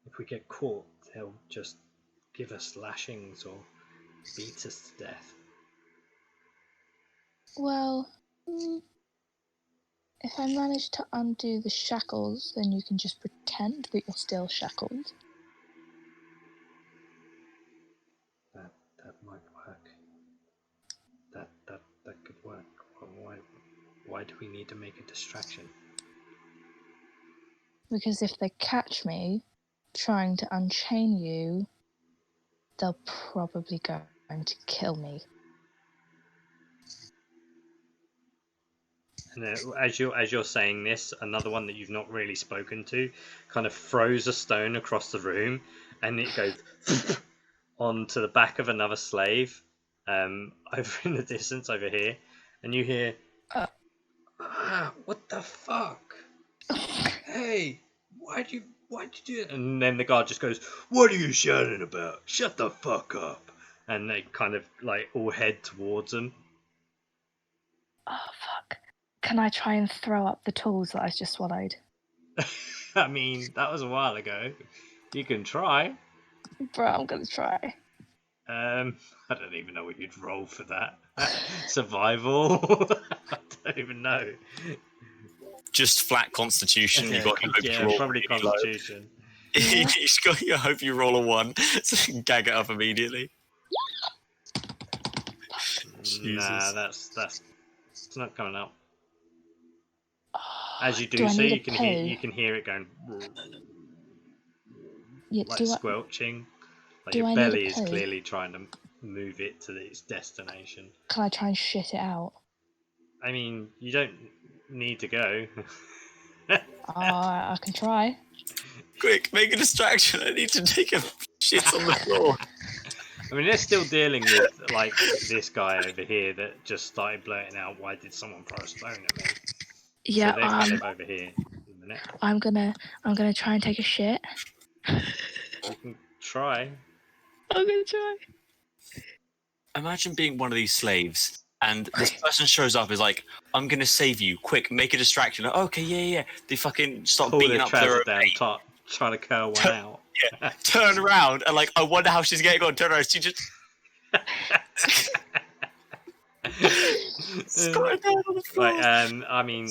If we get caught, they'll just give us lashings or beat us to death. Well, if I manage to undo the shackles, then you can just pretend that you're still shackled. That might work. That could work. Why do we need to make a distraction? Because if they catch me trying to unchain you, they'll probably going to kill me. And as you're saying this, another one that you've not really spoken to kind of throws a stone across the room, and it goes onto the back of another slave over in the distance over here, and you hear, what the fuck? Hey, why'd you do that? And then the guard just goes, what are you shouting about? Shut the fuck up. And they kind of like all head towards them. Oh, fuck. Can I try and throw up the tools that I just swallowed? I mean, that was a while ago. You can try. Bro, I'm gonna try. I don't even know what you'd roll for that. Survival? I don't even know. Just flat constitution. Yeah, You got your hope yeah, you roll probably really low. Constitution. You just got your hope you roll a 1, so you can gag it up immediately. Nah, Jesus. that's it's not coming up. As you Do do I so, need a you can hear it going Yeah, like squelching. Like do your I need a belly is poo? clearly trying to move it to its destination. Can I try and shit it out? I mean, you don't need to go. I can try. Quick, make a distraction. I need to take a shit on the floor. I mean, they're still dealing with like this guy over here that just started blurting out, "Why did someone throw a stone at me?" Yeah, So they're kind of over here. In a minute. I'm gonna try and take a shit. You can try. I'm gonna try. Imagine being one of these slaves, and this person shows up, is like, "I'm gonna save you. Quick, make a distraction." Like, okay, yeah. They fucking start Pull beating their up their trousers own down, mate. trying to curl one out. Yeah, turn around and like, I wonder how she's getting on. Turn around, she just squatted down on the floor. Right, I mean,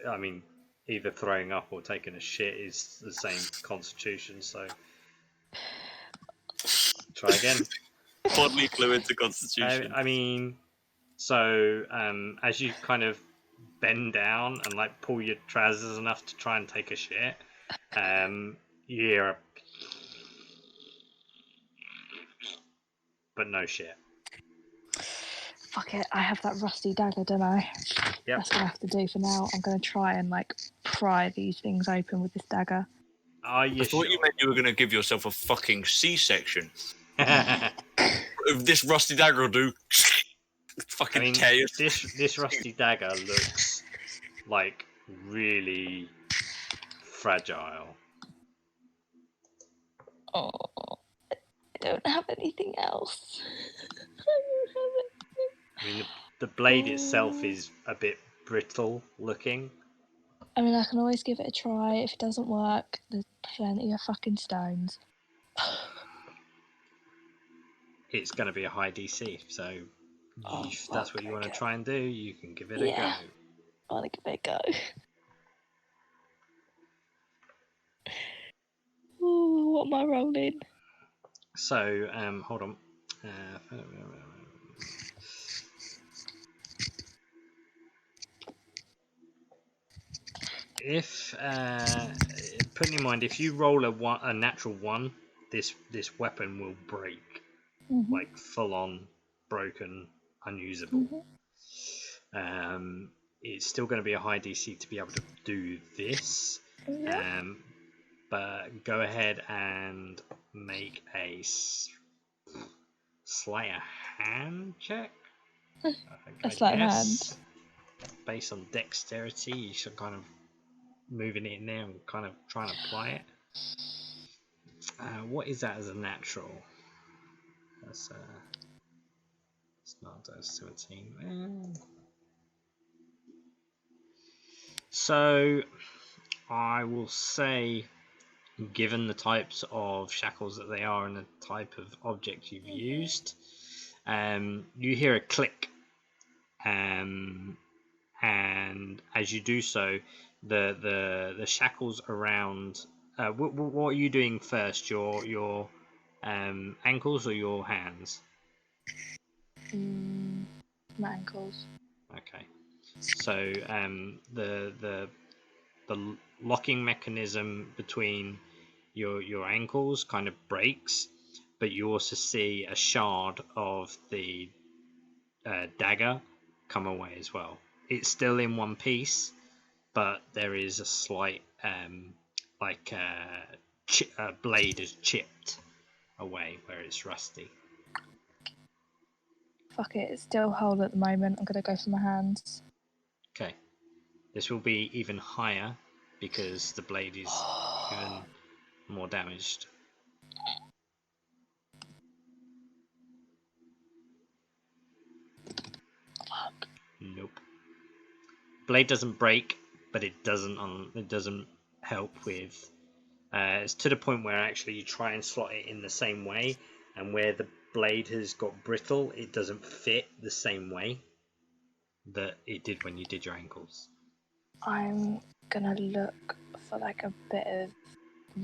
I mean, either throwing up or taking a shit is the same constitution. So try again. Bodily fluids and constitution. I mean, so as you kind of bend down and like pull your trousers enough to try and take a shit, you hear a but no shit. Fuck it, I have that rusty dagger, don't I? Yep. That's what I have to do for now. I'm going to try and, like, pry these things open with this dagger. Are you I thought sure? you meant you were going to give yourself a fucking C-section. If this rusty dagger will do. Fucking I mean, tear your- this rusty dagger looks like really fragile. Oh, I don't have anything else. I don't have anything. I mean, the blade itself is a bit brittle looking. I mean, I can always give it a try. If it doesn't work, there's plenty of fucking stones. It's going to be a high DC, so if that's what you want to try and do, you can give it a go. I want to give it a go. Ooh, what am I rolling? So, hold on. If put in mind, if you roll a natural 1, this weapon will break, like full on broken, unusable. It's still going to be a high DC to be able to do this. But go ahead and make a sleight of hand check. A sleight of hand. Based on dexterity, you should kind of moving it in there and kind of trying to apply it. What is that as a natural? That's it's not 17. So I will say, given the types of shackles that they are and the type of object you've used, you hear a click, and as you do so, the shackles around. What are you doing first? Your ankles or your hands? My ankles. Okay. So the locking mechanism between your ankles kind of breaks, but you also see a shard of the dagger come away as well. It's still in one piece, but there is a slight blade is chipped away where it's rusty. Fuck it, it's still whole at the moment. I'm gonna go for my hands. Okay. This will be even higher because the blade is even more damaged. Fuck. Nope. Blade doesn't break, but it doesn't help with. It's to the point where actually you try and slot it in the same way, and where the blade has got brittle, it doesn't fit the same way that it did when you did your ankles. I'm gonna look for like a bit of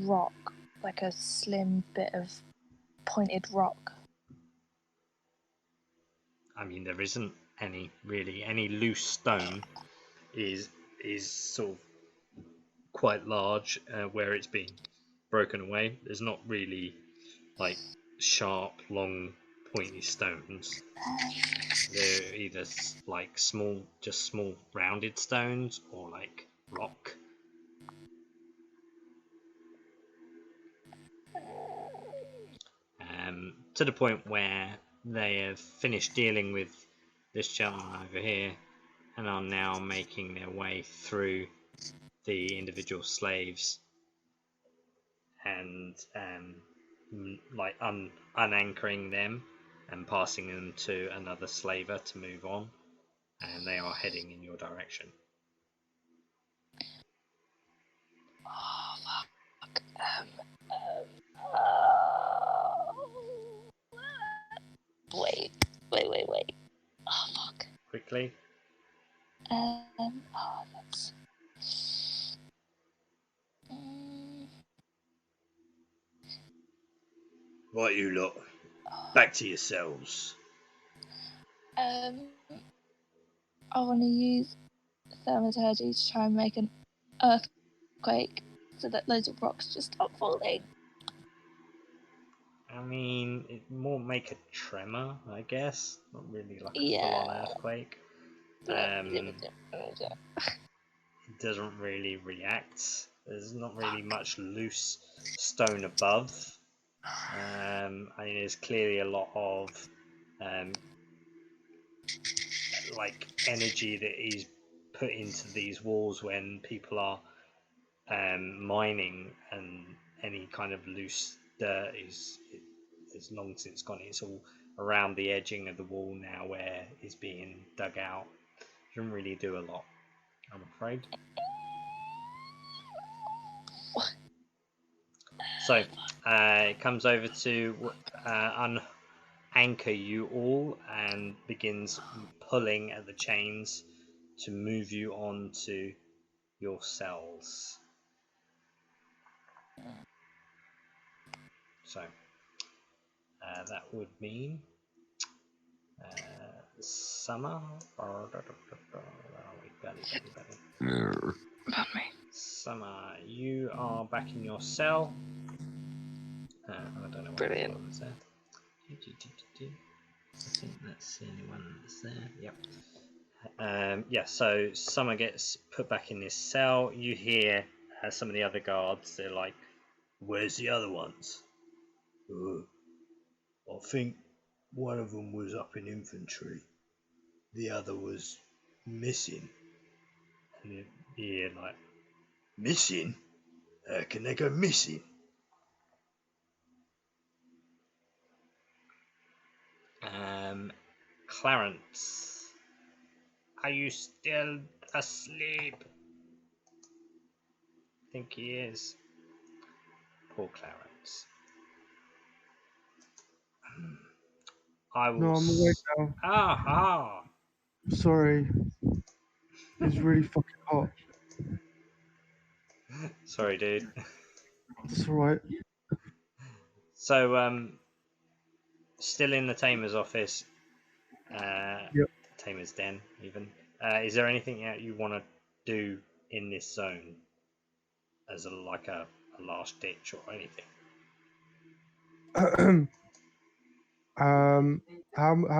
rock, like a slim bit of pointed rock. I mean, there isn't any loose stone. Is sort of quite large where it's been broken away. There's not really like sharp, long, pointy stones. They're either like small rounded stones or like rock. To the point where they have finished dealing with this gentleman over here and are now making their way through the individual slaves and like unanchoring them and passing them to another slaver to move on, and they are heading in your direction. Oh fuck. Wait. Oh fuck. Quickly. That's. Right, you lot. Back to yourselves. I want to use thaumaturgy to try and make an earthquake so that loads of rocks just stop falling. I mean, it more make a tremor, I guess. Not really like a Yeah. full-on earthquake. It doesn't really react. There's not really much loose stone above. I mean, there's clearly a lot of like energy that is put into these walls when people are mining, and any kind of loose dirt is long since gone. It's all around the edging of the wall now where it's being dug out. Doesn't really do a lot, I'm afraid. So it comes over to anchor you all and begins pulling at the chains to move you on to your cells. So that would mean Summer. Where are we? Belly. Pardon me. Summer, you are back in your cell. I don't know what Brilliant. one's there. I think that's the only one that's there. Yep. Yeah, so Summer gets put back in this cell. You hear some of the other guards, they're like, where's the other ones? I think one of them was up in infantry. The other was missing. And you hear like, missing? How can they go missing? Clarence, are you still asleep? I think he is. Poor Clarence. I will. No, I'm awake now. Ah. Sorry. It's really fucking hot. Sorry, dude. That's alright. So, still in the Tamer's office. Yep. Tamer's den, even. Is there anything you want to do in this zone as a last ditch or anything? How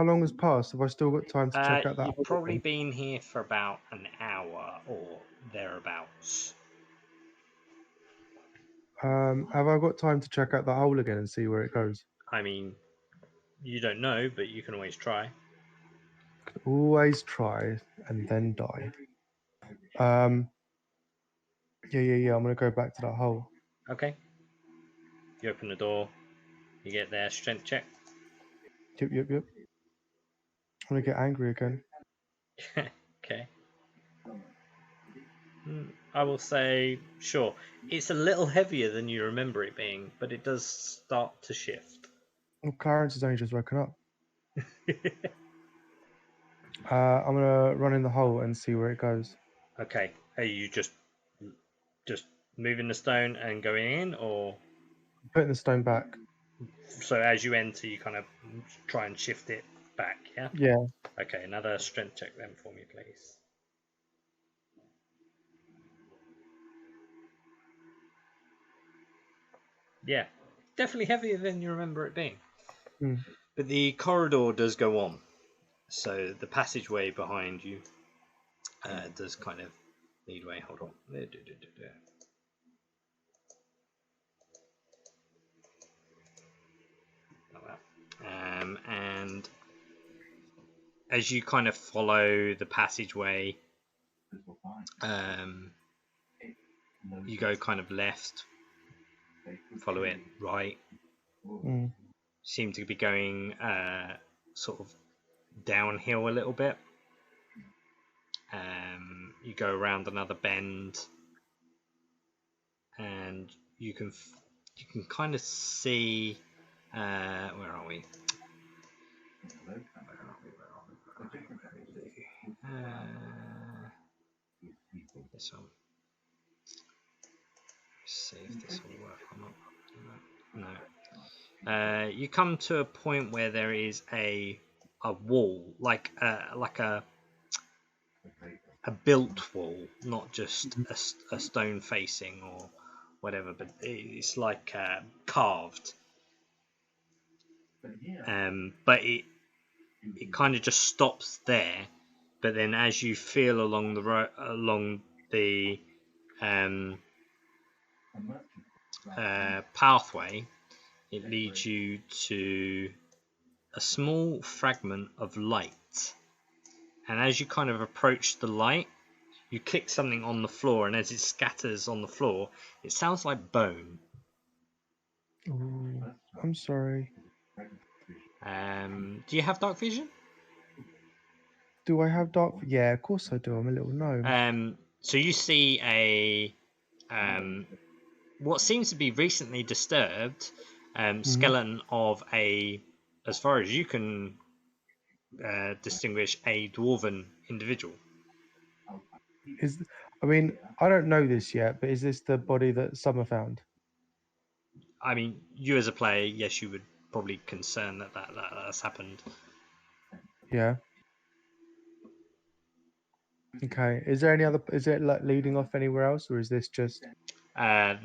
long has passed? Have I still got time to check out that? You've probably been here for about an hour or thereabouts. Have I got time to check out the hole again and see where it goes? I mean, you don't know, but you can always try. Always try and then die. Yeah. I'm gonna go back to that hole. Okay. You open the door. You get their strength check. Yep. I'm gonna get angry again. Okay. I will say, sure. It's a little heavier than you remember it being, but it does start to shift. Well, Clarence has only just woken up. I'm gonna run in the hole and see where it goes. Okay. Are you just moving the stone and going in, or Putting the stone back. so as you enter, you kind of try and shift it back? Yeah. Yeah. Okay. Another strength check then for me, please. Yeah, definitely heavier than you remember it being. But the corridor does go on. So the passageway behind you does kind of lead way. Hold on. Like that. And as you kind of follow the passageway, you go kind of left, follow it right. Seem to be going sort of downhill a little bit. You go around another bend, and you can kind of see where are we? This one. See if this will work or not. No. You come to a point where there is a wall, like a built wall, not just a stone facing or whatever, but it's like carved. but it kind of just stops there. But then, as you feel along the pathway, it leads you to a small fragment of light. And as you kind of approach the light, you kick something on the floor, and as it scatters on the floor, it sounds like bone. Ooh, I'm sorry. Do you have dark vision? Do I have dark? Yeah, of course I do. I'm a little gnome. So you see a what seems to be recently disturbed skeleton of a, as far as you can distinguish, a dwarven individual. I mean, I don't know this yet, but is this the body that Summer found? I mean, you as a player, yes, you would probably concern that's happened. Yeah. Okay. Is there any other? Is it like leading off anywhere else, or is this just? I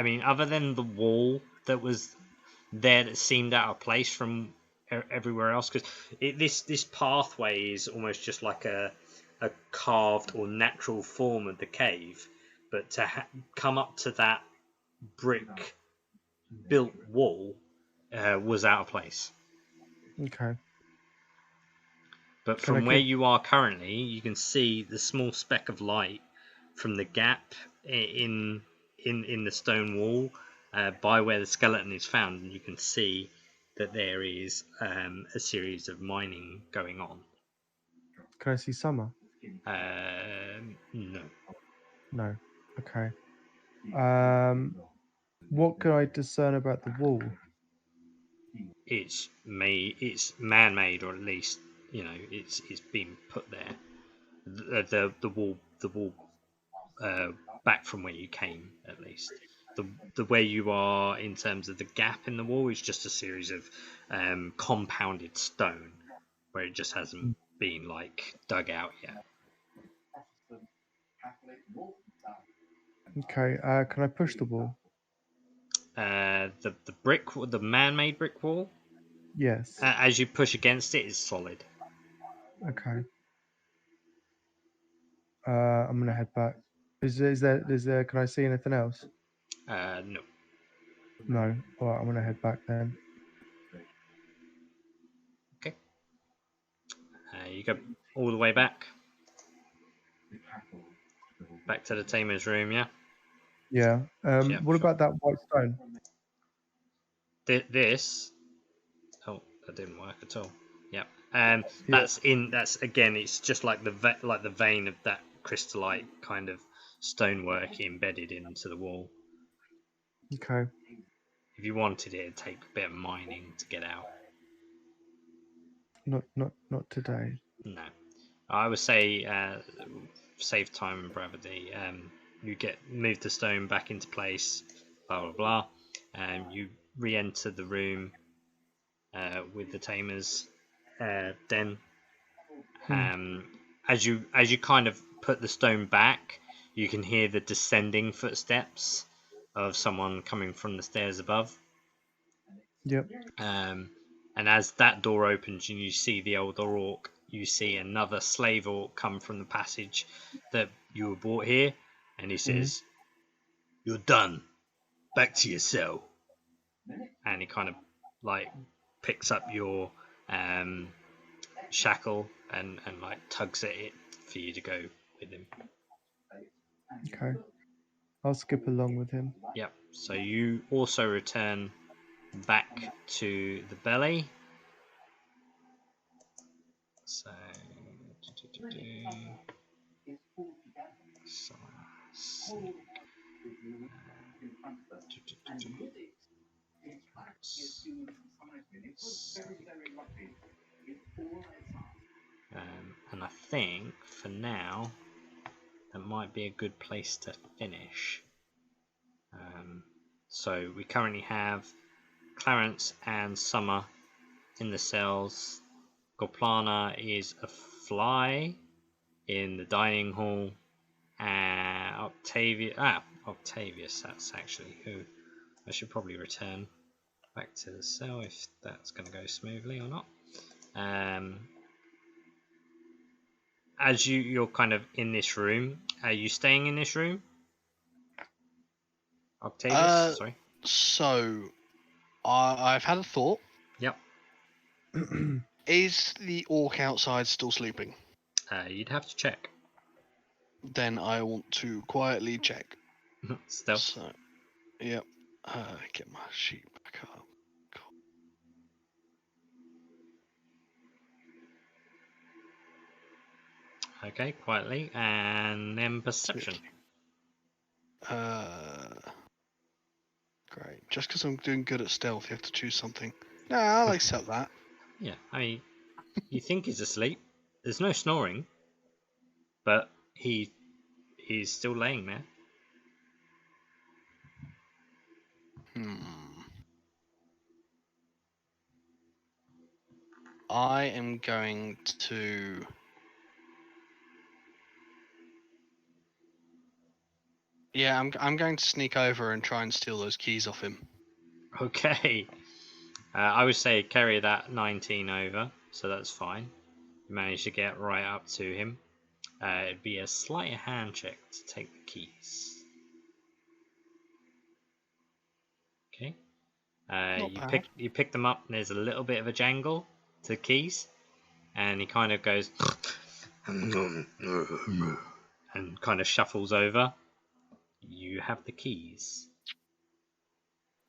mean, other than the wall that was there that seemed out of place from everywhere else, because this pathway is almost just like a carved or natural form of the cave, but to come up to that brick built wall was out of place. Okay. But Can I from where keep? you are currently, you can see the small speck of light from the gap in the stone wall by where the skeleton is found, and you can see that there is a series of mining going on. Can I see Summer? No. No. Okay. What can I discern about the wall? It's man-made, or at least it's been put there. The wall back from where you came, at least. The where you are in terms of the gap in the wall is just a series of compounded stone, where it just hasn't been dug out yet. Okay. Can I push the wall? The man-made brick wall, Yes. as you push against it, is solid. Okay. I'm gonna head back. Is there? Can I see anything else? No. No. All right. I'm gonna head back then. Okay. You go all the way back to the tamer's room, yeah. Yeah. Yeah, What sure. about that white stone? This. Oh, that didn't work at all. Yep. Yeah. That's again. It's just like the vein of that crystallite kind of stonework embedded into the wall. Okay. If you wanted it, it'd take a bit of mining to get out. Not today. No, I would say save time and brevity. You move the stone back into place. Blah blah blah. You re-enter the room with the tamers den. As you kind of put the stone back, you can hear the descending footsteps of someone coming from the stairs above. Yep. And as that door opens and you see the older orc, you see another slave orc come from the passage that you were brought here, and he says, "You're done. Back to your cell." And he kind of picks up your shackle and tugs at it for you to go with him. Okay. I'll skip along with him. Yep. So you also return back to the belly. So, and I think for now that might be a good place to finish. So we currently have Clarence and Summer in the cells. Goplana is a fly in the dining hall. Octavius, that's actually who I should probably return. back to the cell if that's going to go smoothly or not. As you're kind of in this room, are you staying in this room? Octavius, sorry. So, I've had a thought. Yep. Is the orc outside still sleeping? You'd have to check. Then I want to quietly check. Stealth. So, yep. Get my sheet back up. Okay, quietly, and then perception. Great. Just because I'm doing good at stealth, you have to choose something. No, I'll accept that. Yeah, I mean, you think he's asleep. There's no snoring, but he's still laying there. I am going to. Yeah, I'm going to sneak over and try and steal those keys off him. Okay. I would say carry that 19 over, so that's fine. You managed to get right up to him. It'd be a sleight of hand check to take the keys. Okay. You pick them up, and there's a little bit of a jangle to the keys, and he kind of goes and kind of shuffles over. You have the keys.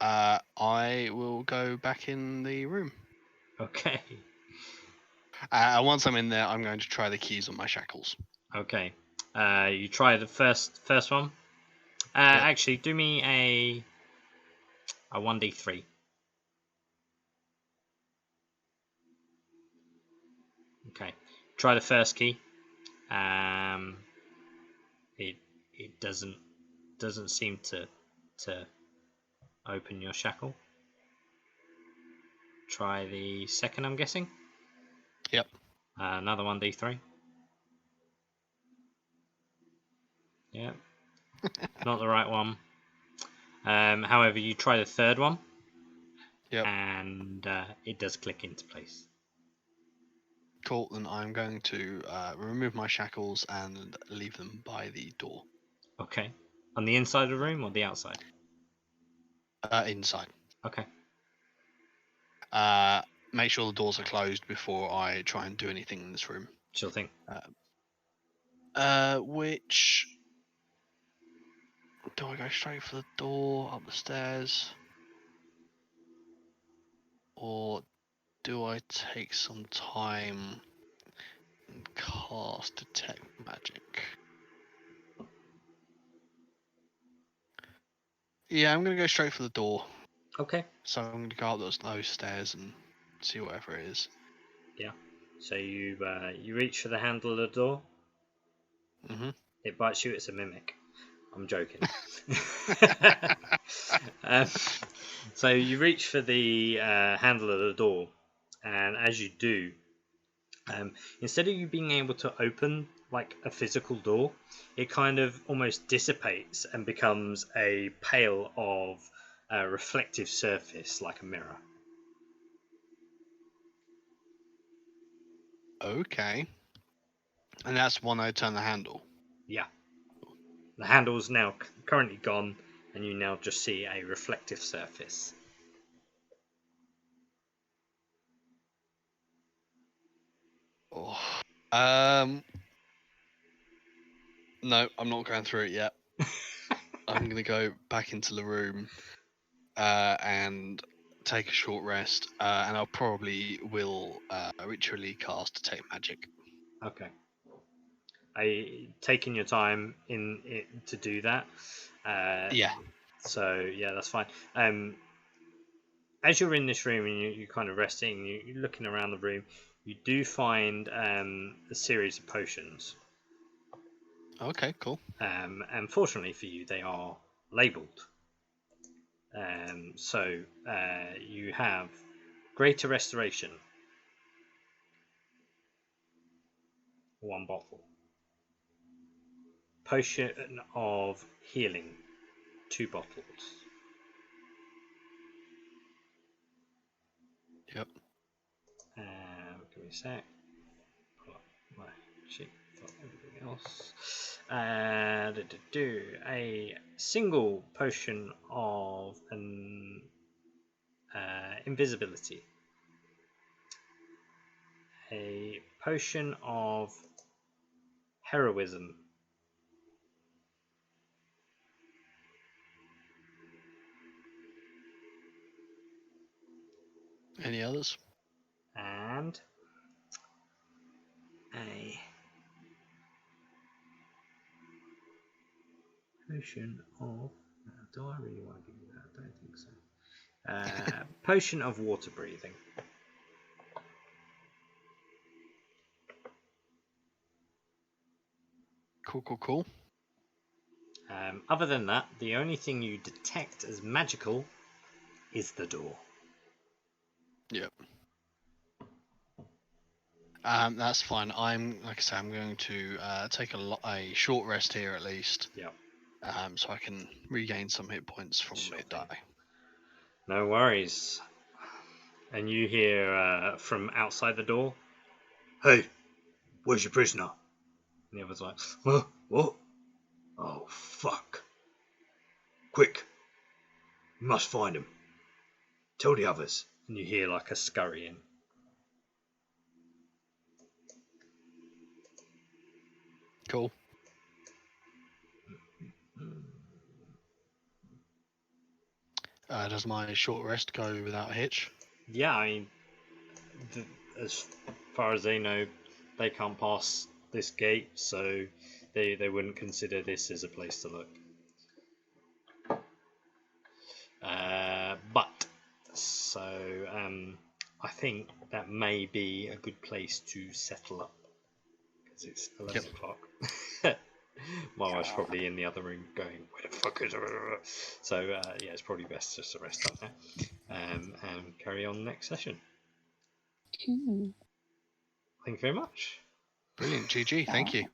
I will go back in the room. Okay. Once I'm in there, I'm going to try the keys on my shackles. Okay. You try the first one. Yep. Actually, do me a 1d3. Okay. Try the first key. It doesn't seem to open your shackle. Try the second, I'm guessing. Yep. Another 1d3. Yeah. Not the right one. However, you try the third one. Yep. And it does click into place. Cool. Then I'm going to remove my shackles and leave them by the door. Okay. On the inside of the room or the outside? Inside. Okay. Make sure the doors are closed before I try and do anything in this room. Sure thing. Which do I go straight for the door up the stairs, or do I take some time and cast detect magic? Yeah, I'm gonna go straight for the door. Okay. So I'm gonna go up those stairs and see whatever it is. Yeah. So you reach for the handle of the door. Mm-hmm. It bites you. It's a mimic. I'm joking. So you reach for the handle of the door, and as you do, instead of you being able to open like a physical door, it kind of almost dissipates and becomes a pale of a reflective surface like a mirror. Okay. And that's when I turn the handle. Yeah. The handle's now currently gone, and you now just see a reflective surface. Oh. No, I'm not going through it yet. I'm gonna go back into the room and take a short rest, and I'll probably will ritually cast detect magic. Okay. Taking your time in it to do that. Yeah. So yeah, that's fine. As you're in this room and you're kind of resting, you're looking around the room, you do find a series of potions. Okay, cool. Unfortunately for you, they are labelled. So you have Greater Restoration, 1 bottle. Potion of Healing, 2 bottles. Yep. Give me a sec. Pull up my sheet for everything else. A single potion of invisibility. A potion of heroism. Any others? And a potion of. Do I really want to give you that? I don't think so. Potion of water breathing. Cool. Other than that, the only thing you detect as magical is the door. Yep. That's fine. I'm going to take a short rest here at least. Yep. So I can regain some hit points from Sure it thing. die. No worries. And you hear from outside the door, "Hey, where's your prisoner?" And the other's like, "What? Oh, fuck. Quick. We must find him. Tell the others." And you hear like a scurrying. Cool. Does my short rest go without a hitch? Yeah, I mean, as far as they know, they can't pass this gate, so they wouldn't consider this as a place to look. I think that may be a good place to settle up because it's 11 o'clock. My wife's probably in the other room going, "Where the fuck is it?" So yeah, it's probably best just to rest up now and carry on next session. Cool. Thank you very much. Brilliant. GG. Thank you.